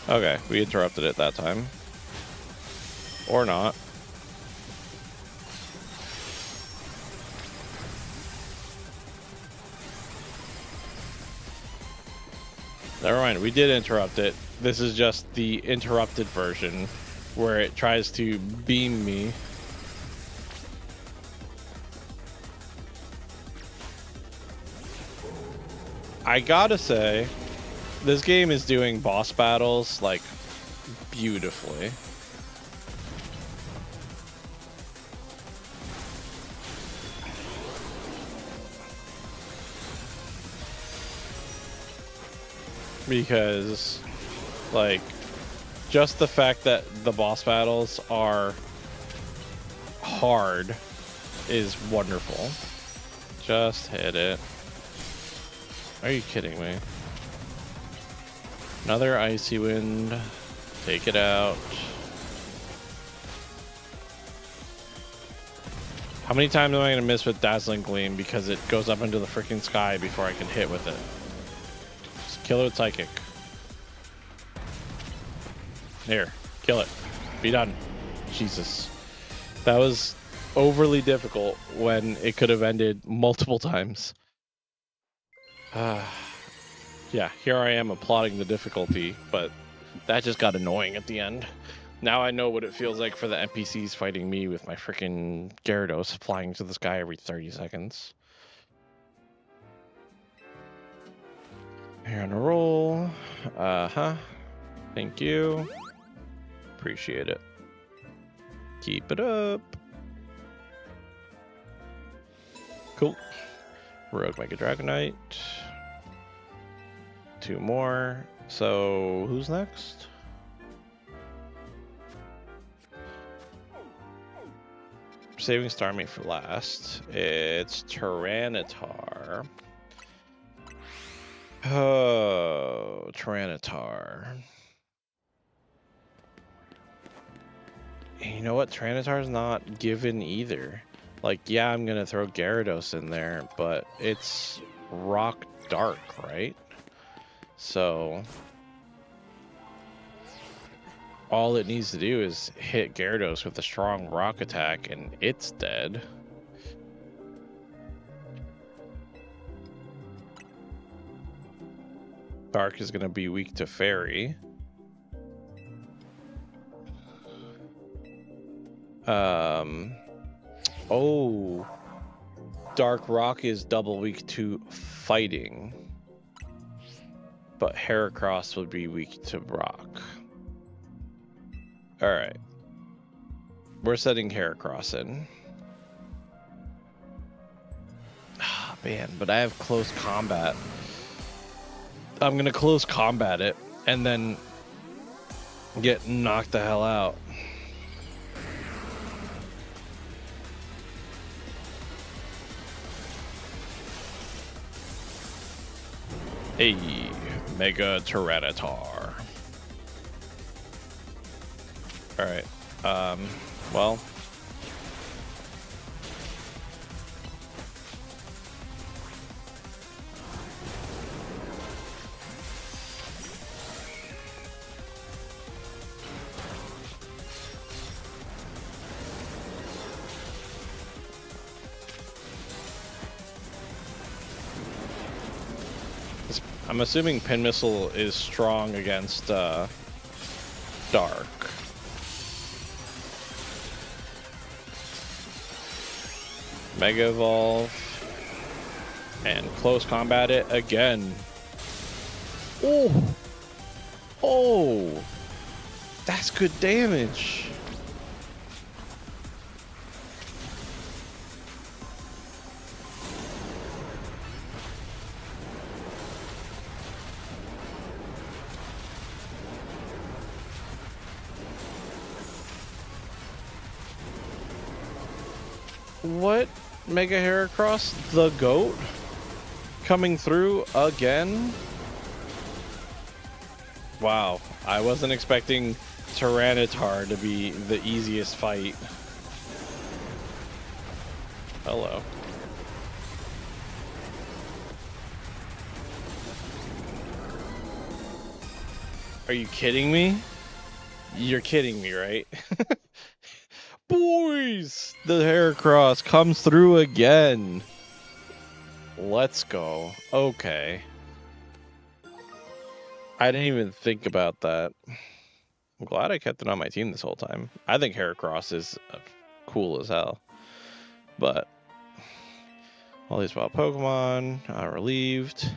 [SPEAKER 1] Okay, we interrupted it that time. Or not. Never mind, we did interrupt it. This is just the interrupted version where it tries to beam me. I gotta say, this game is doing boss battles like beautifully. Because, like, just the fact that the boss battles are hard is wonderful. Just hit it. Are you kidding me? Another icy wind. Take it out. How many times am I going to miss with Dazzling Gleam because it goes up into the freaking sky before I can hit with it? Kill it with Psychic. Here, kill it. Be done. Jesus. That was overly difficult when it could have ended multiple times. Yeah, here I am applauding the difficulty, but that just got annoying at the end. Now I know what it feels like for the NPCs fighting me with my freaking Gyarados flying to the sky every 30 seconds. You're on a roll. Thank you. Appreciate it. Keep it up. Cool. Rogue Mega Dragonite. 2 more. So, who's next? Saving Starmie for last. It's Tyranitar. Oh, Tyranitar. You know what? Tyranitar's not given either. Like, yeah, I'm gonna throw Gyarados in there, but it's Rock Dark, right? So all it needs to do is hit Gyarados with a strong rock attack and it's dead. Dark is going to be weak to Fairy. Oh, Dark Rock is double weak to fighting, but Heracross would be weak to rock. All right, we're setting Heracross in. Ah, man, but I have close combat. I'm gonna close combat it and then get knocked the hell out. Hey, Mega Tyranitar. Alright, well. I'm assuming Pin Missile is strong against Dark. Mega Evolve. And close combat it again. Oh! Oh! That's good damage. What? Mega Heracross, the GOAT, coming through again? Wow, I wasn't expecting Tyranitar to be the easiest fight. Hello. Are you kidding me? You're kidding me, right? Boys, the Heracross comes through again. Let's go. Okay. I didn't even think about that. I'm glad I kept it on my team this whole time. I think Heracross is cool as hell. But all these wild Pokemon are relieved.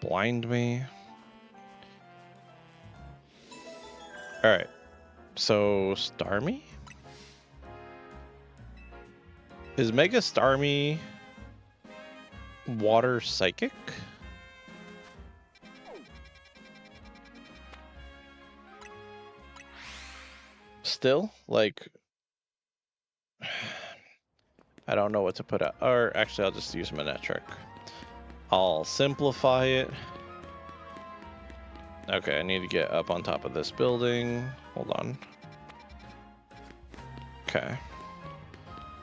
[SPEAKER 1] Blind me. Alright. So, Starmie? Is Mega Starmie Water Psychic? Still? Like, I don't know what to put out. Or actually, I'll just use Manectric. I'll simplify it. Okay, I need to get up on top of this building. Hold on. Okay.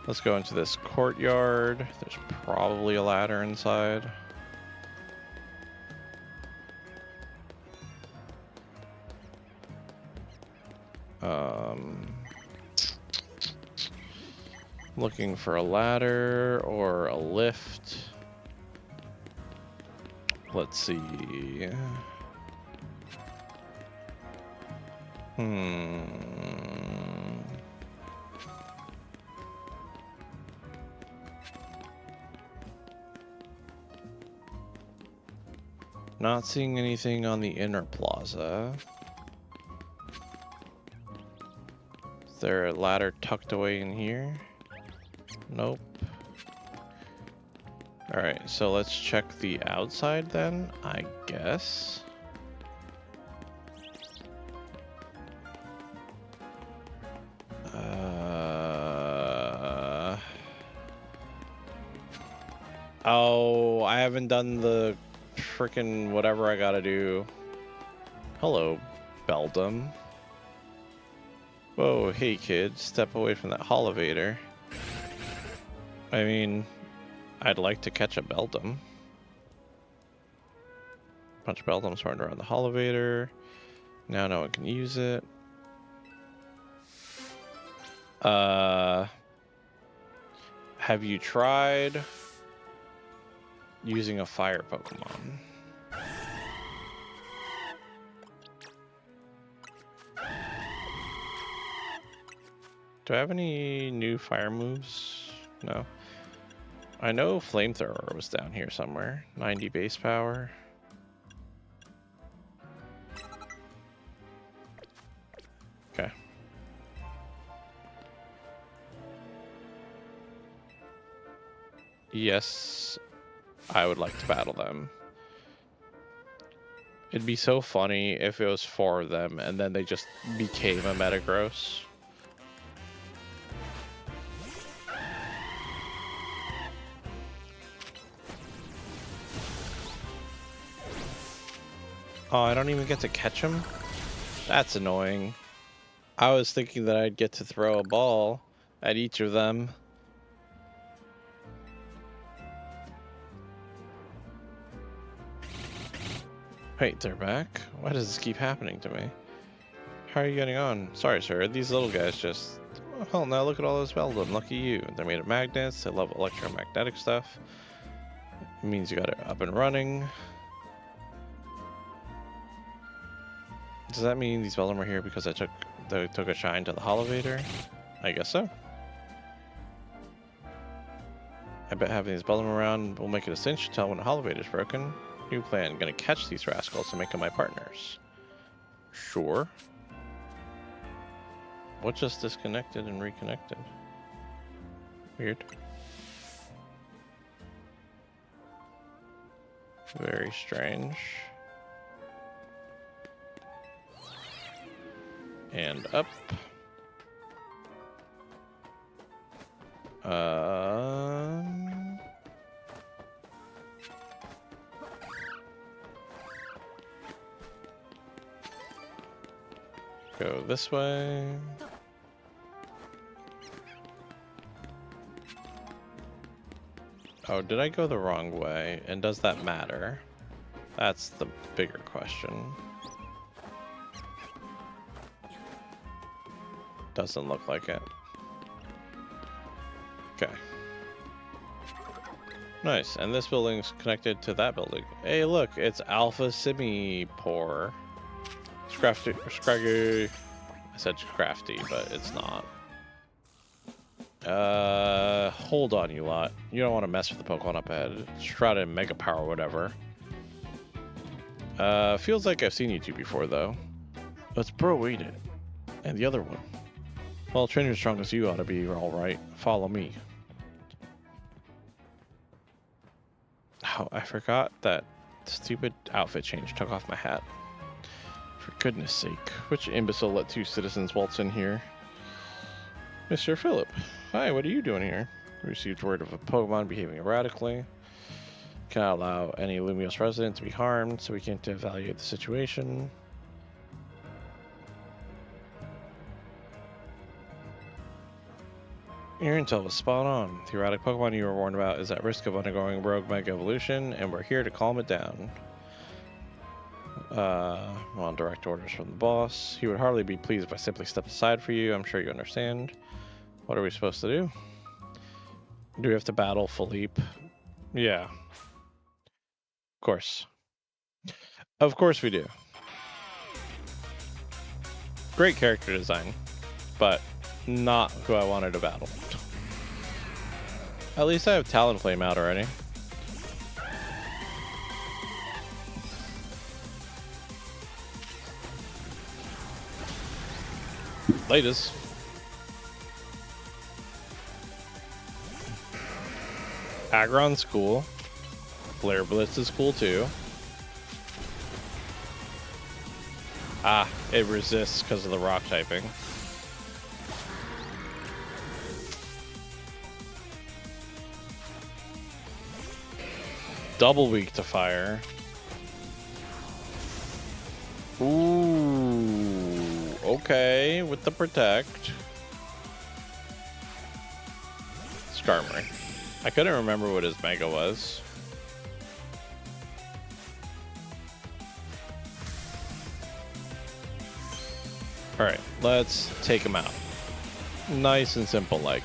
[SPEAKER 1] Let's go into this courtyard. There's probably a ladder inside. Looking for a ladder or a lift. Let's see. Not seeing anything on the inner plaza. Is there a ladder tucked away in here? Nope. Alright, so let's check the outside then, I guess. Oh, I haven't done the frickin' whatever I gotta do. Hello, Beldum. Whoa, hey kid, step away from that Holovator. I mean, I'd like to catch a Beldum. Bunch of Beldums running around the Holovator. Now no one can use it. Have you tried using a fire Pokemon? Do I have any new fire moves? No. I know Flamethrower was down here somewhere. 90 base power. Okay. Yes, I would like to battle them. It'd be so funny if it was 4 of them and then they just became a Metagross. Oh, I don't even get to catch him? That's annoying. I was thinking that I'd get to throw a ball at each of them. Wait, they're back? Why does this keep happening to me? How are you getting on? Sorry, sir. These little guys just... Oh, now look at all those Beldum. Lucky you. They're made of magnets. They love electromagnetic stuff. It means you got it up and running. Does that mean these Beldum are here because they took a shine to the Holovator? I guess so. I bet having these Beldum around will make it a cinch to tell when a Holovator's broken. New plan. Gonna catch these rascals and make them my partners. Sure. What just disconnected and reconnected? Weird. Very strange. And up. Go this way. Oh, did I go the wrong way? And does that matter? That's the bigger question. Doesn't look like it. Okay. Nice, and this building's connected to that building. Hey, look, it's Alpha Simipore. Scraggy. I said crafty, but it's not. Hold on, you lot. You don't want to mess with the Pokemon up ahead. Shrouded in Mega Power, whatever. Feels like I've seen you two before, though. Let's Bro eat it. And the other one. Well, trainer as strong as you ought to be alright. Follow me. Oh, I forgot that stupid outfit change took off my hat. For goodness sake, which imbecile let two citizens waltz in here? Mr. Phillip, hi, what are you doing here? We received word of a Pokemon behaving erratically. Cannot allow any Lumiose resident to be harmed, so we can't evaluate the situation. Your intel was spot on. The erratic Pokemon you were warned about is at risk of undergoing rogue Mega Evolution, and we're here to calm it down. On direct orders from the boss. He would hardly be pleased if I simply stepped aside for you. I'm sure you understand. What are we supposed to do? Do we have to battle Philippe? Yeah. Of course. Of course we do. Great character design, but not who I wanted to battle. At least I have Talonflame out already. Latest. Aggron's cool. Flare Blitz is cool too. Ah, it resists because of the rock typing. Double weak to fire. Ooh, okay, with the protect. Skarmory. I couldn't remember what his mega was. Alright, let's take him out. Nice and simple like.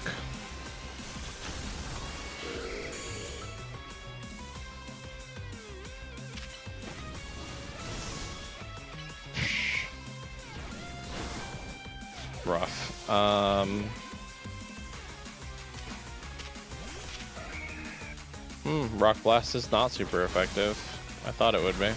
[SPEAKER 1] Rough. Rock Blast is not super effective. I thought it would be.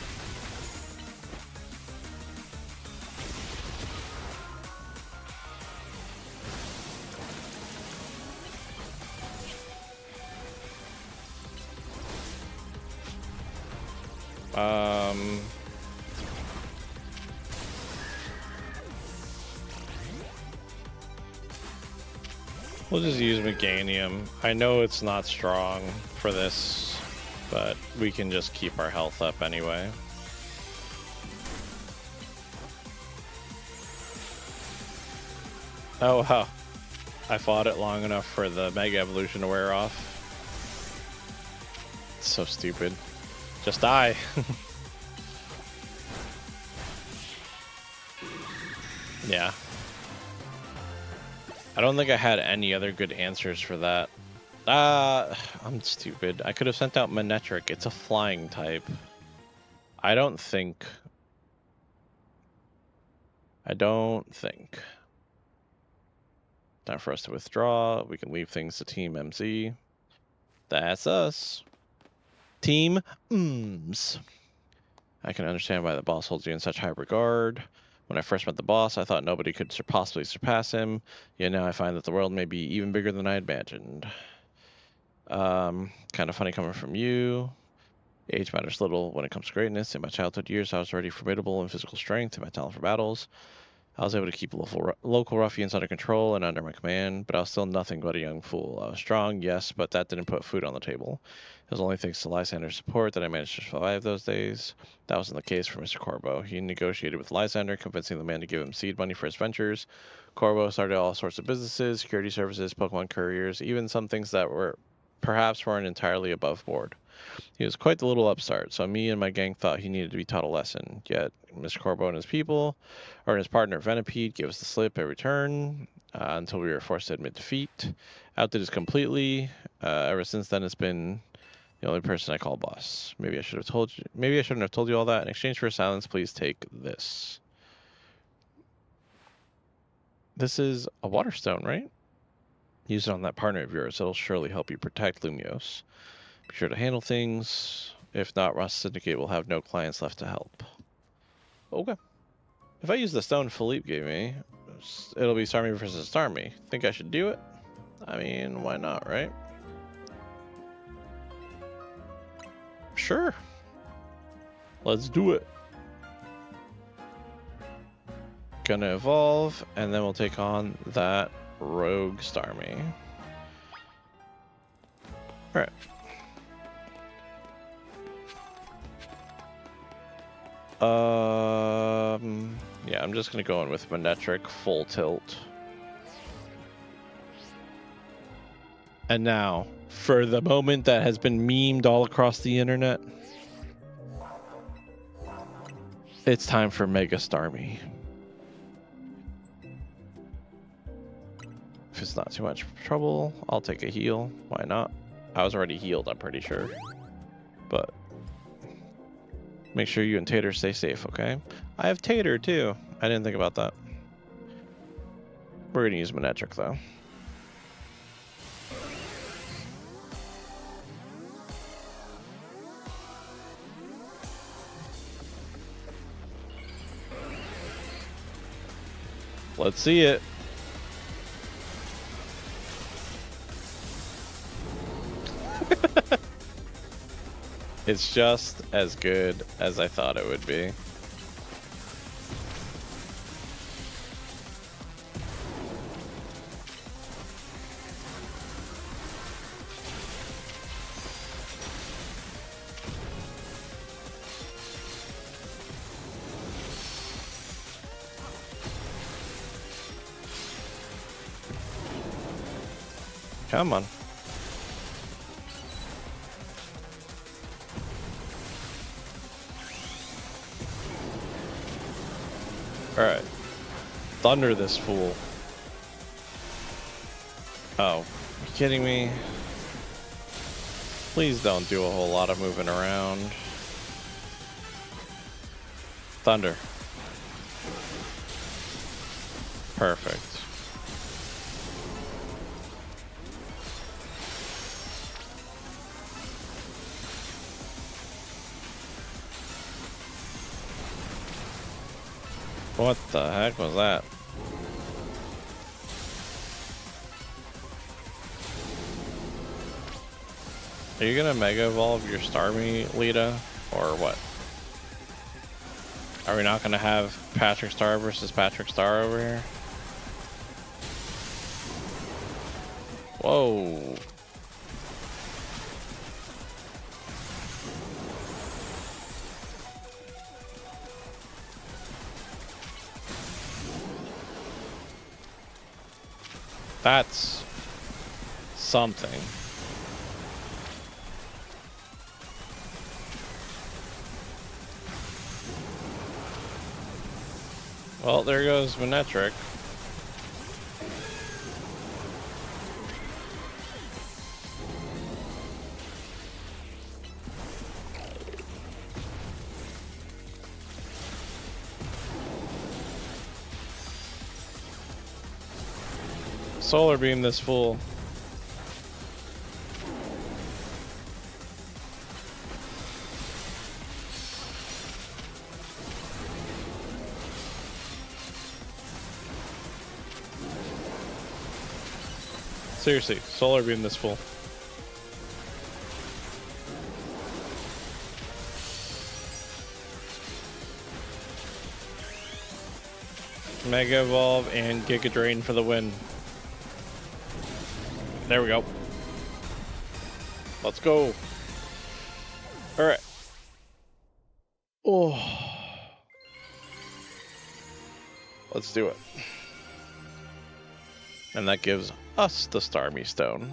[SPEAKER 1] We'll just use Meganium. I know it's not strong for this, but we can just keep our health up anyway. Oh wow. I fought it long enough for the Mega Evolution to wear off. It's so stupid. Just die. Yeah. I don't think I had any other good answers for that. I'm stupid. I could have sent out Manectric. It's a flying type. I don't think. Time for us to withdraw. We can leave things to Team MZ. That's us. Team Mms. I can understand why the boss holds you in such high regard. When I first met the boss, I thought nobody could possibly surpass him. Yet now I find that the world may be even bigger than I imagined. Kind of funny coming from you. Age matters little when it comes to greatness. In my childhood years, I was already formidable in physical strength and my talent for battles. I was able to keep local ruffians under control and under my command, but I was still nothing but a young fool. I was strong, yes, but that didn't put food on the table. It was only thanks to Lysander's support that I managed to survive those days. That wasn't the case for Mr. Corbo. He negotiated with Lysander, convincing the man to give him seed money for his ventures. Corbo started all sorts of businesses, security services, Pokemon couriers, even some things that perhaps weren't entirely above board. He was quite the little upstart, so me and my gang thought he needed to be taught a lesson. Yet Mr. Corbo and his people, or his partner Venipede, gave us the slip every turn until we were forced to admit defeat. Outdid us completely. Ever since then, it's been The only person I call boss. Maybe I should have told you. Maybe I shouldn't have told you all that. In exchange for silence, please take this. This is a water stone, right? Use it on that partner of yours. It'll surely help you protect Lumios. Be sure to handle things. If not, Ross Syndicate will have no clients left to help. Okay. If I use the stone Philippe gave me, it'll be Starmie versus Starmie. Think I should do it? I mean, why not, right? Sure. Let's do it. Gonna evolve, and then we'll take on that rogue Starmie. Alright. Yeah, I'm just gonna go in with Manectric full tilt. And now, for the moment that has been memed all across the internet, it's time for Mega Starmie. If it's not too much trouble, I'll take a heal. Why not? I was already healed, I'm pretty sure. But make sure you and Tater stay safe, okay? I have Tater too. I didn't think about that. We're gonna use Manectric though. Let's see it. It's just as good as I thought it would be. Come on. Alright. Thunder this fool. Oh, are you kidding me? Please don't do a whole lot of moving around. Thunder. Perfect. What the heck was that? Are you gonna Mega Evolve your Starmie, Lita, or what? Are we not gonna have Patrick Star versus Patrick Star over here? Whoa. That's something. Well, there goes Manectric. Solar Beam this fool. Seriously, Solar Beam this fool. Mega Evolve and Giga Drain for the win. There we go. Let's go. All right. Oh. Let's do it. And that gives us the Starmie Stone.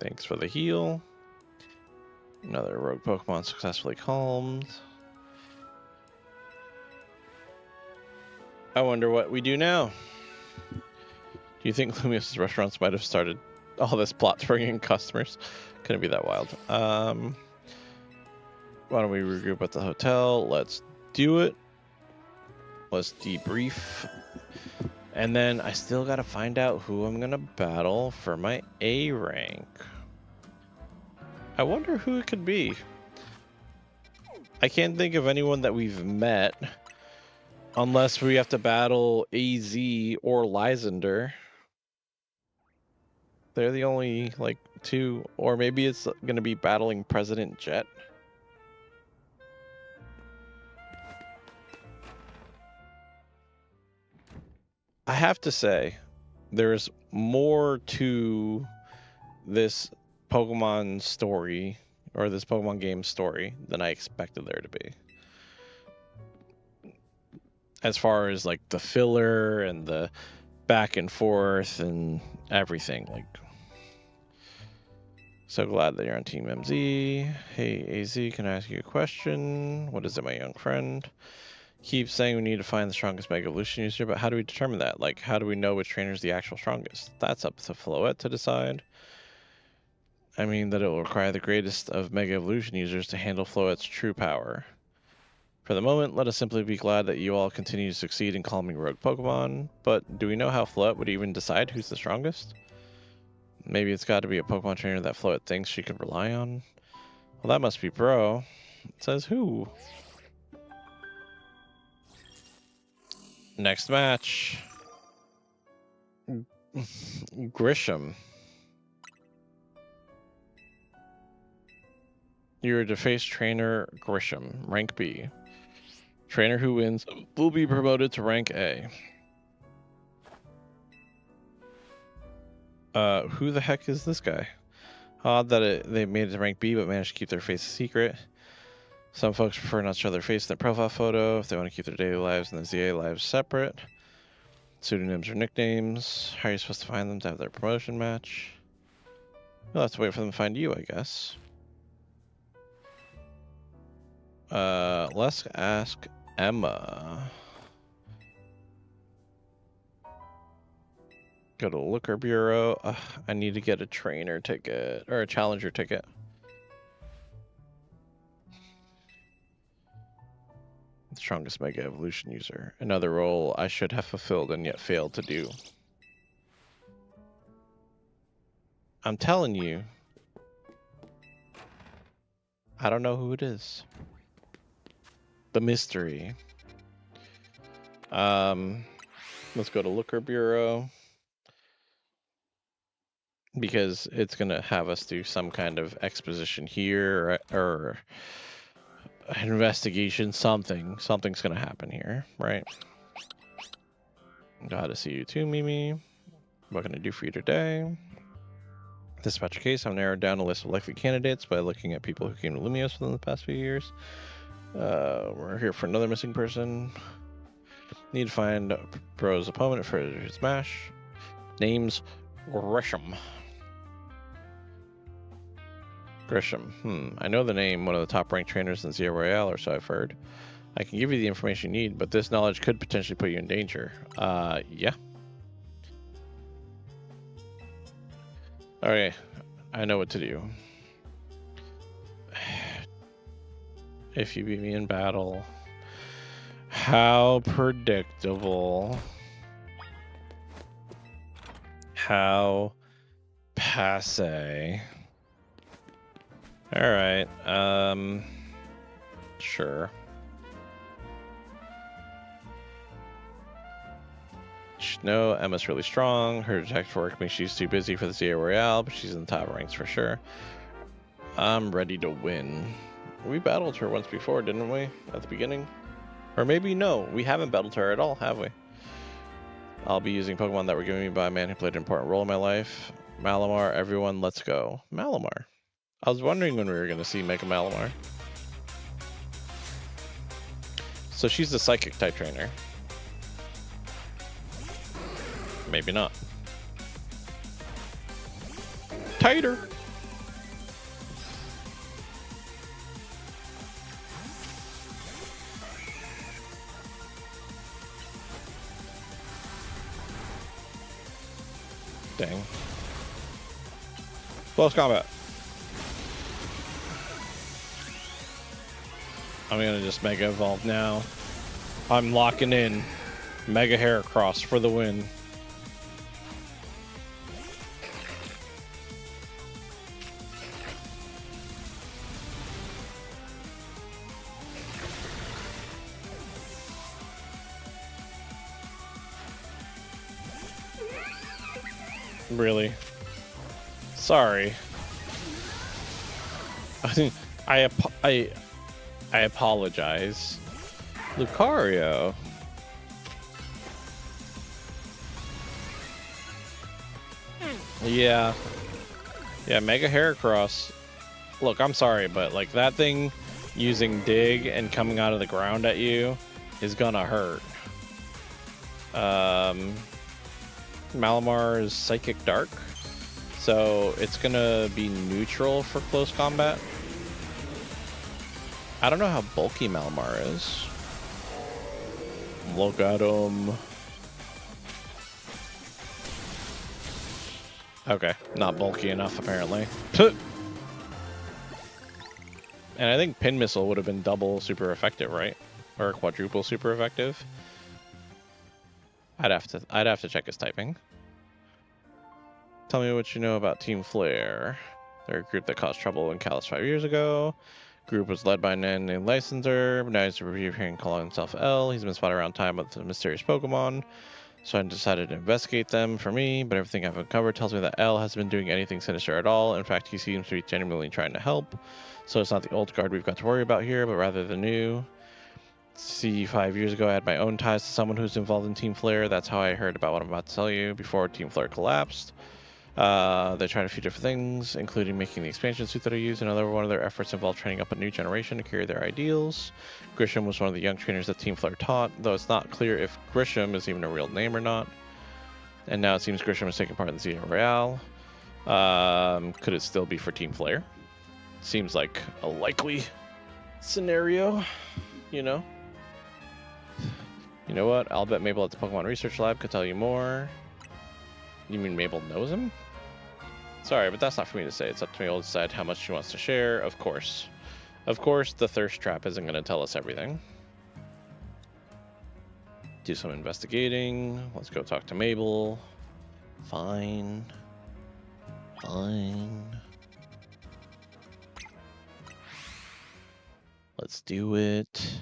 [SPEAKER 1] Thanks for the heal. Another rogue Pokemon successfully calmed. I wonder what we do now. Do you think Lumios's restaurants might have started all this plot to bring in customers? Couldn't be that wild. Why don't we regroup at the hotel? Let's do it. Let's debrief. And then I still gotta find out who I'm gonna battle for my A rank. I wonder who it could be. I can't think of anyone that we've met. Unless we have to battle AZ or Lysander. They're the only, like, two. Or maybe it's going to be battling President Jet. I have to say, there's more to this Pokemon story, or this Pokemon game story, than I expected there to be. As far as, like, the filler and the back and forth and everything, like, so glad that you're on Team MZ. Hey AZ, can I ask you a question? What is it, my young friend? Keep saying we need to find the strongest Mega Evolution user, but how do we determine that? Like, how do we know which trainer is the actual strongest? That's up to Floette to decide. I mean that it will require the greatest of Mega Evolution users to handle Floette's true power. For the moment, let us simply be glad that you all continue to succeed in calming rogue Pokemon, but do we know how Floette would even decide who's the strongest? Maybe it's got to be a Pokemon trainer that Floette thinks she could rely on? Well, that must be Bro. It says who? Next match. Grisham. You're a defaced trainer, Grisham, rank B. Trainer who wins will be promoted to rank A. Who the heck is this guy? Odd that they made it to rank B but managed to keep their face a secret. Some folks prefer not to show their face in their profile photo if they want to keep their daily lives and their ZA lives separate. Pseudonyms or nicknames. How are you supposed to find them to have their promotion match? We'll have to wait for them to find you, I guess. Let's ask Emma. Go to Liquor Bureau. I need to get a trainer ticket or a challenger ticket. The strongest Mega Evolution user. Another role I should have fulfilled and yet failed to do. I'm telling you. I don't know who it is. The mystery. Let's go to Liquor Bureau. Because it's going to have us do some kind of exposition here or investigation, something's going to happen here, right? Glad to see you too, Mimi. What can I do for you today? Dispatch a case. I've narrowed down a list of likely candidates by looking at people who came to Lumios within the past few years. We're here for another missing person. Need to find Bro's opponent for his match. Name's Grisham. Grisham. I know the name, one of the top-ranked trainers in Zero Royale, or so I've heard. I can give you the information you need, but this knowledge could potentially put you in danger. Yeah. Okay, I know what to do. If you beat me in battle. How predictable. How passe. Alright, sure. No, Emma's really strong. Her detective work means she's too busy for the Zero Royale, but she's in the top ranks for sure. I'm ready to win. We battled her once before, didn't we? At the beginning? Or maybe no, we haven't battled her at all, have we? I'll be using Pokemon that were given me by a man who played an important role in my life. Malamar, everyone, let's go. Malamar. I was wondering when we were going to see Mega Malamar. So she's the Psychic type trainer. Maybe not. Tighter! Dang. Close combat. I'm gonna just Mega Evolve now. I'm locking in. Mega Heracross for the win. Really? Sorry. I apologize. Lucario. Yeah. Yeah, Mega Heracross. Look, I'm sorry, but like that thing using Dig and coming out of the ground at you is gonna hurt. Malamar is Psychic Dark, so it's gonna be neutral for close combat. I don't know how bulky Malamar is. Look at him. Okay, not bulky enough apparently. And I think Pin Missile would have been double super effective, right? Or quadruple super effective. I'd have to check his typing. Tell me what you know about Team Flare. They're a group that caused trouble in Kalos 5 years ago. Group was led by a man named Licenser, but now he's reappearing calling himself L. He's been spotted around time with a mysterious Pokemon. So I decided to investigate them for me, but everything I've uncovered tells me that L hasn't been doing anything sinister at all. In fact, he seems to be genuinely trying to help. So it's not the old guard we've got to worry about here, but rather the new. See, 5 years ago I had my own ties to someone who's involved in Team Flare. That's how I heard about what I'm about to tell you before Team Flare collapsed. They tried a few different things, including making the expansion suit that I use. Another one of their efforts involved training up a new generation to carry their ideals. Grisham was one of the young trainers that Team Flare taught, though it's not clear if Grisham is even a real name or not. And now it seems Grisham is taking part in the Zia Royale. Could it still be for Team Flare? Seems like a likely scenario, you know? You know what? I'll bet Mabel at the Pokemon Research Lab could tell you more. You mean Mabel knows him? Sorry, but that's not for me to say. It's up to me to decide how much she wants to share, of course. Of course, the Thirst Trap isn't going to tell us everything. Do some investigating. Let's go talk to Mabel. Fine. Fine. Let's do it.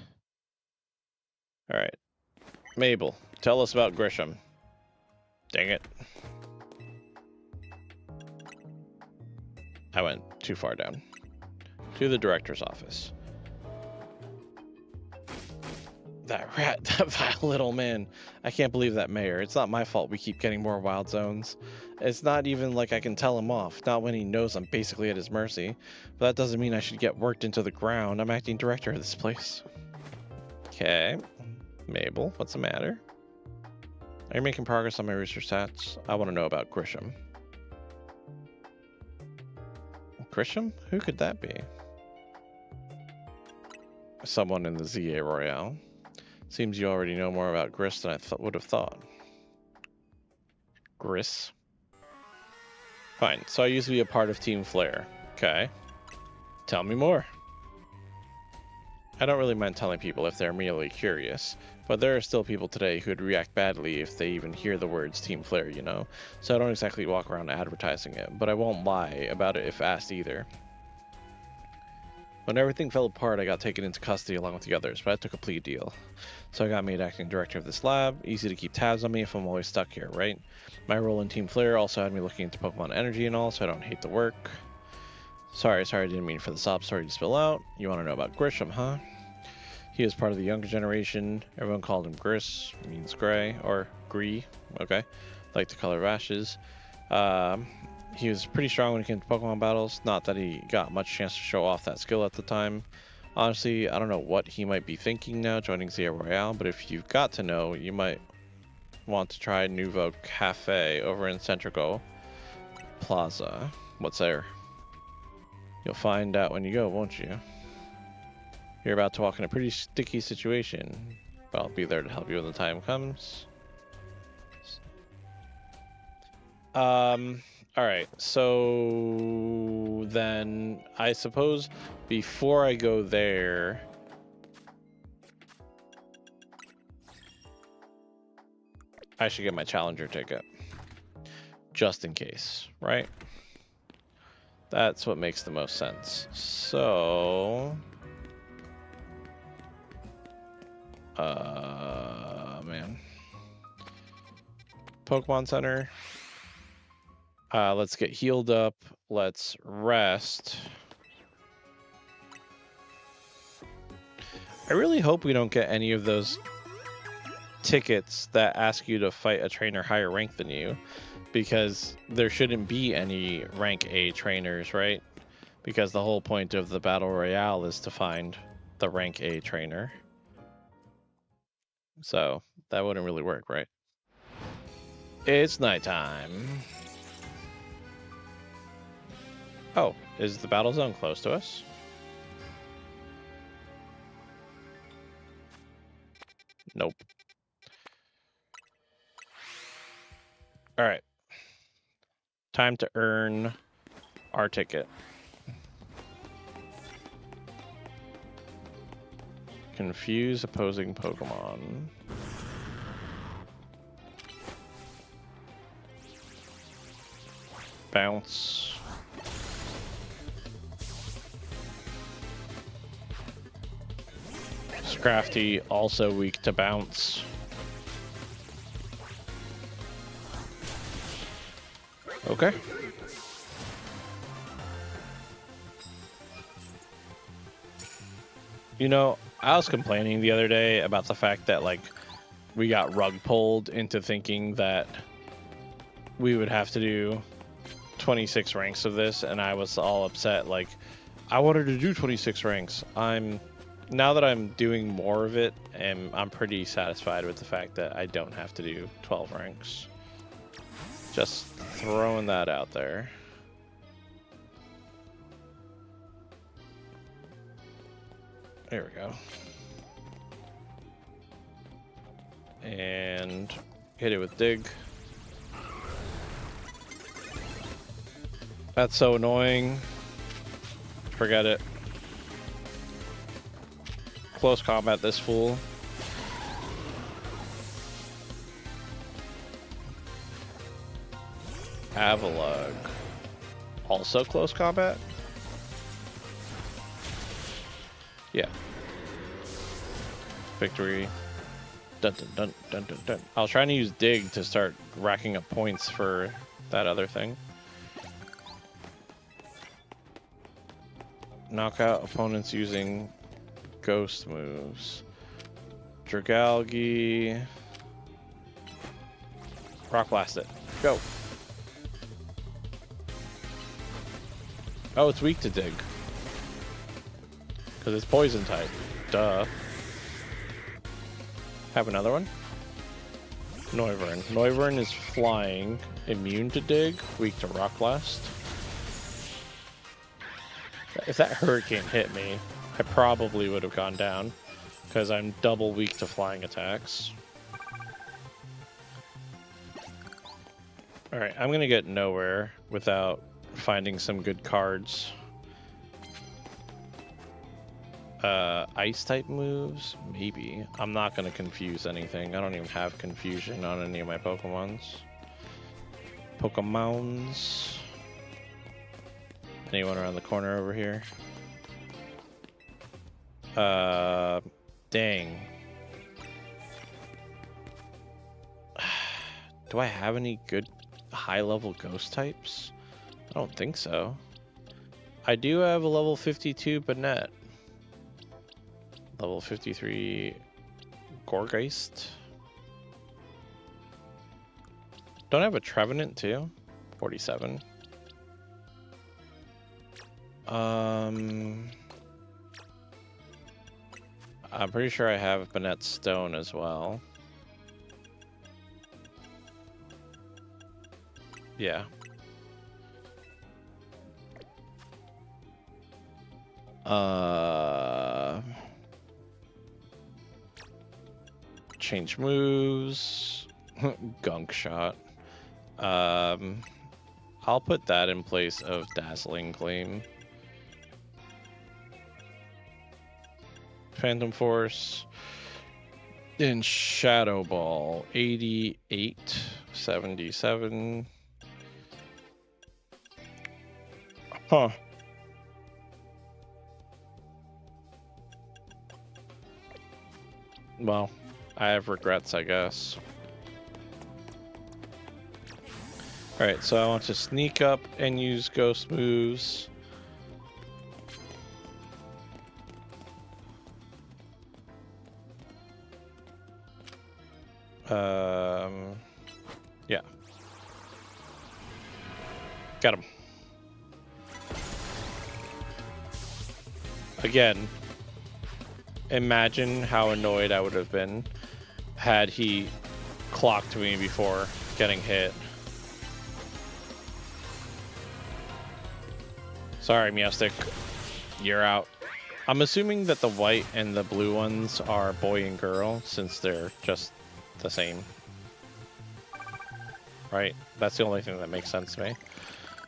[SPEAKER 1] Alright. Mabel, tell us about Grisham. Dang it. I went too far down. To the director's office. That rat, that vile little man. I can't believe that mayor. It's not my fault we keep getting more wild zones. It's not even like I can tell him off, not when he knows I'm basically at his mercy. But that doesn't mean I should get worked into the ground. I'm acting director of this place. Okay. Mabel, what's the matter? Are you making progress on my research stats? I want to know about Grisham. Grisham? Who could that be? Someone in the ZA Royale. Seems you already know more about Gris than I would have thought. Gris? Fine, so I used to be a part of Team Flare. Okay. Tell me more. I don't really mind telling people if they're merely curious, but there are still people today who would react badly if they even hear the words Team Flare, you know? So I don't exactly walk around advertising it, but I won't lie about it if asked either. When everything fell apart, I got taken into custody along with the others, but I took a plea deal. So I got made acting director of this lab. Easy to keep tabs on me if I'm always stuck here, right? My role in Team Flare also had me looking into Pokemon energy and all, so I don't hate the work. Sorry, I didn't mean for the sob story to spill out. You want to know about Grisham, huh? He is part of the younger generation. Everyone called him Gris, means gray, or Gree, okay? Like the color of ashes. He was pretty strong when it came to Pokemon battles. Not that he got much chance to show off that skill at the time. Honestly, I don't know what he might be thinking now joining Zia Royale, but if you've got to know, you might want to try Nouveau Cafe over in Centrico Plaza. What's there? You'll find out when you go, won't you? You're about to walk in a pretty sticky situation, but I'll be there to help you when the time comes. All right. So then I suppose before I go there, I should get my challenger ticket. Just in case, right? That's what makes the most sense. So, man. Pokemon Center. Let's get healed up. Let's rest. I really hope we don't get any of those tickets that ask you to fight a trainer higher rank than you, because there shouldn't be any rank A trainers, right? Because the whole point of the Battle Royale is to find the rank A trainer. So that wouldn't really work, right? It's nighttime. Oh, is the battle zone close to us? Nope. All right. Time to earn our ticket. Confuse opposing Pokemon. Bounce. Scrafty, also weak to bounce. Okay. You know, I was complaining the other day about the fact that, like, we got rug pulled into thinking that we would have to do 26 ranks of this, and I was all upset. Like, I wanted to do 26 ranks. Now that I'm doing more of it, and I'm pretty satisfied with the fact that I don't have to do 12 ranks. Just throwing that out there. There we go. And hit it with dig. That's so annoying. Forget it. Close combat this fool. Avalugg. Also close combat? Yeah. Victory. Dun dun dun dun dun dun. I was trying to use dig to start racking up points for that other thing. Knock out opponents using ghost moves. Dragalge. Rock Blast it. Go. Oh, it's weak to dig. Because it's poison type. Duh. Have another one? Noivern. Noivern is flying, immune to dig, weak to Rock Blast. If that hurricane hit me, I probably would have gone down, because I'm double weak to flying attacks. Alright, I'm gonna get nowhere without finding some good cards. Ice type moves? Maybe. I'm not gonna confuse anything. I don't even have confusion on any of my Pokemons. Anyone around the corner over here? Dang. Do I have any good high-level ghost types? I don't think so. I do have a level 52 Banette. Level 53 Gorgeist. Don't I have a Trevenant too? 47. I'm pretty sure I have Banette Stone as well. Yeah. Change moves. Gunk Shot. I'll put that in place of Dazzling Gleam. Phantom Force. In Shadow Ball, 88, 77. Huh. Well, I have regrets, I guess. Alright, so I want to sneak up and use ghost moves. Yeah. Got him. Again, imagine how annoyed I would have been had he clocked me before getting hit. Sorry, Meowstic. You're out. I'm assuming that the white and the blue ones are boy and girl, since they're just the same. Right? That's the only thing that makes sense to me.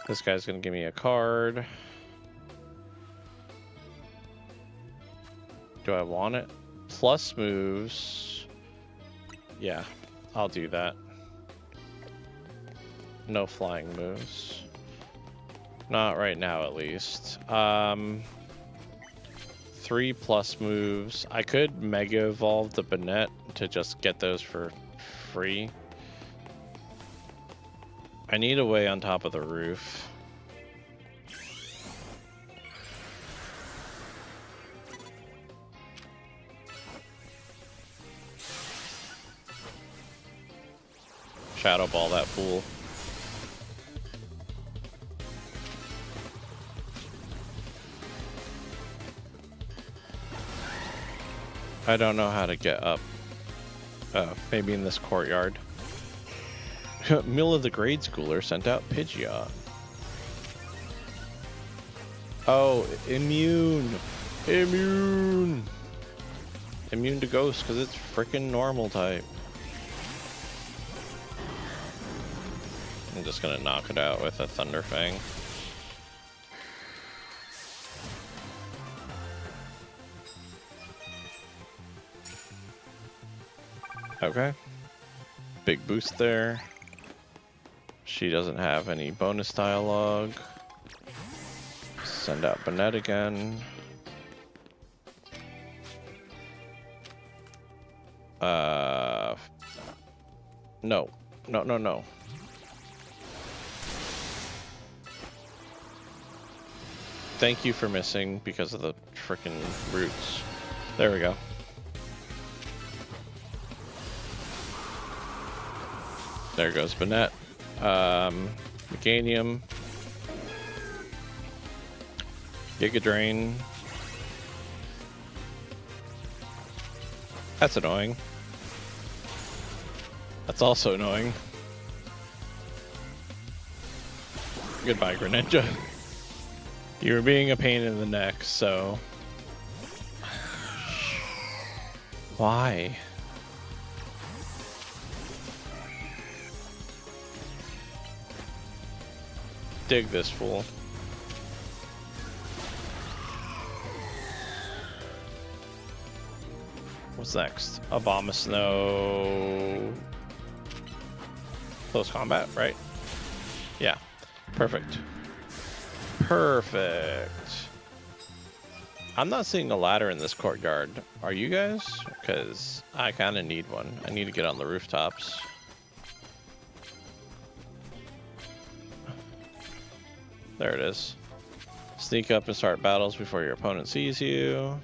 [SPEAKER 1] This guy's gonna give me a card. Do I want it? Plus moves. Yeah, I'll do that. No flying moves. Not right now, at least. 3 plus moves. I could Mega Evolve the Banette to just get those for free. I need a way on top of the roof. Shadow Ball that fool. I don't know how to get up. Maybe in this courtyard. Milla the Grade Schooler sent out Pidgeot. Oh, immune! Immune! Immune to Ghost because it's freaking normal type. I'm just gonna knock it out with a Thunder Fang. Okay. Big boost there. She doesn't have any bonus dialogue. Send out Banette again. No. No, no, no. Thank you for missing because of the frickin' roots. There we go. There goes Banette. Meganium. Giga Drain. That's annoying. That's also annoying. Goodbye, Greninja. You were being a pain in the neck, so... Why? Dig this fool. What's next? Abomasnow. Close combat, right? Yeah. Perfect. Perfect. I'm not seeing a ladder in this courtyard. Are you guys? Because I kind of need one. I need to get on the rooftops. There it is. Sneak up and start battles before your opponent sees you.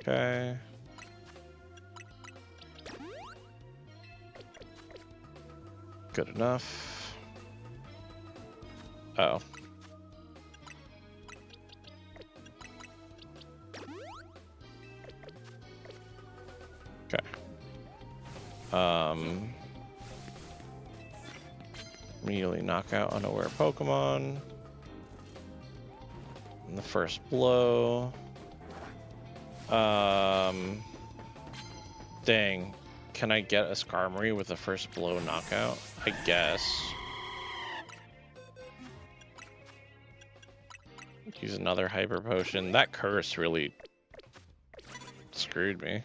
[SPEAKER 1] Okay. Good enough. Oh. Okay. Immediately knockout unaware Pokemon. And the first blow. Dang. Can I get a Skarmory with the first blow knockout? I guess. Use another Hyper Potion. That curse really screwed me.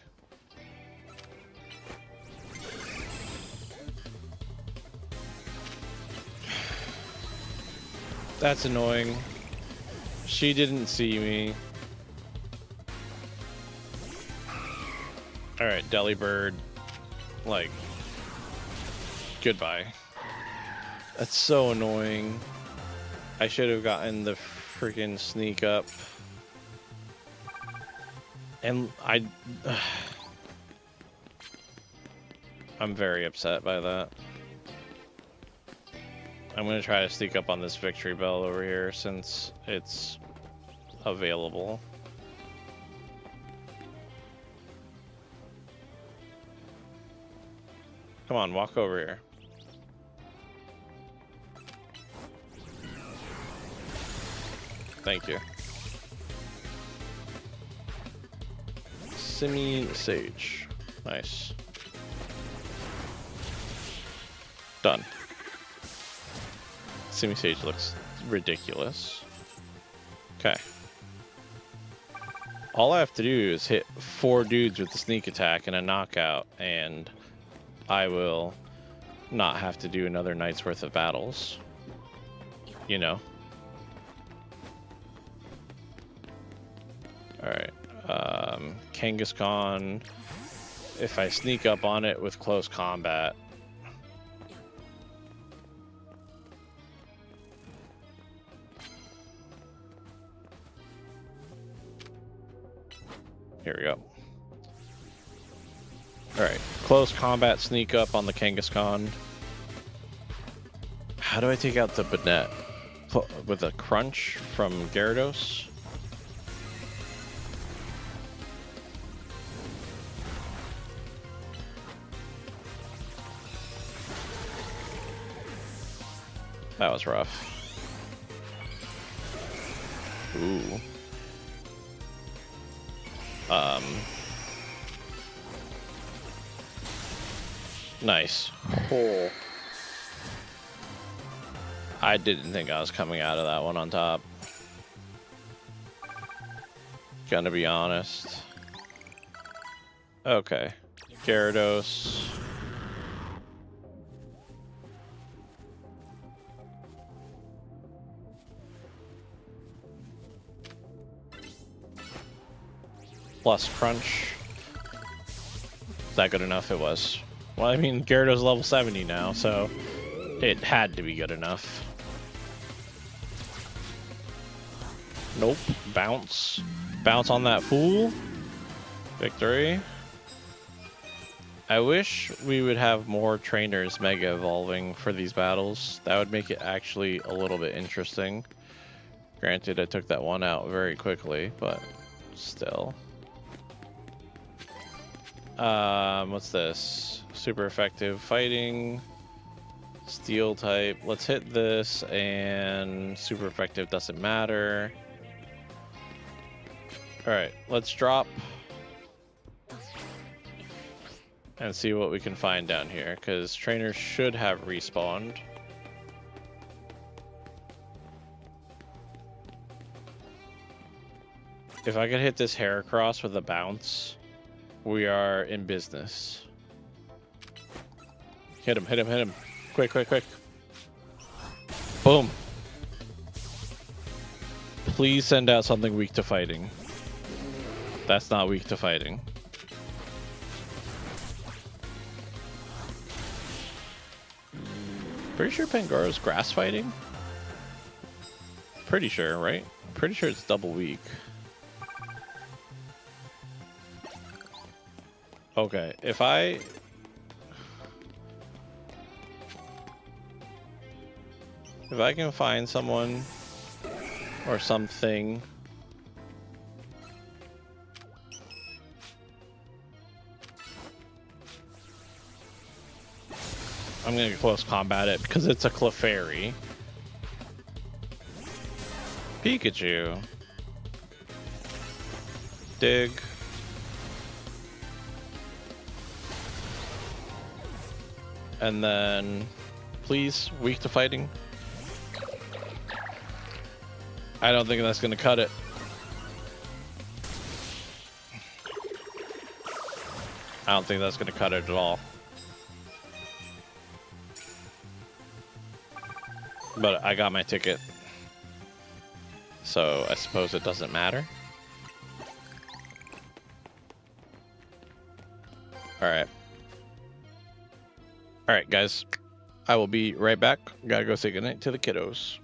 [SPEAKER 1] That's annoying. She didn't see me. Alright, Delibird. Like, goodbye. That's so annoying. I should have gotten the freaking sneak up. And I'm very upset by that. I'm gonna try to sneak up on this Victory Bell over here since it's available. Come on, walk over here. Thank you. Simi-Sage. Nice. Done. Simi-Sage looks ridiculous. Okay. All I have to do is hit 4 dudes with the sneak attack and a knockout, and I will not have to do another night's worth of battles. You know. Alright. Kangaskhan. If I sneak up on it with close combat. Here we go. Alright, close combat sneak up on the Kangaskhan. How do I take out the Banette? With a crunch from Gyarados? That was rough. Ooh. Nice. Oh. I didn't think I was coming out of that one on top. Gonna be honest. Okay. Gyarados. Plus crunch. Is that good enough? It was. Well, I mean, Gyarados level 70 now, so it had to be good enough. Nope. Bounce. Bounce on that fool. Victory. I wish we would have more trainers mega evolving for these battles. That would make it actually a little bit interesting. Granted, I took that one out very quickly, but still. What's this? Super effective fighting. Steel type. Let's hit this, and super effective doesn't matter. Alright, let's drop and see what we can find down here, because trainers should have respawned. If I could hit this Heracross with a bounce, we are in business. Hit him, hit him, hit him. Quick, quick, quick. Boom. Please send out something weak to fighting. That's not weak to fighting. Pretty sure Pangora's grass fighting? Pretty sure, right? Pretty sure it's double weak. Okay, if I can find someone or something I'm gonna close combat it because it's a Clefairy. Pikachu. Dig. And then, please, weak to fighting. I don't think that's going to cut it. I don't think that's going to cut it at all. But I got my ticket. So I suppose it doesn't matter. Alright. Alright, guys. I will be right back. Gotta go say goodnight to the kiddos.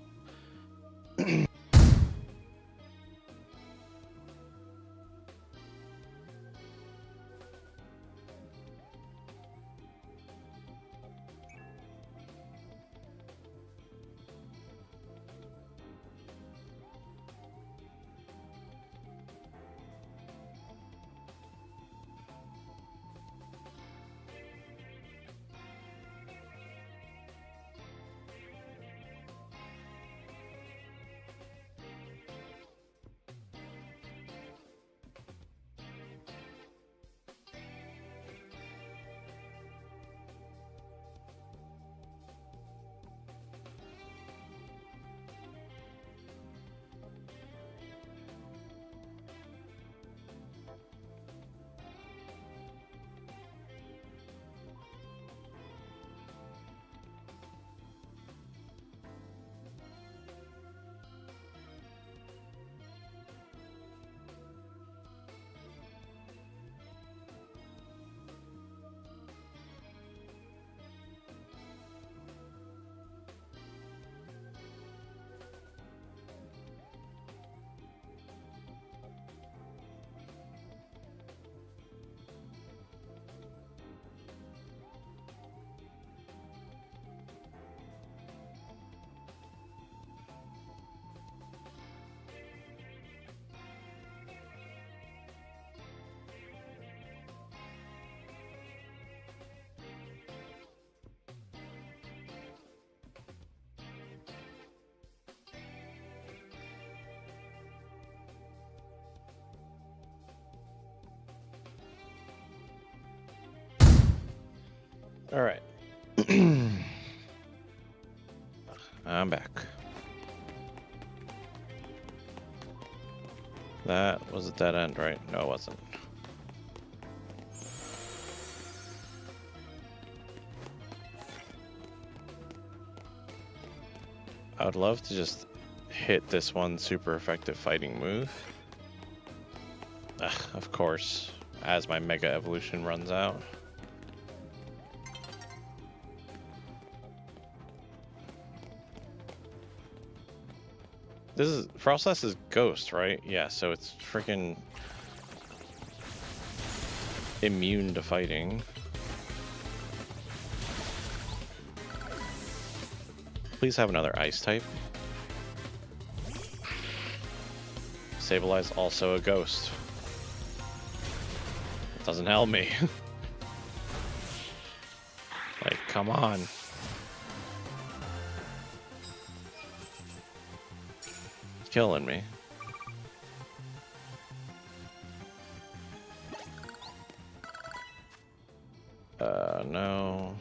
[SPEAKER 1] All right. I'm back. That was a dead end, right? No, it wasn't. I would love to just hit this one super effective fighting move. Of course, as my Mega Evolution runs out. This is Frostlass is Ghost, right? Yeah, so it's freaking immune to fighting. Please have another ice type. Sableye also a ghost. It doesn't help me. Like, come on. It's killing me. No.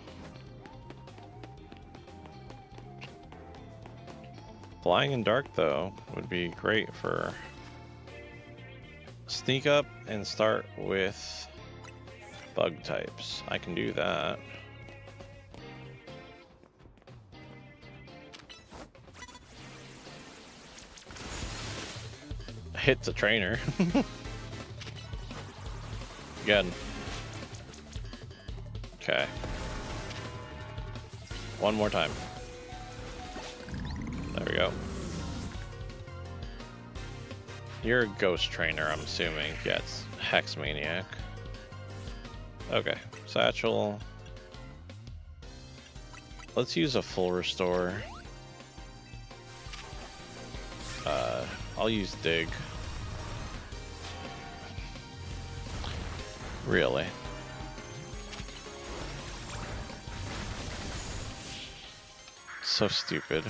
[SPEAKER 1] Flying in dark, though, would be great for sneak up and start with bug types. I can do that. Hit the trainer. Again. Okay. One more time. There we go. You're a ghost trainer, I'm assuming. Yeah, it's Hex Maniac. Okay, Satchel. Let's use a full restore. I'll use Dig. Really? So stupid.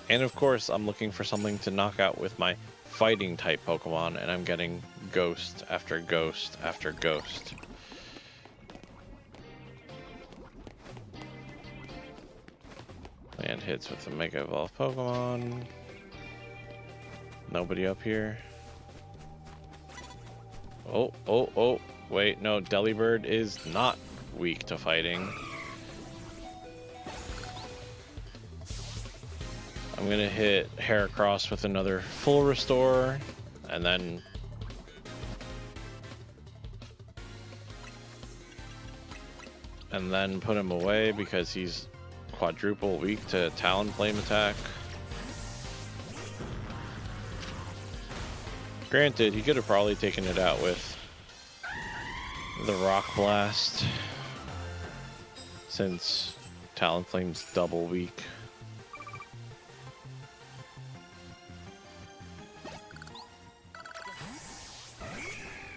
[SPEAKER 1] And of course, I'm looking for something to knock out with my fighting type Pokemon, and I'm getting Ghost after Ghost after Ghost. And hits with the Mega Evolved Pokemon. Nobody up here. Oh. Wait, no, Delibird is not weak to fighting. I'm gonna hit Heracross with another full restore, and then put him away because he's quadruple weak to Talonflame attack. Granted, he could have probably taken it out with the Rock Blast, since Talonflame's double weak.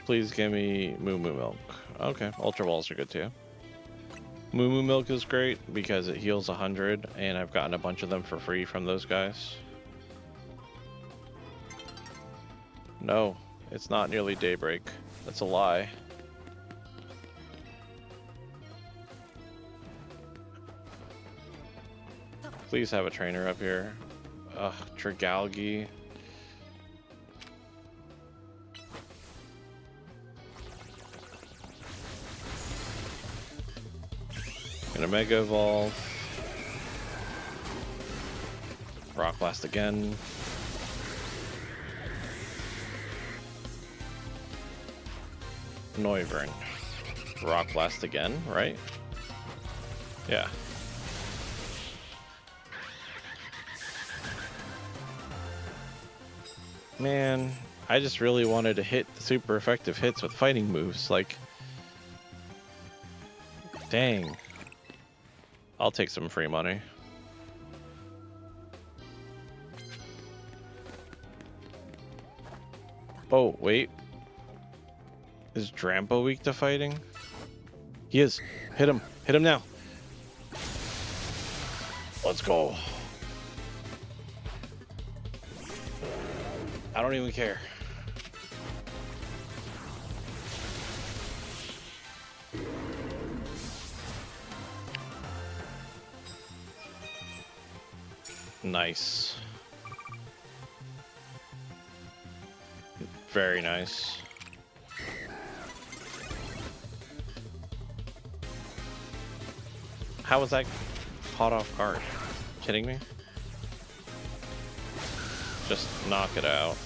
[SPEAKER 1] Please give me Moo Moo Milk. Okay, Ultra Balls are good too. Moo Moo Milk is great because it heals 100, and I've gotten a bunch of them for free from those guys. No, it's not nearly daybreak. That's a lie. Please have a trainer up here. Ugh, Dragalge. Gonna Mega Evolve. Rock Blast again. Noivern. Rock Blast again, right? Yeah. Man, I just really wanted to hit super effective hits with fighting moves, like... Dang. I'll take some free money. Oh, wait. Is Drampa weak to fighting? He is. Hit him. Hit him now. Let's go. I don't even care. Nice. Very nice. How was that caught off guard? Kidding me? Just knock it out.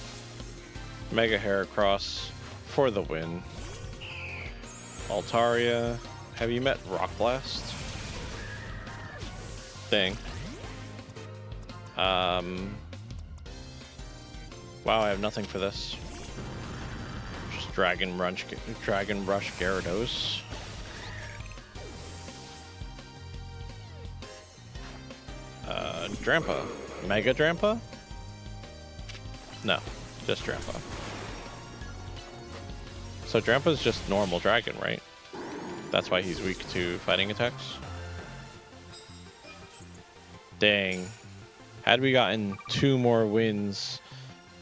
[SPEAKER 1] Mega Heracross for the win. Altaria. Have you met Rock Blast? Dang. Wow, I have nothing for this. Just Dragon Rush Gyarados. Drampa. Mega Drampa? No, just Drampa. So Drampa's just normal dragon, right? That's why he's weak to fighting attacks? Dang. Had we gotten 2 more wins,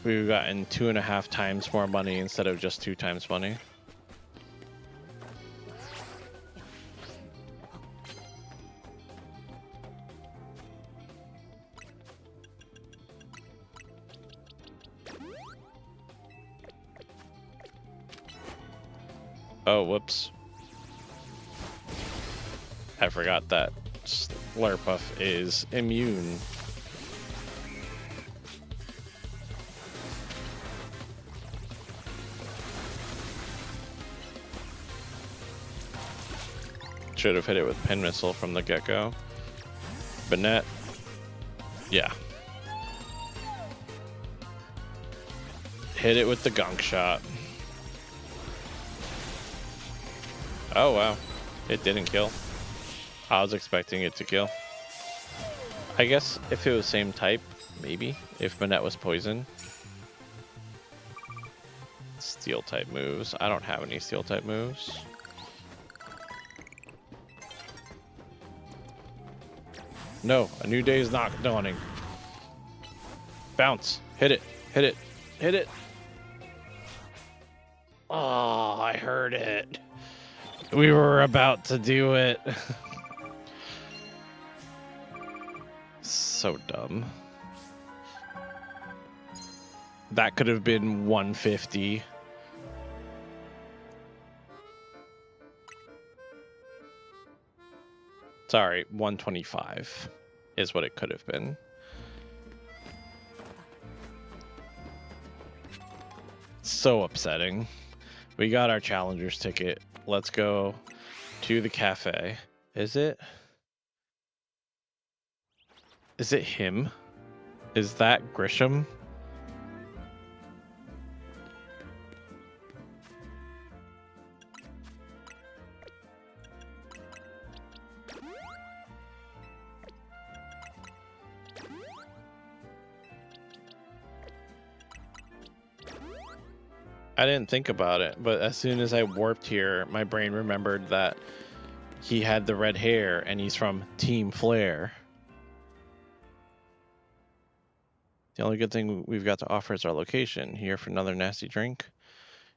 [SPEAKER 1] we would have gotten 2.5 times more money instead of just 2 times money. Oh, whoops. I forgot that Slurpuff is immune. Should have hit it with Pin Missile from the get-go. Banette. Yeah. Hit it with the Gunk Shot. Oh, wow. It didn't kill. I was expecting it to kill. I guess if it was same type, maybe. If Banette was poison. Steel type moves. I don't have any steel type moves. No, a new day is not dawning. Bounce. Hit it. Hit it. Hit it. Oh, I heard it. We were about to do it. so dumb. That could have been 150. Sorry, 125 is what it could have been. So upsetting. We got our Challenger's ticket. Let's go to the cafe. Is it him? Is that Grisham? I didn't think about it, but as soon as I warped here, my brain remembered that he had the red hair and he's from Team Flare. The only good thing we've got to offer is our location. Here for another nasty drink?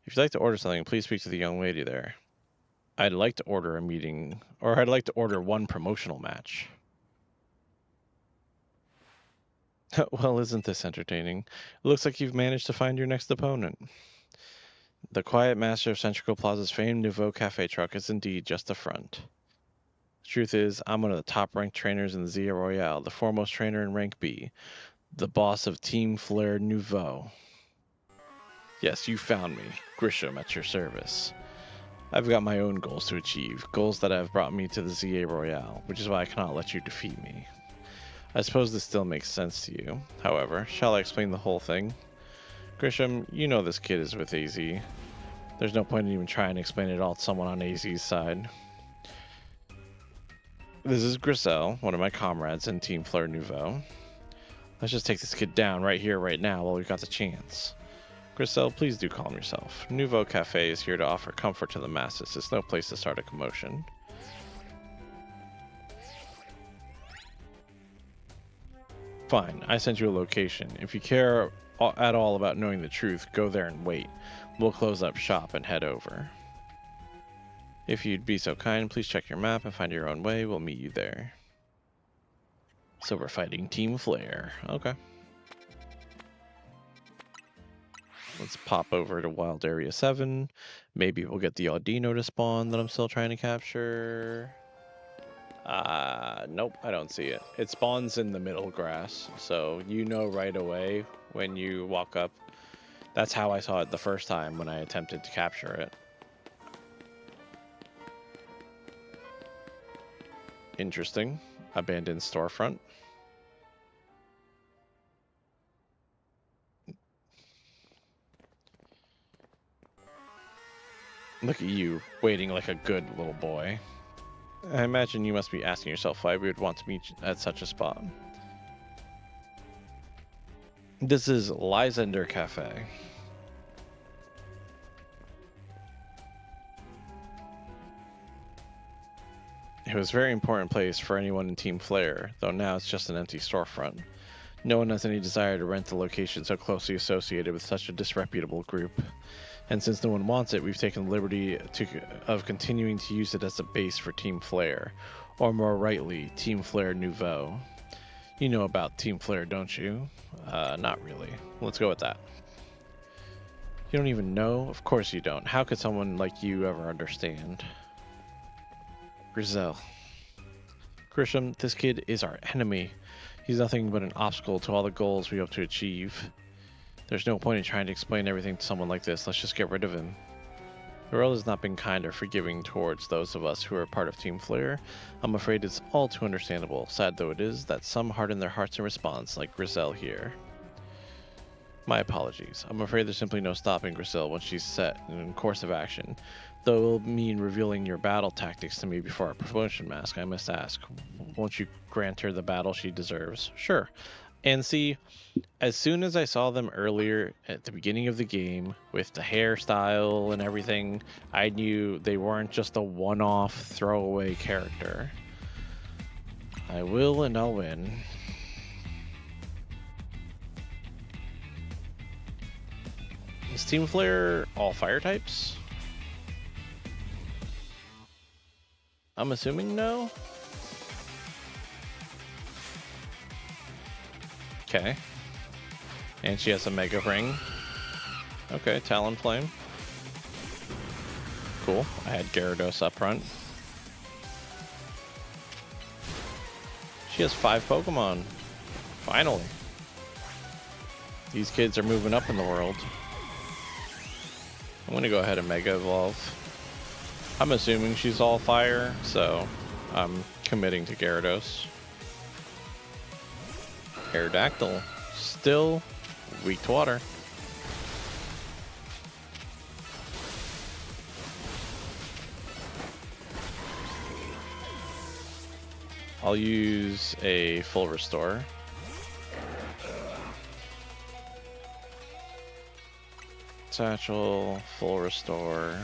[SPEAKER 1] If you'd like to order something, please speak to the young lady there. I'd like to order a meeting, or I'd like to order one promotional match. Well, isn't this entertaining? It looks like you've managed to find your next opponent. The quiet master of Centrical Plaza's famed Nouveau Cafe truck is indeed just the front. The truth is, I'm one of the top-ranked trainers in the Zia Royale, the foremost trainer in rank B, the boss of Team Flare Nouveau. Yes, you found me, Grisham, at your service. I've got my own goals to achieve, goals that have brought me to the Zia Royale, which is why I cannot let you defeat me. I suppose this still makes sense to you. However, shall I explain the whole thing? Grisham, you know this kid is with AZ. There's no point in even trying to explain it all to someone on AZ's side. This is Grisel, one of my comrades in Team Flare Nouveau. Let's just take this kid down right here, right now, while we've got the chance. Grisel, please do calm yourself. Nouveau Cafe is here to offer comfort to the masses. It's no place to start a commotion. Fine, I sent you a location. If you care at all about knowing the truth, go there and wait. We'll close up shop and head over. If you'd be so kind, please check your map and find your own way. We'll meet you there. So we're fighting Team Flare. Okay. Let's pop over to Wild Area 7. Maybe we'll get the Audino to spawn that I'm still trying to capture. Nope, I don't see it. It spawns in the middle grass, so you know right away when you walk up. That's how I saw it the first time when I attempted to capture it. Interesting. Abandoned storefront. Look at you, waiting like a good little boy. I imagine you must be asking yourself why we would want to meet at such a spot. This is Lysander Cafe. It was a very important place for anyone in Team Flare, though now it's just an empty storefront. No one has any desire to rent the location so closely associated with such a disreputable group. And since no one wants it, we've taken the liberty of continuing to use it as a base for Team Flare, or more rightly, Team Flare Nouveau. You know about Team Flare, don't you? Not really. Let's go with that. You don't even know? Of course you don't. How could someone like you ever understand? Grisel. Grisham, this kid is our enemy. He's nothing but an obstacle to all the goals we hope to achieve. There's no point in trying to explain everything to someone like this. Let's just get rid of him. The world has not been kind or forgiving towards those of us who are part of Team Flare. I'm afraid it's all too understandable, sad though it is, that some harden their hearts in response, like Grisel here. My apologies. I'm afraid there's simply no stopping Grisel once she's set in course of action. Though it will mean revealing your battle tactics to me before our promotion mask, I must ask, won't you grant her the battle she deserves? Sure. And see, as soon as I saw them earlier at the beginning of the game with the hairstyle and everything, I knew they weren't just a one-off throwaway character. I will and I'll win. Is Team Flare all fire types? I'm assuming no. Okay. And she has a Mega Ring. Okay, Talonflame. Cool. I had Gyarados up front. She has 5 Pokemon. Finally. These kids are moving up in the world. I'm going to go ahead and Mega Evolve. I'm assuming she's all fire, so I'm committing to Gyarados. Aerodactyl. Still weak to water. I'll use a full restore. Satchel, full restore.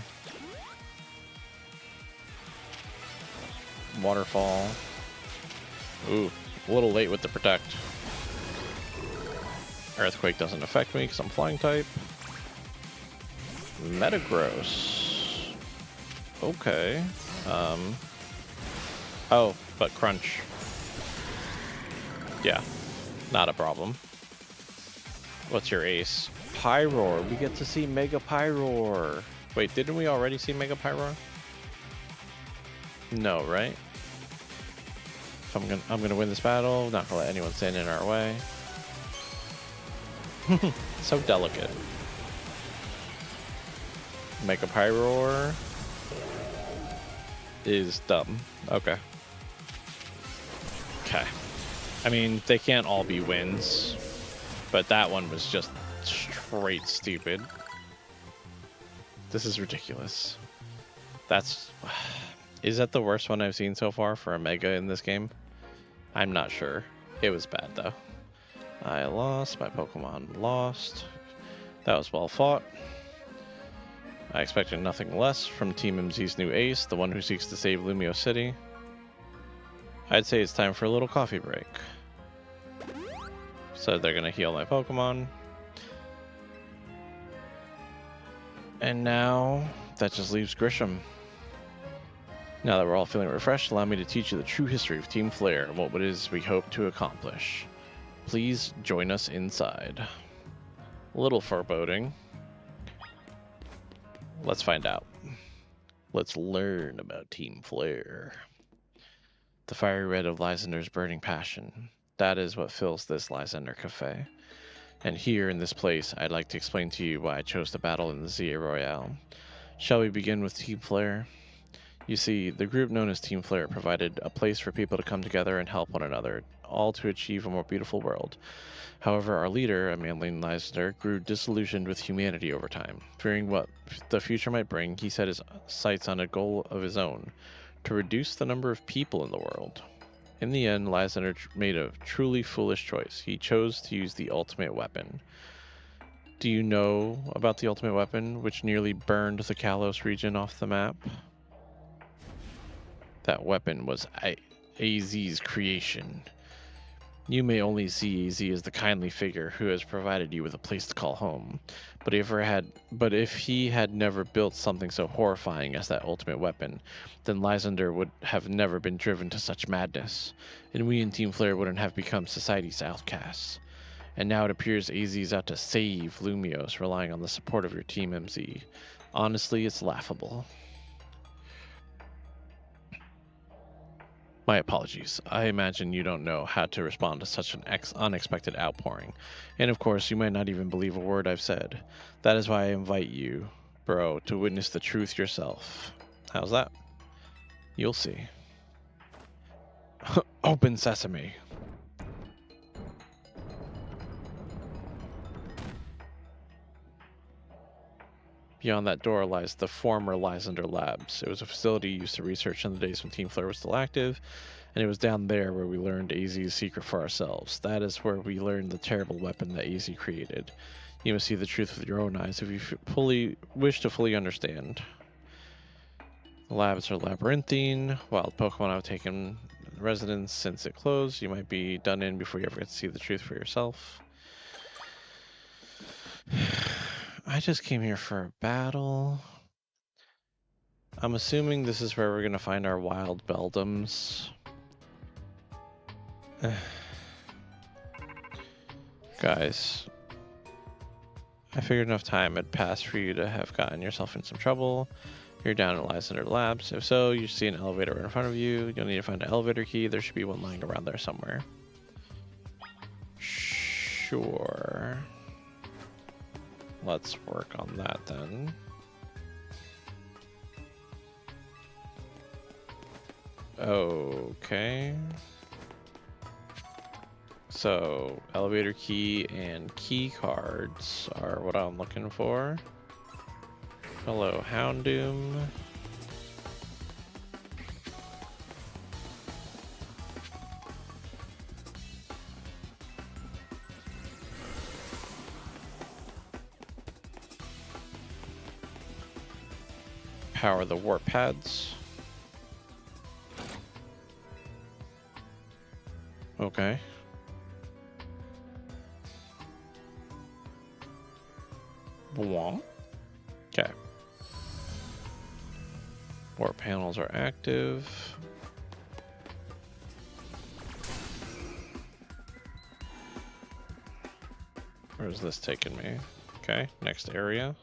[SPEAKER 1] Waterfall. Ooh, a little late with the protect. Earthquake doesn't affect me because I'm flying type. Metagross. Okay. Oh, but Crunch. Yeah, not a problem. What's your ace? Pyroar. We get to see Mega Pyroar. Wait, didn't we already see Mega Pyroar? No, right? So I'm gonna win this battle. Not gonna let anyone stand in our way. So delicate. Mega Pyroar is dumb. Okay. Okay. I mean, they can't all be wins, but that one was just straight stupid. This is ridiculous. Is that the worst one I've seen so far for a Mega in this game? I'm not sure. It was bad though. I lost. My Pokemon lost. That was well fought. I expected nothing less from Team MZ's new ace, the one who seeks to save Lumio City. I'd say it's time for a little coffee break. So they're gonna heal my Pokemon. And now that just leaves Grisham. Now that we're all feeling refreshed, allow me to teach you the true history of Team Flare and what it is we hope to accomplish. Please join us inside. A little foreboding. Let's find out. Let's learn about Team Flare. The fiery red of Lysander's burning passion. That is what fills this Lysander Cafe. And here in this place, I'd like to explain to you why I chose to battle in the Zia Royale. Shall we begin with Team Flare? You see, the group known as Team Flare provided a place for people to come together and help one another, all to achieve a more beautiful world. However, our leader, a man named Lysander, grew disillusioned with humanity over time. Fearing what the future might bring, he set his sights on a goal of his own, to reduce the number of people in the world. In the end, Lysander made a truly foolish choice. He chose to use the ultimate weapon. Do you know about the ultimate weapon, which nearly burned the Kalos region off the map? That weapon was AZ's creation. You may only see AZ as the kindly figure who has provided you with a place to call home. But if he had never built something so horrifying as that ultimate weapon, then Lysander would have never been driven to such madness, and we in Team Flare wouldn't have become society's outcasts. And now it appears AZ is out to save Lumios, relying on the support of your Team MZ. Honestly, it's laughable. My apologies. I imagine you don't know how to respond to such an unexpected outpouring. And of course, you might not even believe a word I've said. That is why I invite you, bro, to witness the truth yourself. How's that? You'll see. Open sesame. Beyond that door lies the former Lysander Labs. It was a facility used to research in the days when Team Flare was still active, and it was down there where we learned AZ's secret for ourselves. That is where we learned the terrible weapon that AZ created. You must see the truth with your own eyes if you wish to fully understand. The labs are labyrinthine. Wild Pokemon have taken residence since it closed. You might be done in before you ever get to see the truth for yourself. I just came here for a battle. I'm assuming this is where we're going to find our wild Beldums. Guys, I figured enough time had passed for you to have gotten yourself in some trouble. You're down at Lysander Labs. If so, you see an elevator right in front of you. You'll need to find an elevator key. There should be one lying around there somewhere. Sure. Let's work on that then. Okay. So, elevator key and key cards are what I'm looking for. Hello, Houndoom. Power the warp pads. Okay. Bwomp. Okay. Warp panels are active. Where's this taking me? Okay, next area.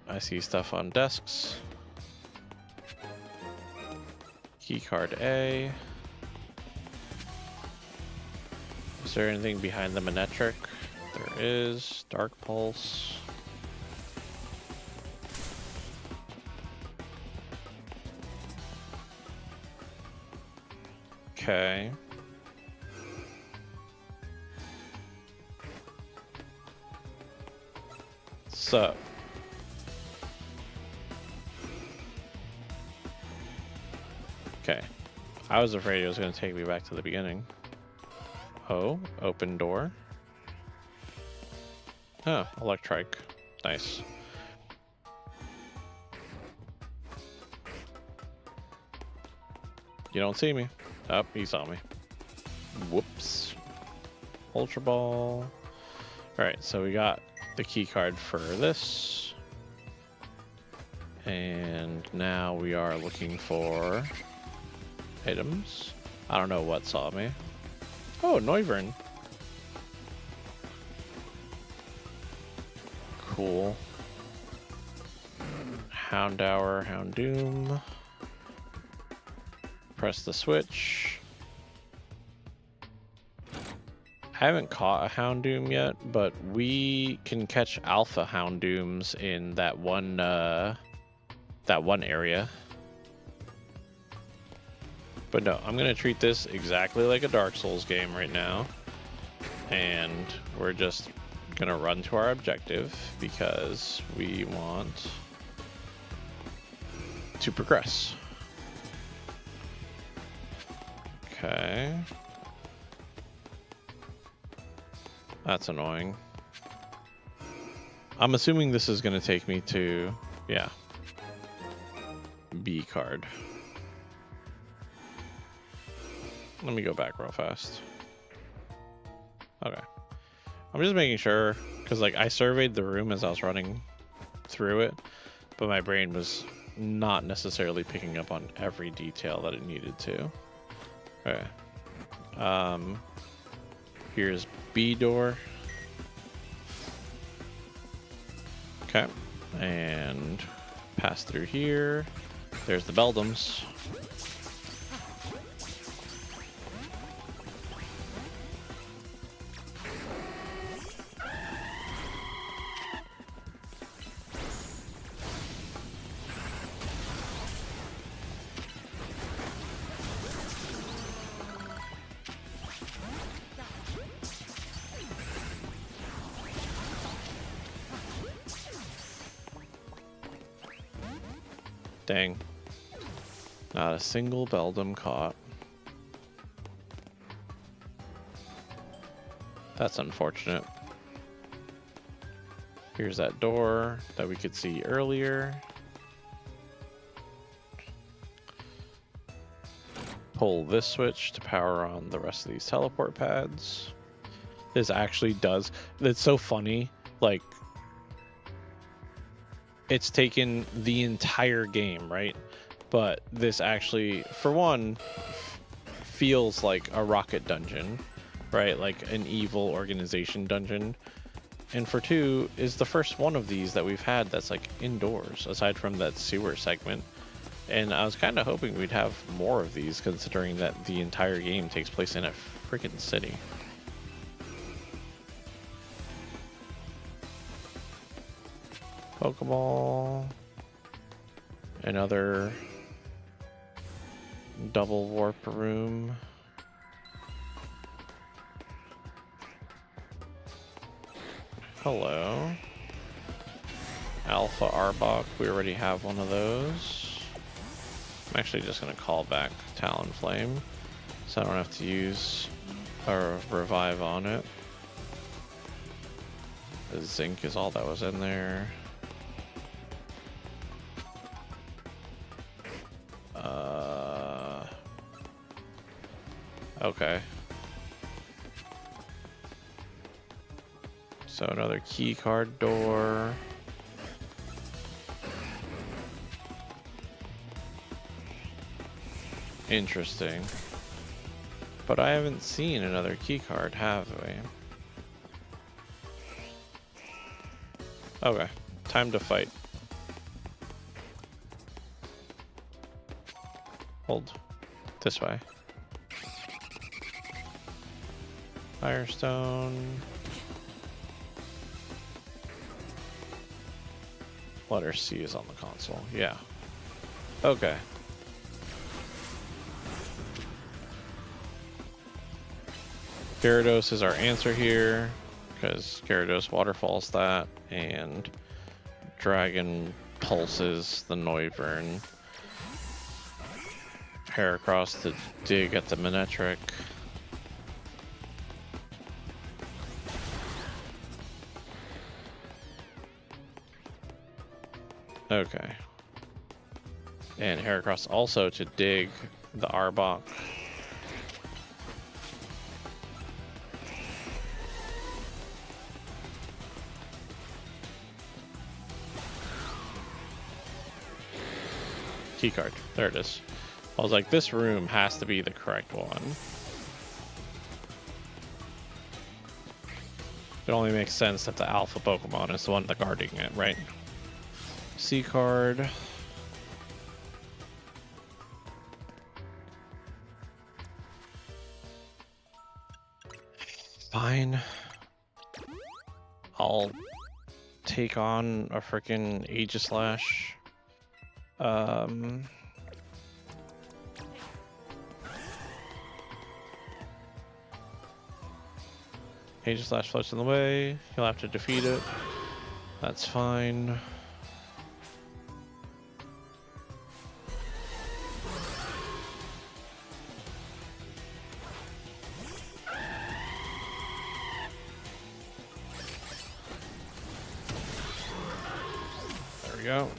[SPEAKER 1] I see stuff on desks. Keycard A. Is there anything behind the Manetric? There is. Dark Pulse. Okay. So. Okay. I was afraid it was going to take me back to the beginning. Oh, open door. Oh, Electrike. Nice. You don't see me. Oh, he saw me. Whoops. Ultra Ball. Alright, so we got the key card for this. And now we are looking for items. I don't know what saw me. Oh, Noivern. Cool. Houndour, Houndoom. Press the switch. I haven't caught a Houndoom yet, but we can catch alpha Houndooms in that one area. But no, I'm gonna treat this exactly like a Dark Souls game right now, and we're just gonna run to our objective because we want to progress. Okay. That's annoying. I'm assuming this is going to take me to, yeah, B card. Let me go back real fast. Okay. I'm just making sure, because like I surveyed the room as I was running through it, but my brain was not necessarily picking up on every detail that it needed to. Okay. Here's B door. Okay. And pass through here. There's the Beldams. Dang. Not a single Beldam caught. That's unfortunate. Here's that door that we could see earlier. Pull this switch to power on the rest of these teleport pads. This actually does. It's so funny. Like, it's taken the entire game, right? But this actually, for one, feels like a rocket dungeon. right? Like an evil organization dungeon. And for 2 is the first one of these that we've had that's like indoors, aside from that sewer segment. And I was kind of hoping we'd have more of these, considering that the entire game takes place in a freaking city. Pokeball. Another double warp room. Hello. Alpha Arbok, we already have one of those. I'm actually just going to call back Talonflame, so I don't have to use a revive on it. The zinc is all that was in there. Okay. So another key card door. Interesting. But I haven't seen another key card, have we? Okay, time to fight. Hold. This way. Firestone. Letter C is on the console. Yeah. Okay. Gyarados is our answer here, because Gyarados waterfalls that, and Dragon pulses the Noivern. Heracross to dig at the Manectric. Okay. And Heracross also to dig the Arbok. Keycard. There it is. I was like, this room has to be the correct one. It only makes sense that the alpha Pokemon is the one that's guarding it, right? C card. Fine. I'll take on a freaking Aegislash. Aegislash floats in the way. You'll have to defeat it. That's fine. There we go.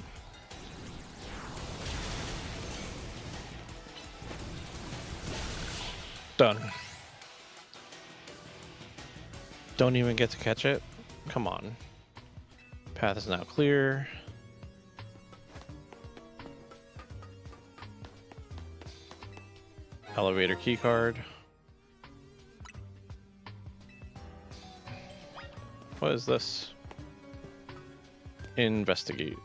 [SPEAKER 1] Done. Don't even get to catch it? Come on. Path is now clear. Elevator keycard. What is this? Investigate.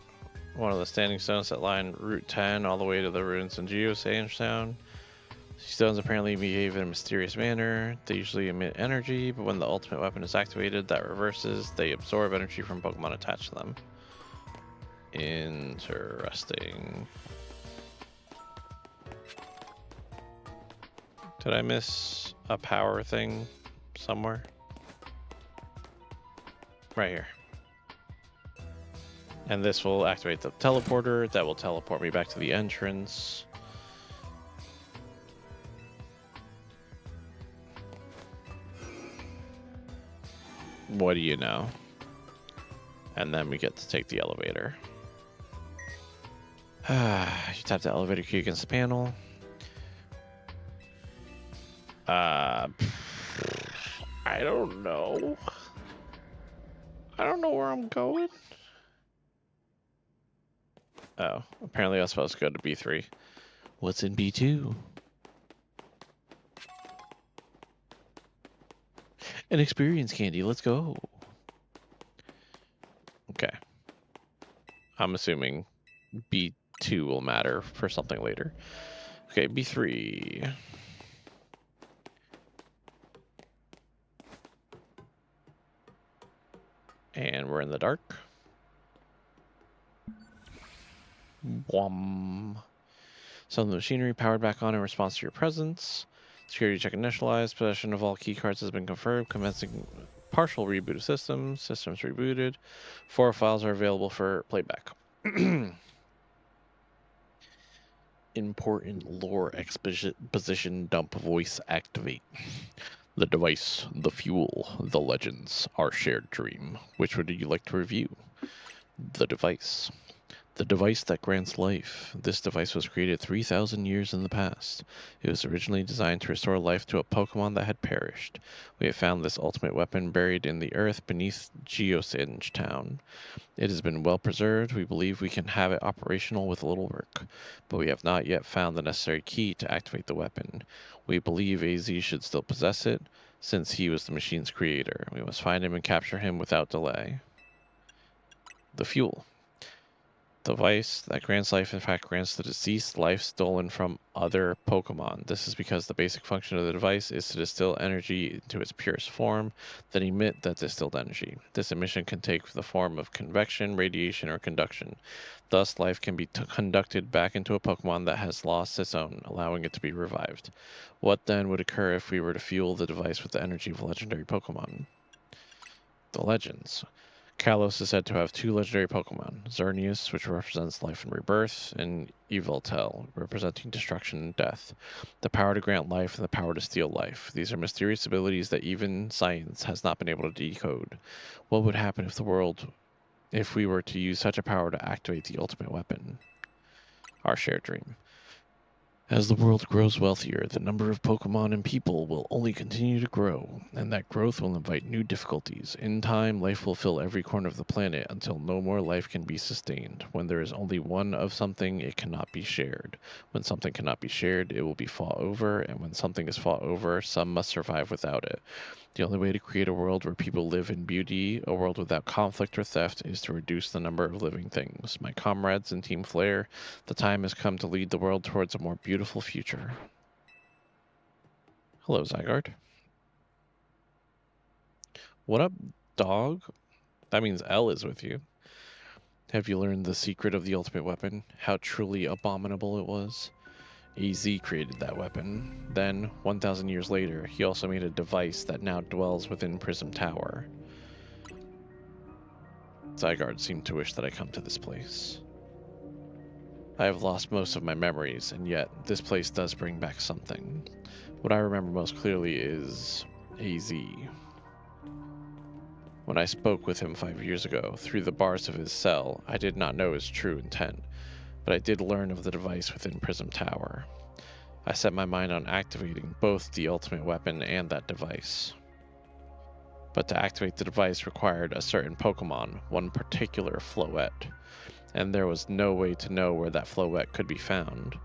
[SPEAKER 1] One of the standing stones that line Route 10 all the way to the ruins in Geosage Town. These stones apparently behave in a mysterious manner. They usually emit energy, but when the ultimate weapon is activated, that reverses. They absorb energy from Pokemon attached to them. Interesting. Did I miss a power thing somewhere? Right here. And this will activate the teleporter. That will teleport me back to the entrance. What do you know? And then we get to take the elevator. You tap the elevator key against the panel. I don't know. I don't know where I'm going. Oh, apparently I was supposed to go to B3. What's in B2? An experience candy. Let's go. Okay. I'm assuming B2 will matter for something later. Okay, B3. And we're in the dark. Wham. Some of the machinery powered back on in response to your presence. Security check initialized. Possession of all key cards has been confirmed. Commencing partial reboot of systems. Systems rebooted. 4 files are available for playback. Important lore exposition dump voice activate. The device, the fuel, the legends, our shared dream. Which would you like to review? The device. The device that grants life. This device was created 3,000 years in the past. It was originally designed to restore life to a Pokemon that had perished. We have found this ultimate weapon buried in the earth beneath Geosinge Town. It has been well preserved. We believe we can have it operational with a little work, but we have not yet found the necessary key to activate the weapon. We believe AZ should still possess it, since he was the machine's creator. We must find him and capture him without delay. The fuel. The device that grants life in fact grants the deceased life stolen from other Pokemon. This is because the basic function of the device is to distill energy into its purest form, then emit that distilled energy. This emission can take the form of convection, radiation, or conduction. Thus, life can be conducted back into a Pokemon that has lost its own, allowing it to be revived. What then would occur if we were to fuel the device with the energy of a legendary Pokemon? The legends. Kalos is said to have 2 legendary Pokemon, Xerneas, which represents life and rebirth, and Yveltal, representing destruction and death. The power to grant life and the power to steal life. These are mysterious abilities that even science has not been able to decode. What would happen if we were to use such a power to activate the ultimate weapon? Our shared dream. As the world grows wealthier, the number of Pokemon and people will only continue to grow, and that growth will invite new difficulties. In time, life will fill every corner of the planet until no more life can be sustained. When there is only one of something, it cannot be shared. When something cannot be shared, it will be fought over, and when something is fought over, some must survive without it. The only way to create a world where people live in beauty, a world without conflict or theft, is to reduce the number of living things. My comrades in Team Flare, the time has come to lead the world towards a more beautiful future. Hello, Zygarde. What up, dog? That means L is with you. Have you learned the secret of the ultimate weapon? How truly abominable it was? AZ created that weapon. Then, 1,000 years later, he also made a device that now dwells within Prism Tower. Zygarde seemed to wish that I come to this place. I have lost most of my memories, and yet this place does bring back something. What I remember most clearly is AZ. When I spoke with him 5 years ago, through the bars of his cell, I did not know his true intent, but I did learn of the device within Prism Tower. I set my mind on activating both the ultimate weapon and that device. But to activate the device required a certain Pokemon, one particular Floette, and there was no way to know where that Floette could be found.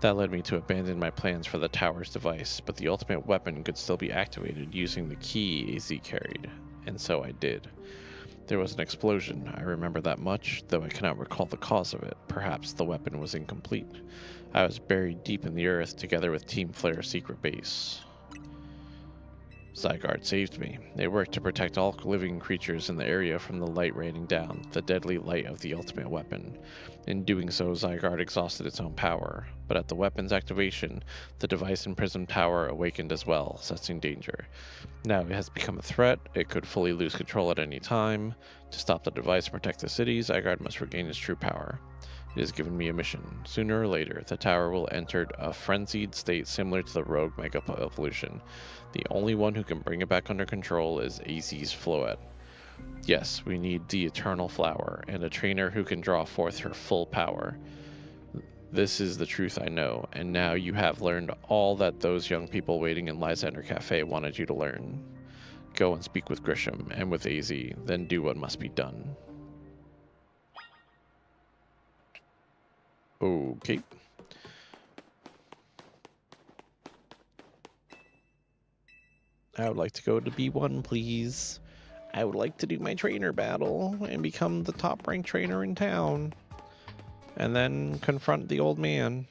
[SPEAKER 1] That led me to abandon my plans for the tower's device, but the ultimate weapon could still be activated using the key AZ carried, and so I did. There was an explosion, I remember that much, though I cannot recall the cause of it. Perhaps the weapon was incomplete. I was buried deep in the earth together with Team Flare's secret base. Zygarde saved me. They worked to protect all living creatures in the area from the light raining down, the deadly light of the ultimate weapon. In doing so, Zygarde exhausted its own power, but at the weapon's activation, the device in Prism Tower awakened as well, sensing danger. Now it has become a threat. It could fully lose control at any time. To stop the device and protect the city, Zygarde must regain its true power. It has given me a mission. Sooner or later, the tower will enter a frenzied state similar to the Rogue Mega Evolution. The only one who can bring it back under control is AZ's Floette. Yes, we need the Eternal Flower, and a trainer who can draw forth her full power. This is the truth I know, and now you have learned all that those young people waiting in Lysander Cafe wanted you to learn. Go and speak with Grisham and with AZ, then do what must be done. Okay. I would like to go to B1, please. I would like to do my trainer battle and become the top ranked trainer in town. And then confront the old man.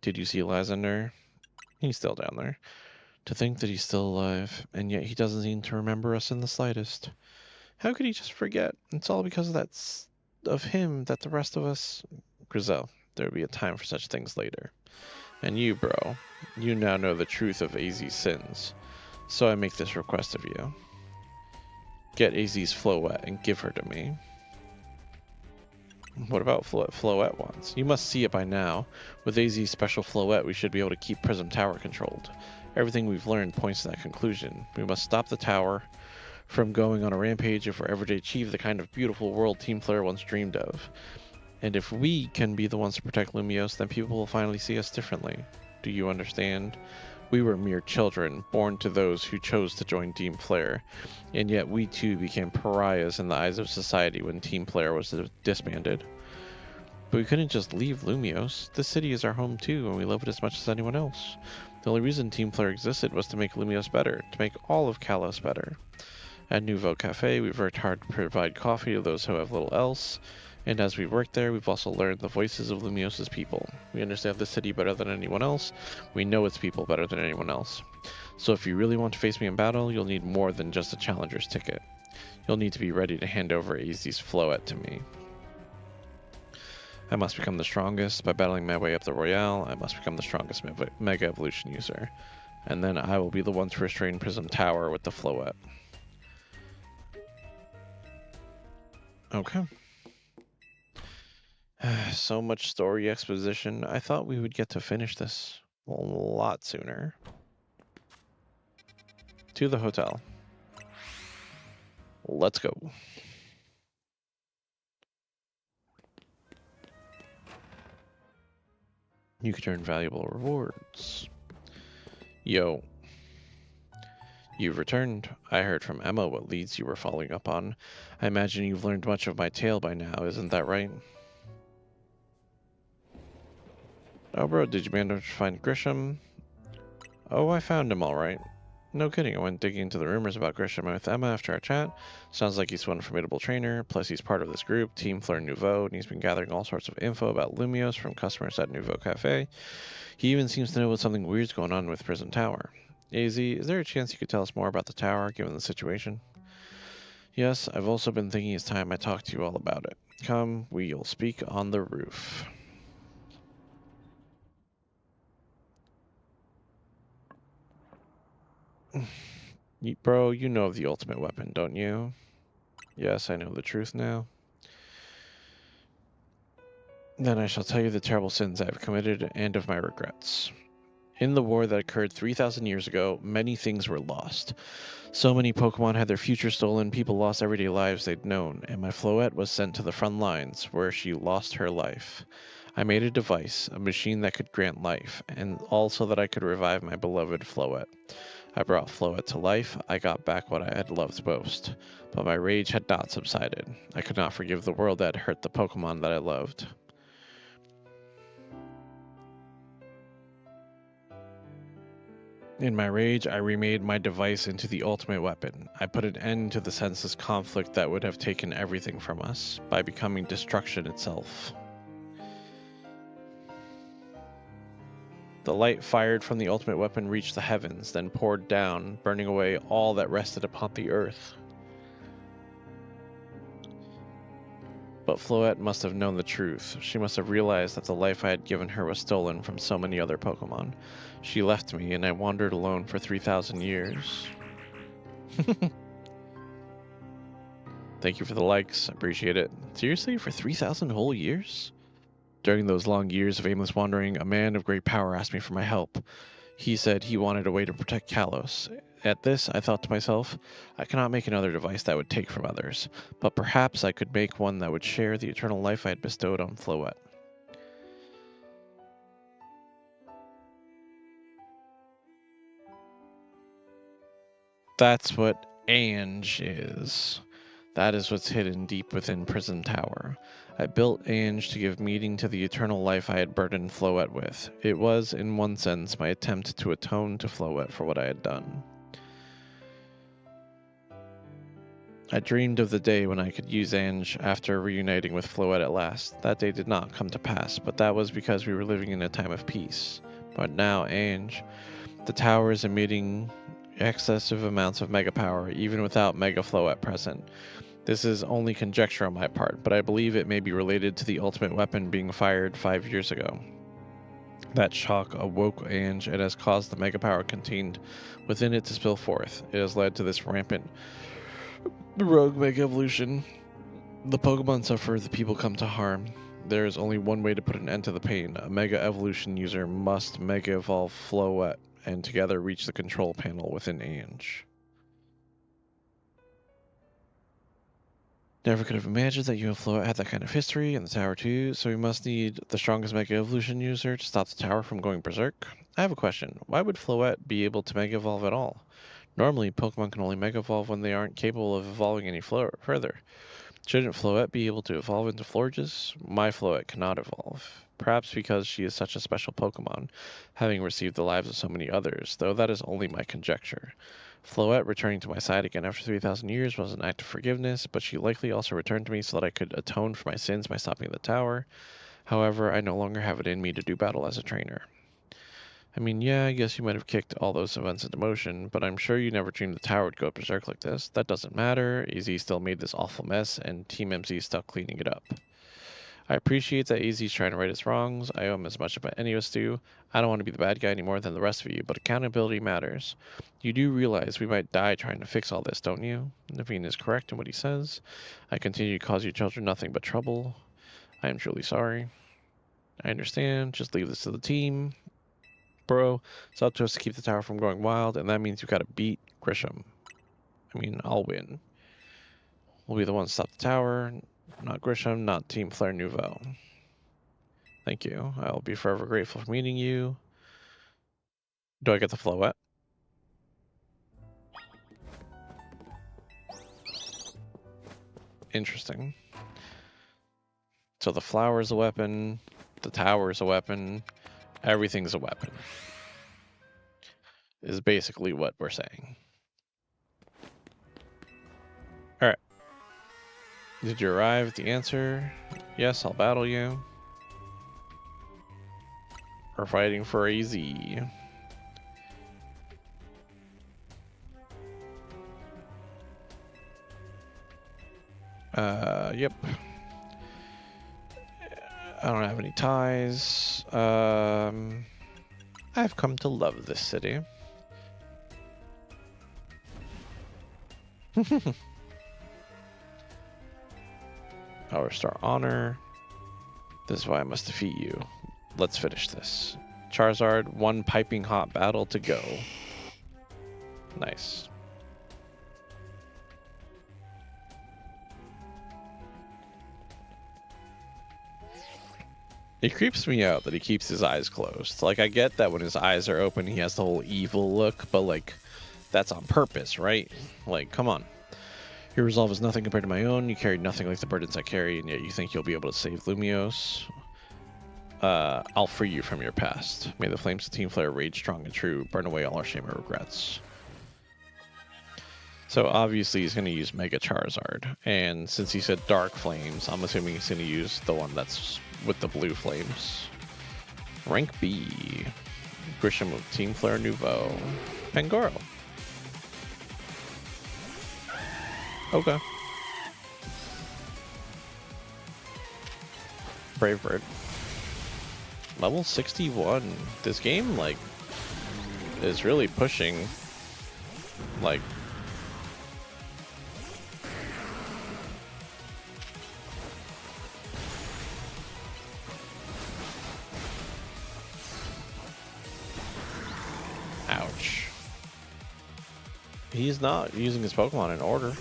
[SPEAKER 1] Did you see Lysander? He's still down there. To think that he's still alive, and yet he doesn't seem to remember us in the slightest. How could he just forget? It's all because of him that the rest of us... Grizel, there will be a time for such things later. And you, bro, you now know the truth of AZ's sins. So I make this request of you. Get AZ's Floette and give her to me. What about Floette wants? You must see it by now. With AZ's special Floette, we should be able to keep Prism Tower controlled. Everything we've learned points to that conclusion. We must stop the tower from going on a rampage if we're ever to achieve the kind of beautiful world Team Flare once dreamed of. And if we can be the ones to protect Lumiose, then people will finally see us differently. Do you understand? We were mere children, born to those who chose to join Team Flare, and yet we too became pariahs in the eyes of society when Team Flare was disbanded. But we couldn't just leave Lumiose. This city is our home too, and we love it as much as anyone else. The only reason Team Flare existed was to make Lumiose better, to make all of Kalos better. At Nouveau Cafe, we've worked hard to provide coffee to those who have little else, and as we've worked there, we've also learned the voices of Lumiose's people. We understand the city better than anyone else. We know its people better than anyone else. So if you really want to face me in battle, you'll need more than just a challenger's ticket. You'll need to be ready to hand over AZ's Floette to me. I must become the strongest. By battling my way up the Royale, I must become the strongest Mega Evolution user. And then I will be the one to restrain Prism Tower with the Floette. Okay. So much story exposition. I thought we would get to finish this a lot sooner. To the hotel. Let's go. You could earn valuable rewards. Yo. You've returned. I heard from Emma what leads you were following up on. I imagine you've learned much of my tale by now, isn't that right? Oh, bro, did you manage to find Grisham? Oh, I found him all right. No kidding, I went digging into the rumors about Grisham with Emma after our chat. Sounds like he's one formidable trainer, plus he's part of this group, Team Flare Nouveau, and he's been gathering all sorts of info about Lumiose from customers at Nouveau Cafe. He even seems to know what something weird's going on with Prism Tower. AZ, is there a chance you could tell us more about the tower, given the situation? Yes, I've also been thinking it's time I talk to you all about it. Come, we'll speak on the roof. Bro, you know of the ultimate weapon, don't you? Yes, I know the truth now. Then I shall tell you the terrible sins I have committed and of my regrets. In the war that occurred 3,000 years ago, many things were lost. So many Pokemon had their future stolen, people lost everyday lives they'd known, and my Floette was sent to the front lines, where she lost her life. I made a device, a machine that could grant life, and also that I could revive my beloved Floette. I brought Floette to life, I got back what I had loved most. But my rage had not subsided. I could not forgive the world that had hurt the Pokemon that I loved. In my rage, I remade my device into the ultimate weapon. I put an end to the senseless conflict that would have taken everything from us, by becoming destruction itself. The light fired from the ultimate weapon reached the heavens, then poured down, burning away all that rested upon the earth. But Floette must have known the truth. She must have realized that the life I had given her was stolen from so many other Pokemon. She left me, and I wandered alone for 3,000 years. Thank you for the likes. I appreciate it. Seriously? For 3,000 whole years? During those long years of aimless wandering, a man of great power asked me for my help. He said he wanted a way to protect Kalos. At this, I thought to myself, I cannot make another device that would take from others, but perhaps I could make one that would share the eternal life I had bestowed on Floette. That's what Ange is. That is what's hidden deep within Prism Tower. I built Ange to give meaning to the eternal life I had burdened Floette with. It was, in one sense, my attempt to atone to Floette for what I had done. I dreamed of the day when I could use Ange after reuniting with Floette at last. That day did not come to pass, but that was because we were living in a time of peace. But now, Ange, the tower is emitting excessive amounts of mega power, even without Mega Floette present. This is only conjecture on my part, but I believe it may be related to the ultimate weapon being fired 5 years ago. That shock awoke Ange and has caused the mega power contained within it to spill forth. It has led to this rampant rogue mega evolution. The Pokemon suffer, the people come to harm. There is only one way to put an end to the pain. A mega evolution user must mega evolve Floette and together reach the control panel within Ange. Never could have imagined that you and Floette had that kind of history, and the tower too, so we must need the strongest Mega Evolution user to stop the tower from going berserk. I have a question. Why would Floette be able to Mega Evolve at all? Normally, Pokemon can only Mega Evolve when they aren't capable of evolving any further. Shouldn't Floette be able to evolve into Florges? My Floette cannot evolve. Perhaps because she is such a special Pokemon, having received the lives of so many others, though that is only my conjecture. Floette returning to my side again after 3,000 years was an act of forgiveness, but she likely also returned to me so that I could atone for my sins by stopping the tower. However, I no longer have it in me to do battle as a trainer. I mean, yeah, I guess you might have kicked all those events into motion, but I'm sure you never dreamed the tower would go berserk like this. That doesn't matter. AZ still made this awful mess, and Team MZ is stuck cleaning it up. I appreciate that AZ's trying to right its wrongs. I owe him as much as any of us do. I don't want to be the bad guy any more than the rest of you, but accountability matters. You do realize we might die trying to fix all this, don't you? Naveen is correct in what he says. I continue to cause you children nothing but trouble. I am truly sorry. I understand. Just leave this to the team. Bro, it's up to us to keep the tower from going wild, and that means you've got to beat Grisham. I mean, I'll win. We'll be the ones to stop the tower. Not Grisham, not Team Flare Nouveau. Thank you. I'll be forever grateful for meeting you. Do I get the Floette? Interesting. So the flower is a weapon, the tower is a weapon, everything's a weapon. Is basically what we're saying. Alright. Did you arrive? The answer? Yes, I'll battle you. We're fighting for AZ. Yep. I don't have any ties. I've come to love this city. I'll restore honor. This is why I must defeat you. Let's finish this. Charizard, one piping hot battle to go. Nice. It creeps me out that he keeps his eyes closed. Like, I get that when his eyes are open, he has the whole evil look, but, like, that's on purpose, right? Like, come on. Your resolve is nothing compared to my own. You carry nothing like the burdens I carry, and yet you think you'll be able to save Lumiose. I'll free you from your past. May the flames of Team Flare rage strong and true, burn away all our shame and regrets. So obviously he's going to use Mega Charizard, and since he said Dark Flames, I'm assuming he's going to use the one that's with the blue flames. Rank B. Grisham with Team Flare Nouveau. Pangoro. Okay. Brave Bird. Level 61. This game, like, is really pushing, like, ouch. He's not using his Pokemon in order.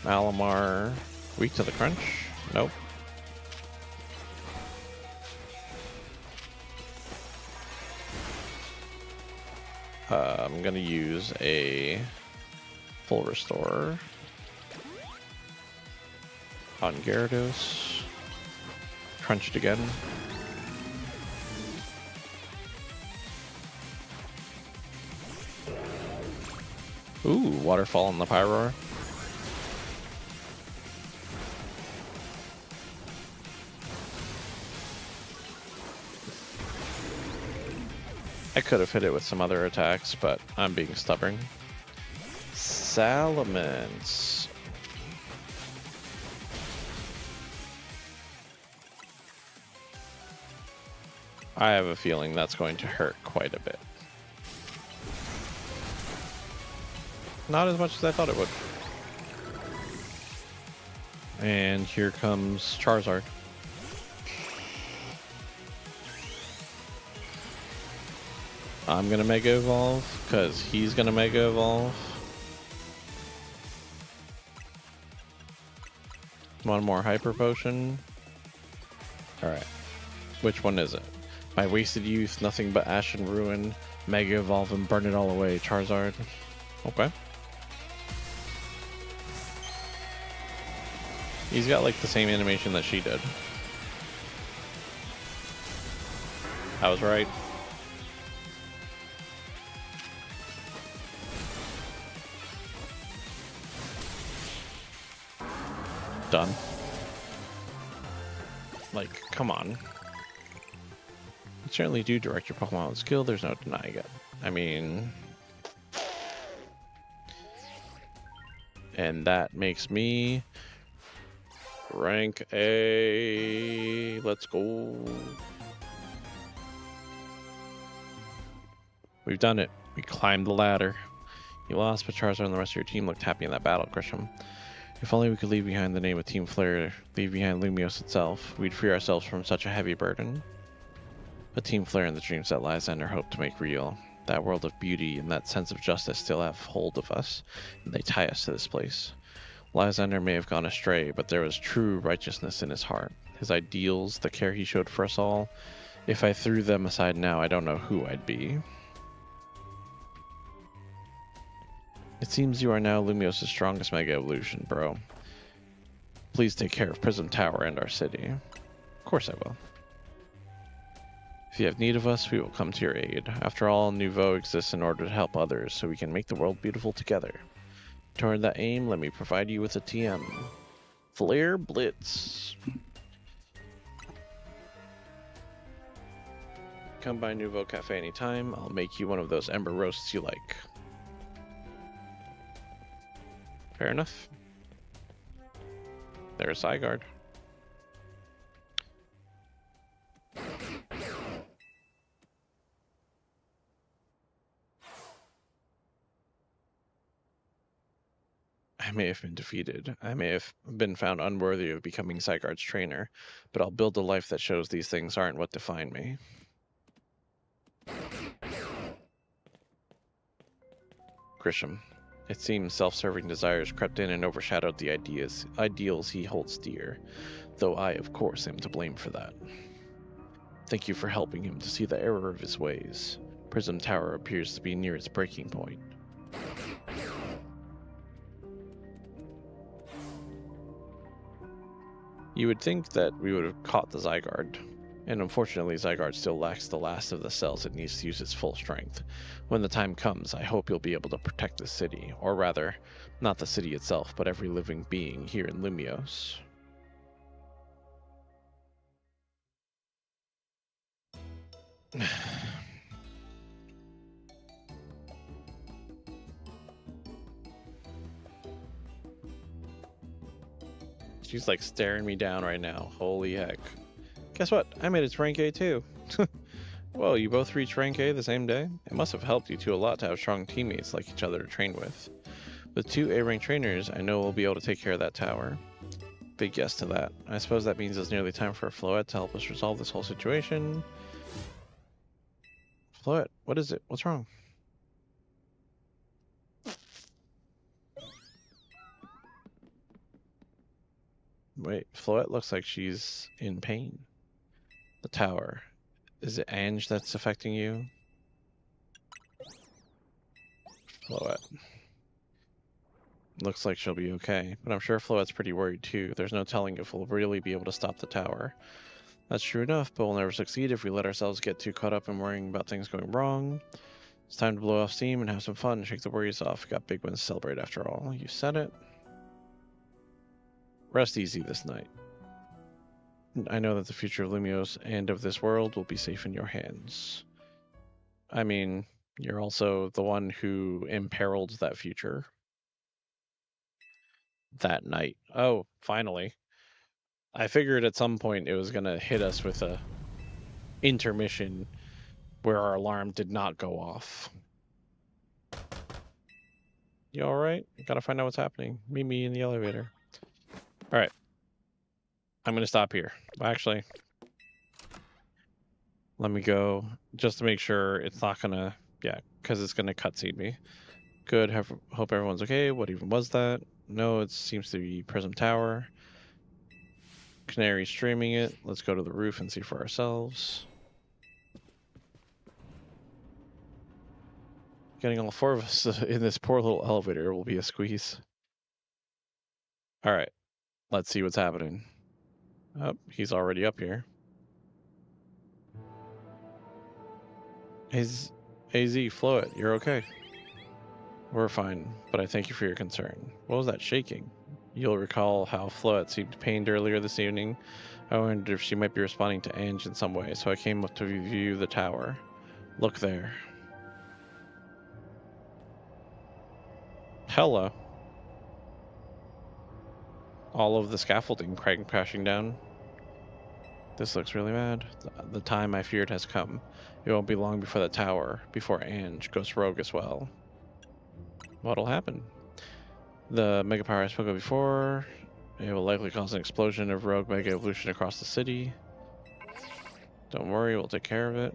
[SPEAKER 1] Malamar, weak to the crunch? Nope. I'm gonna use a full restore. on Gyarados. Crunched again. Ooh, waterfall on the Pyroar. I could have hit it with some other attacks, but I'm being stubborn. Salamence. I have a feeling that's going to hurt quite a bit. Not as much as I thought it would. And here comes Charizard. I'm gonna Mega Evolve, because he's gonna Mega Evolve. One more Hyper Potion. Alright. Which one is it? My wasted youth, nothing but ash and ruin. Mega Evolve and burn it all away, Charizard. Okay. He's got like the same animation that she did. I was right. Done. Like, come on. You certainly do direct your Pokemon with skill, there's no denying it. I mean... And that makes me... rank A. Let's go. We've done it. We climbed the ladder. You lost, but Charizard and the rest of your team looked happy in that battle, Grisham. If only we could leave behind the name of Team Flare, leave behind Lumiose itself, we'd free ourselves from such a heavy burden. But Team Flare and the dreams that Lysander hoped to make real, that world of beauty and that sense of justice still have hold of us, and they tie us to this place. Lysander may have gone astray, but there was true righteousness in his heart. His ideals, the care he showed for us all, if I threw them aside now, I don't know who I'd be. It seems you are now Lumiose's strongest Mega Evolution, bro. Please take care of Prism Tower and our city. Of course I will. If you have need of us, we will come to your aid. After all, Nouveau exists in order to help others, so we can make the world beautiful together. Toward that aim, let me provide you with a TM. Flare Blitz. Come by Nouveau Cafe anytime. I'll make you one of those ember roasts you like. Fair enough. There's Zygarde. I may have been defeated. I may have been found unworthy of becoming Zygarde's trainer, but I'll build a life that shows these things aren't what define me. Grisham. It seems self-serving desires crept in and overshadowed the ideals he holds dear, though I, of course, am to blame for that. Thank you for helping him to see the error of his ways. Prism Tower appears to be near its breaking point. You would think that we would have caught the Zygarde, and unfortunately Zygarde still lacks the last of the cells it needs to use its full strength. When the time comes, I hope you'll be able to protect the city, or rather, not the city itself, but every living being here in Lumiose. She's like staring me down right now. Holy heck. Guess what? I made it to rank A too. Well, you both reached rank A the same day? It must have helped you two a lot to have strong teammates like each other to train with. With 2 A-rank trainers, I know we'll be able to take care of that tower. Big yes to that. I suppose that means it's nearly time for Floette to help us resolve this whole situation. Floette, what is it? What's wrong? Wait, Floette looks like she's in pain. The tower. Is it Ange that's affecting you? Floette. Looks like she'll be okay, but I'm sure Floette's pretty worried too. There's no telling if we'll really be able to stop the tower. That's true enough, but we'll never succeed if we let ourselves get too caught up in worrying about things going wrong. It's time to blow off steam and have some fun and shake the worries off. We got big wins to celebrate after all. You said it. Rest easy this night. I know that the future of Lumios and of this world will be safe in your hands. I mean, you're also the one who imperiled that future. That night. Oh, finally. I figured at some point it was going to hit us with a intermission where our alarm did not go off. You alright? Gotta find out what's happening. Meet me in the elevator. Alright. I'm going to stop here. Actually, let me go just to make sure it's not going to... Yeah, because it's going to cutscene me. Good. Hope everyone's okay. What even was that? No, it seems to be Prism Tower. Canary streaming it. Let's go to the roof and see for ourselves. Getting all four of us in this poor little elevator will be a squeeze. Alright. Let's see what's happening. Oh, he's already up here. AZ, Floet, you're okay. We're fine, but I thank you for your concern. What was that shaking? You'll recall how Floet seemed pained earlier this evening. I wondered if she might be responding to Ange in some way, so I came up to view the tower. Look there. Hello. All of the scaffolding crashing down. This looks really bad. The time I feared has come. It won't be long before the tower, before Ange goes rogue as well. What'll happen? The mega power I spoke of before. It will likely cause an explosion of rogue mega evolution across the city. Don't worry, we'll take care of it.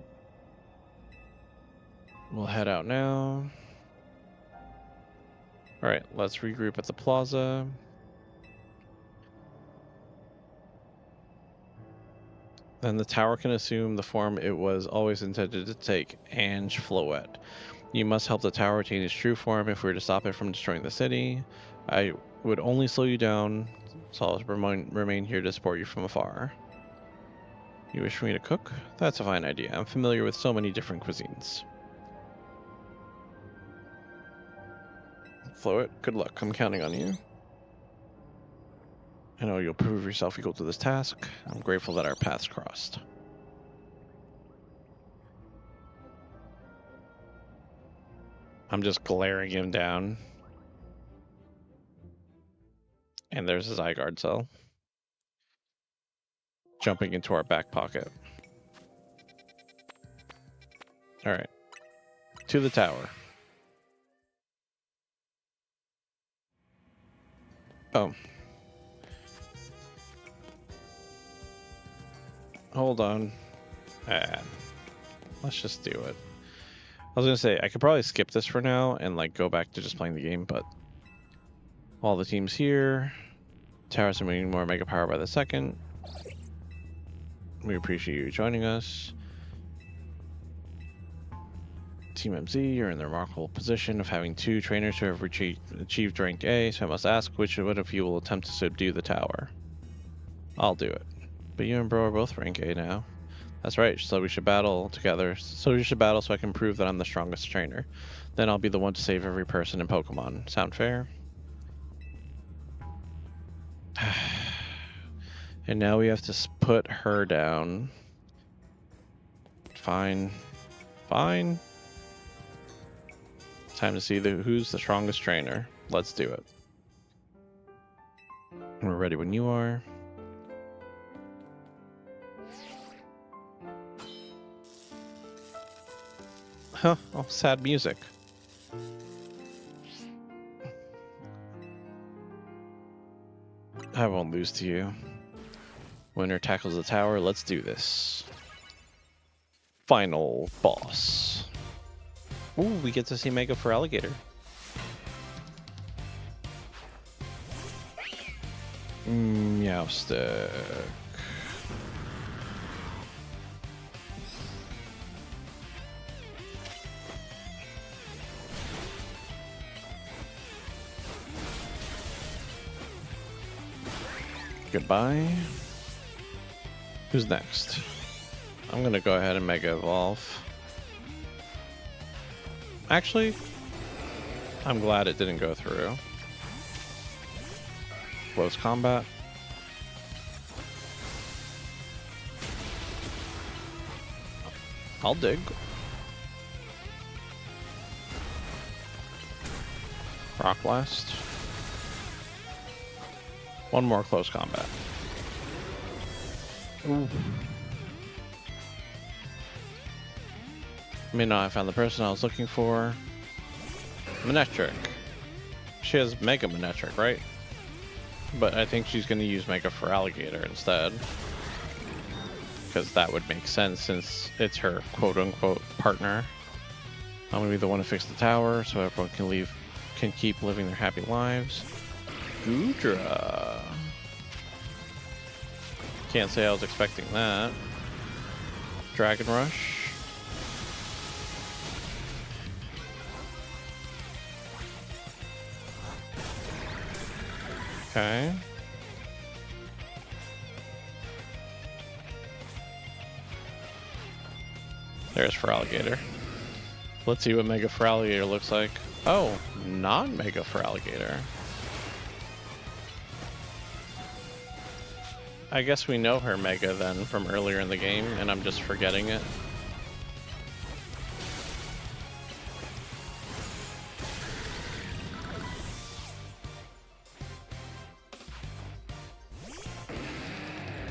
[SPEAKER 1] We'll head out now. Alright, let's regroup at the plaza. Then the tower can assume the form it was always intended to take, Ange Floet. You must help the tower attain its true form if we are to stop it from destroying the city. I would only slow you down, so I'll remain here to support you from afar. You wish for me to cook? That's a fine idea. I'm familiar with so many different cuisines. Floet, good luck. I'm counting on you. I know you'll prove yourself equal to this task. I'm grateful that our paths crossed. I'm just glaring him down. And there's his eye guard cell. Jumping into our back pocket. Alright. To the tower. Oh. Hold on. Let's just do it. I was gonna say, I could probably skip this for now and like go back to just playing the game, but all the teams here. Towers are moving more mega power by the second. We appreciate you joining us. Team MZ, you're in the remarkable position of having two trainers who have achieved rank A, so I must ask which one of you will attempt to subdue the tower. I'll do it. But you and Bro are both rank A now. That's right, so we should battle together. So we should battle so I can prove that I'm the strongest trainer. Then I'll be the one to save every person in Pokemon. Sound fair? And now we have to put her down. Fine. Fine. Time to see who's the strongest trainer. Let's do it. We're ready when you are. Huh, oh, sad music. I won't lose to you. Winner tackles the tower, let's do this. Final boss. Ooh, we get to see Mega Feraligatr. Meowstic. Goodbye. Who's next? I'm gonna go ahead and Mega Evolve. Actually, I'm glad it didn't go through. Close combat. I'll dig. Rock Blast. One more close combat. Ooh. May not have found the person I was looking for. Manectric. She has Mega Manectric, right? But I think she's going to use Mega Feraligatr instead. Because that would make sense since it's her quote-unquote partner. I'm going to be the one to fix the tower so everyone can keep living their happy lives. Goodra. Can't say I was expecting that. Dragon Rush. Okay. There's Feraligatr. Let's see what Mega Feraligatr looks like. Oh, non-Mega Feraligatr. I guess we know her Mega then from earlier in the game, and I'm just forgetting it.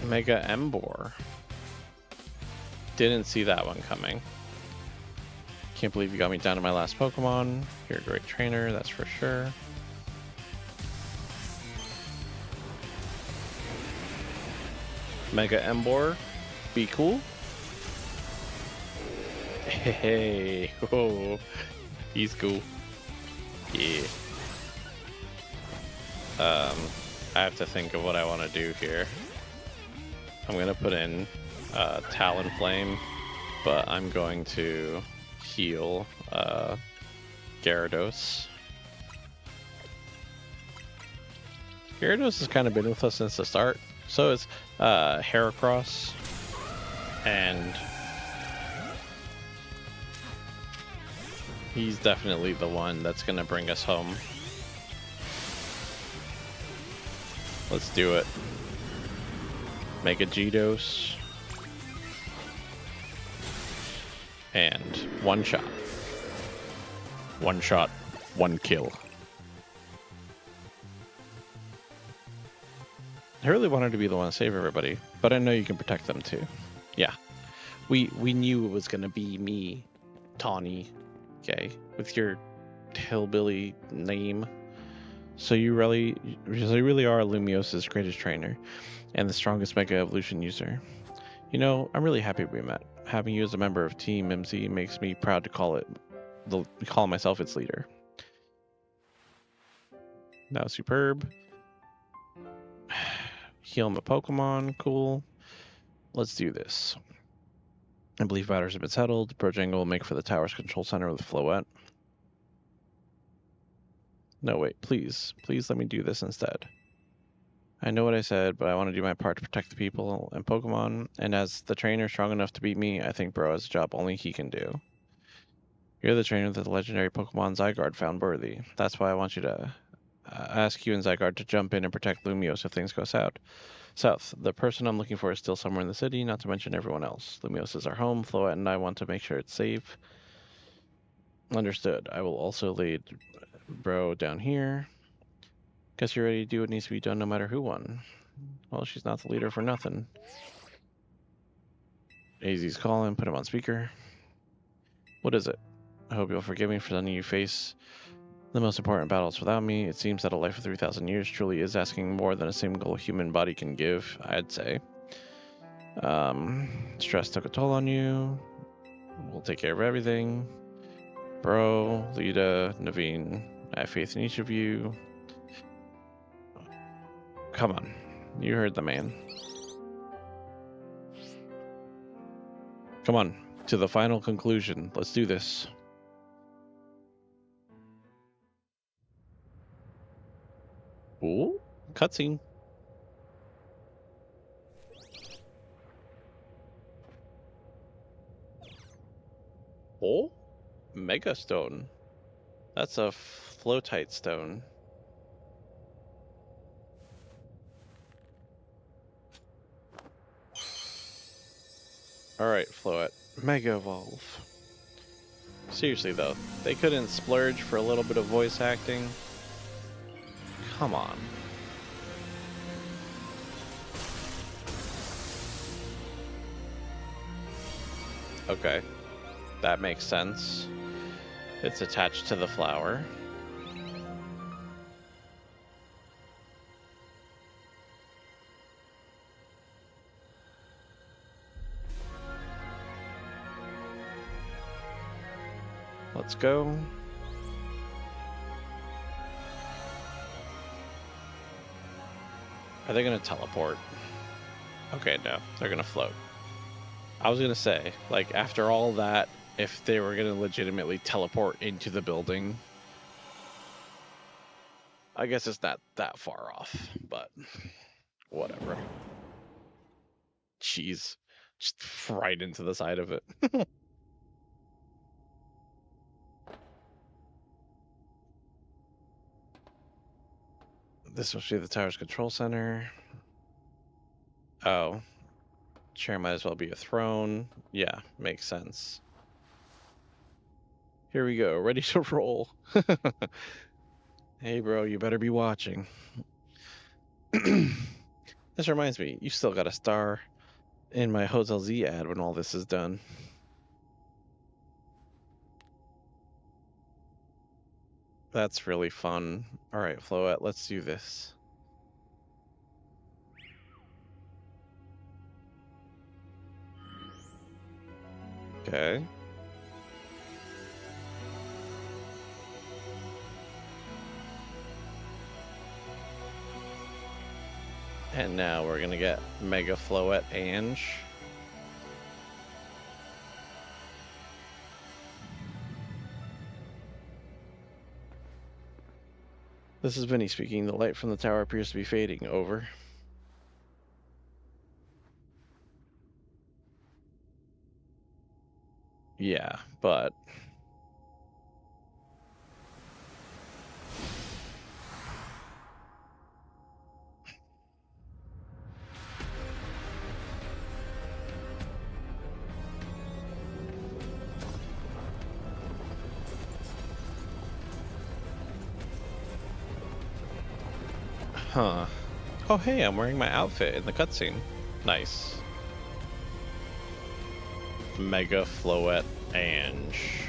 [SPEAKER 1] Mega Emboar. Didn't see that one coming. Can't believe you got me down to my last Pokemon. You're a great trainer, that's for sure. Mega Emboar. Be cool. Hey, whoa. He's cool. Yeah. I have to think of what I want to do here. I'm gonna put in Talonflame, but I'm going to heal Gyarados. Gyarados has kind of been with us since the start. So is Heracross, and he's definitely the one that's gonna bring us home. Let's do it. Mega Gyarados. And one shot. One shot, one kill. I really wanted to be the one to save everybody, but I know you can protect them too. Yeah. We knew it was gonna be me, Tawny, okay, with your hillbilly name. So you really are Lumios's greatest trainer and the strongest Mega Evolution user. You know, I'm really happy we met. Having you as a member of Team MZ makes me proud to call myself its leader. Now superb. Heal my Pokemon, cool. Let's do this. I believe matters have been settled. Brojango will make for the tower's control center with Floette. No, wait, please let me do this instead. I know what I said, but I want to do my part to protect the people and Pokemon, and as the trainer strong enough to beat me, I think Bro has a job only he can do. You're the trainer that the legendary Pokemon Zygarde found worthy. That's why I want you to ask you and Zygarde to jump in and protect Lumiose if things go south. The person I'm looking for is still somewhere in the city, not to mention everyone else. Lumiose is our home. Floette and I want to make sure it's safe. Understood. I will also lead Bro down here. Guess you're ready to do what needs to be done no matter who won. Well, she's not the leader for nothing. AZ's calling, put him on speaker. What is it? I hope you'll forgive me for letting you face the most important battles without me. It seems that a life of 3,000 years truly is asking more than a single human body can give, I'd say. Stress took a toll on you. We'll take care of everything. Bro, Lita, Naveen, I have faith in each of you. Come on, you heard the man. Come on, to the final conclusion. Let's do this. Ooh, cutscene. Mega Stone. That's a Flowtite stone. Alright, Floette. Mega Evolve. Seriously though, they couldn't splurge for a little bit of voice acting? Come on. Okay, that makes sense. It's attached to the flower. Let's go. Are they gonna teleport? Okay, no, they're gonna float. I was gonna say, like, after all that, if they were gonna legitimately teleport into the building, I guess it's not that far off, but whatever. Jeez, just right into the side of it. This must be the tower's control center. Oh, chair might as well be a throne. Yeah, makes sense. Here we go, ready to roll. Hey bro, you better be watching. This reminds me, you still got a star in my Hotel Z ad when all this is done. That's really fun. Alright, Floette, let's do this. Okay. And now we're gonna get Mega Floette Ange. This is Vinny speaking. The light from the tower appears to be fading. Over. Yeah, but... Huh. Oh hey, I'm wearing my outfit in the cutscene. Nice. Mega Floette Ange.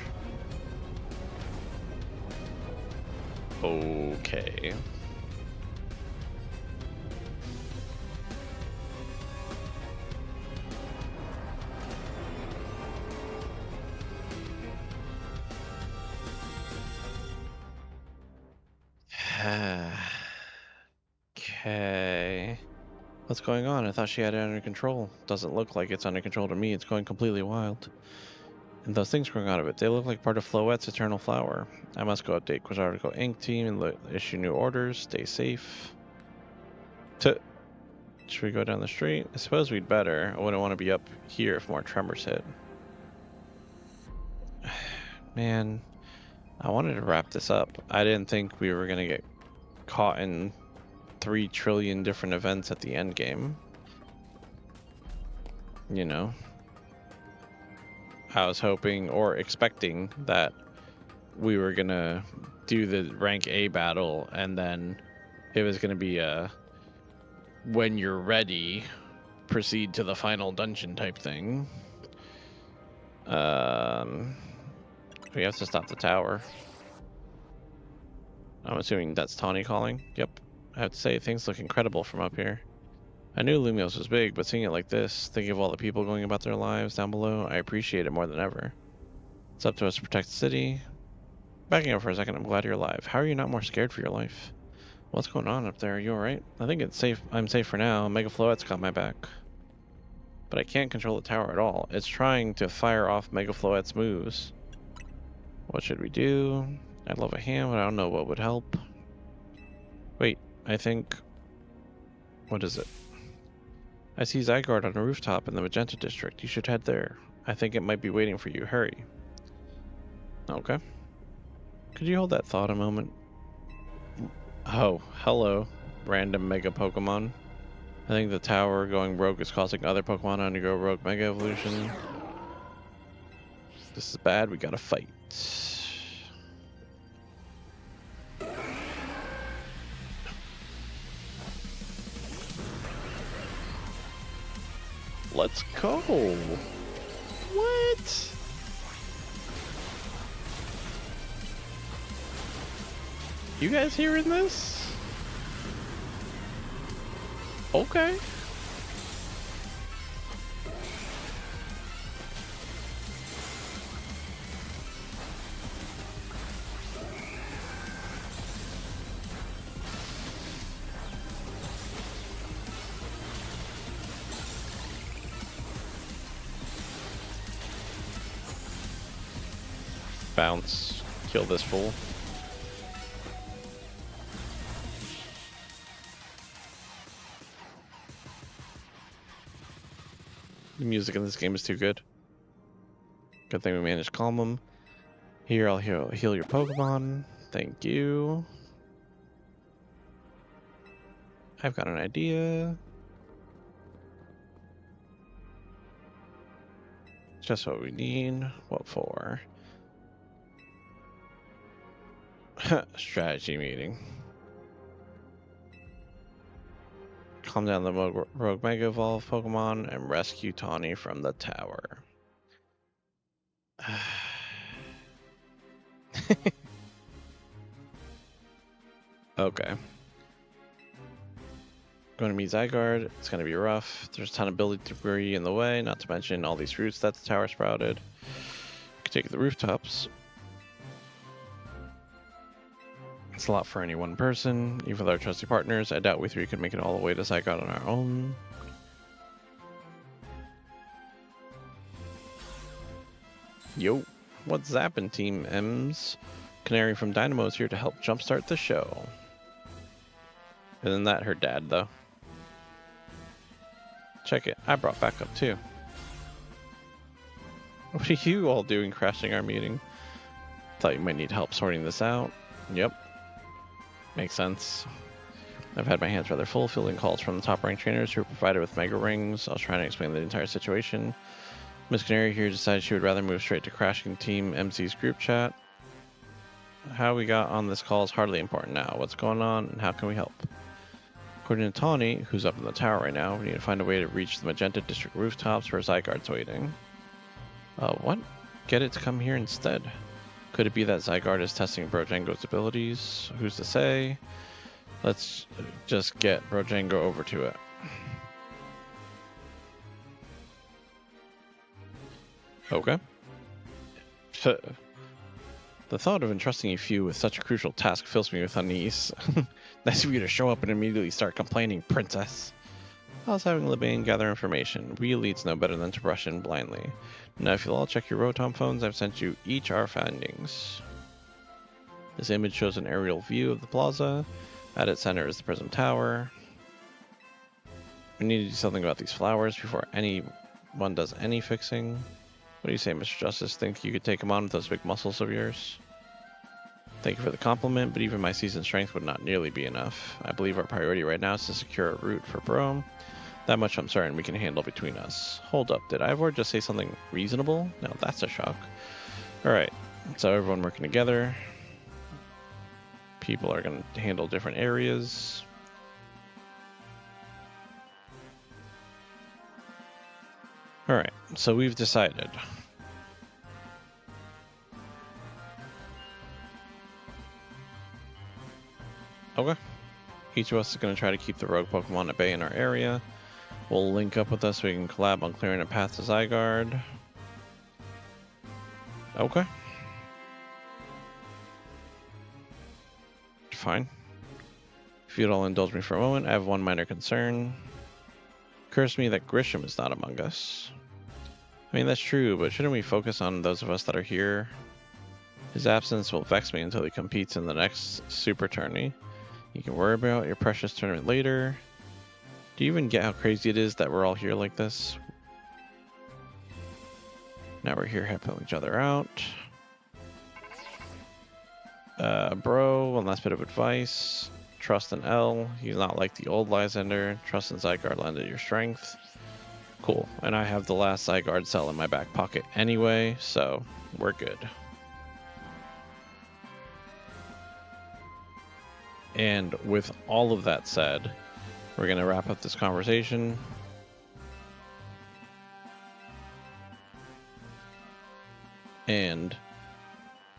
[SPEAKER 1] Okay. Okay. What's going on? I thought she had it under control. Doesn't look like it's under control to me. It's going completely wild. And those things growing out of it, they look like part of Floette's eternal flower. I must go update Quasartico Inc. team and issue new orders. Stay safe. Should we go down the street? I suppose we'd better. I wouldn't want to be up here if more tremors hit. Man, I wanted to wrap this up. I didn't think we were going to get caught in 3 trillion different events at the end game. You know, I was hoping or expecting that we were gonna do the rank A battle and then it was gonna be a when you're ready, proceed to the final dungeon type thing. We have to stop the tower. I'm assuming that's Tawny calling. Yep. I have to say, things look incredible from up here. I knew Lumios was big, but seeing it like this, thinking of all the people going about their lives down below, I appreciate it more than ever. It's up to us to protect the city. Backing up for a second, I'm glad you're alive. How are you not more scared for your life? What's going on up there? Are you alright? I think it's safe. I'm safe for now. Mega Floette's got my back. But I can't control the tower at all. It's trying to fire off Mega Floette's moves. What should we do? I'd love a hand, but I don't know what would help. Wait, I think... What is it? I see Zygarde on a rooftop in the Magenta District. You should head there. I think it might be waiting for you. Hurry. Okay. Could you hold that thought a moment? Oh, hello, random Mega Pokemon. I think the tower going rogue is causing other Pokemon to undergo rogue Mega Evolution. This is bad, we gotta fight. Let's go! What? You guys hearing this? Okay. Bounce. Kill this fool. The music in this game is too good. Good thing we managed to calm him. Here, I'll heal your Pokemon. Thank you. I've got an idea. Just what we need. What for? Strategy meeting. Calm down the rogue Mega Evolve Pokemon and rescue Tawny from the tower. Okay. Going to meet Zygarde. It's going to be rough. There's a ton of building debris in the way, not to mention all these roots that the tower sprouted. We could take the rooftops. It's a lot for any one person. Even with our trusty partners, I doubt we three could make it all the way to Zygarde on our own. Yo, what's zappin', Team M's? Canary from Dynamo is here to help jumpstart the show. Isn't that her dad, though? Check it, I brought backup too. What are you all doing crashing our meeting? Thought you might need help sorting this out. Yep. Makes sense. I've had my hands rather full fielding calls from the top ranked trainers who were provided with Mega Rings. I was trying to explain the entire situation. Miss Canary here decided she would rather move straight to crashing Team MC's group chat. How we got on this call is hardly important now. What's going on and how can we help? According to Tawny, who's up in the tower right now, we need to find a way to reach the Magenta District rooftops where Zygarde's waiting. What? Get it to come here instead. Could it be that Zygarde is testing Brojango's abilities? Who's to say? Let's just get Brojango over to it. Okay. The thought of entrusting a few with such a crucial task fills me with unease. Nice of you to show up and immediately start complaining, princess. I was having Libane gather information. We elites know better than to rush in blindly. Now if you'll all check your Rotom phones, I've sent you each our findings. This image shows an aerial view of the plaza. At its center is the Prism Tower. We need to do something about these flowers before anyone does any fixing. What do you say, Mr. Justice? Think you could take them on with those big muscles of yours? Thank you for the compliment, but even my seasoned strength would not nearly be enough. I believe our priority right now is to secure a route for Brome. That much I'm certain we can handle between us. Hold up, did Ivor just say something reasonable? No, that's a shock. Alright, so everyone working together. People are going to handle different areas. Alright, so we've decided. Okay. Each of us is going to try to keep the rogue Pokemon at bay in our area. We'll link up with us so we can collab on clearing a path to Zygarde. Okay. Fine. If you'd all indulge me for a moment, I have one minor concern. Curse me that Grisham is not among us. I mean, that's true, but shouldn't we focus on those of us that are here? His absence will vex me until he competes in the next Super Tourney. You can worry about your precious tournament later. Do you even get how crazy it is that we're all here like this? Now we're here helping each other out. Bro, one last bit of advice. Trust in L. He's not like the old Lysander. Trust in Zygarde lended your strength. Cool. And I have the last Zygarde cell in my back pocket anyway, so we're good. And with all of that said, we're going to wrap up this conversation. And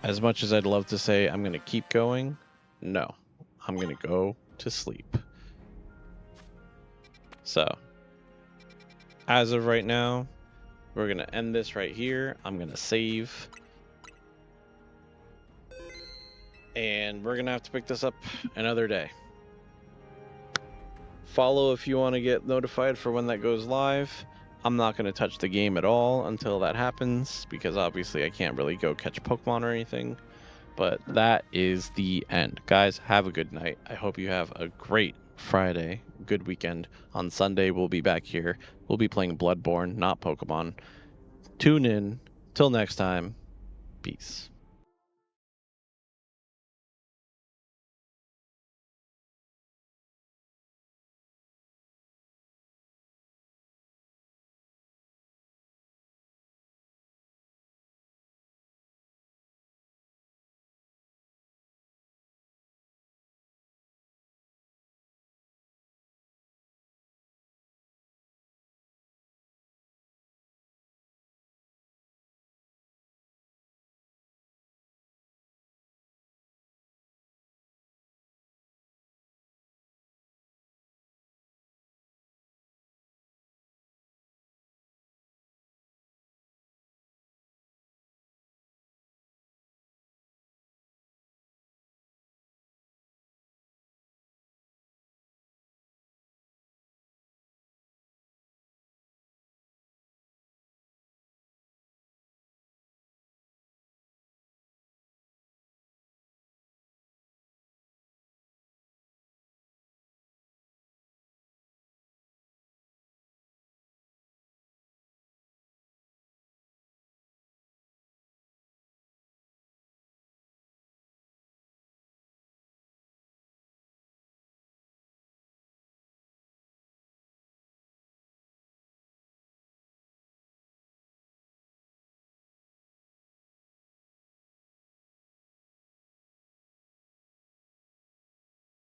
[SPEAKER 1] as much as I'd love to say I'm going to keep going, no, I'm going to go to sleep. So, as of right now, we're going to end this right here. I'm going to save. And we're going to have to pick this up another day. Follow if you want to get notified for when that goes live. I'm not going to touch the game at all until that happens, because obviously I can't really go catch Pokemon or anything. But that is the end. Guys, have a good night. I hope you have a great Friday, good weekend. On Sunday, we'll be back here. We'll be playing Bloodborne, not Pokemon. Tune in. Till next time, peace.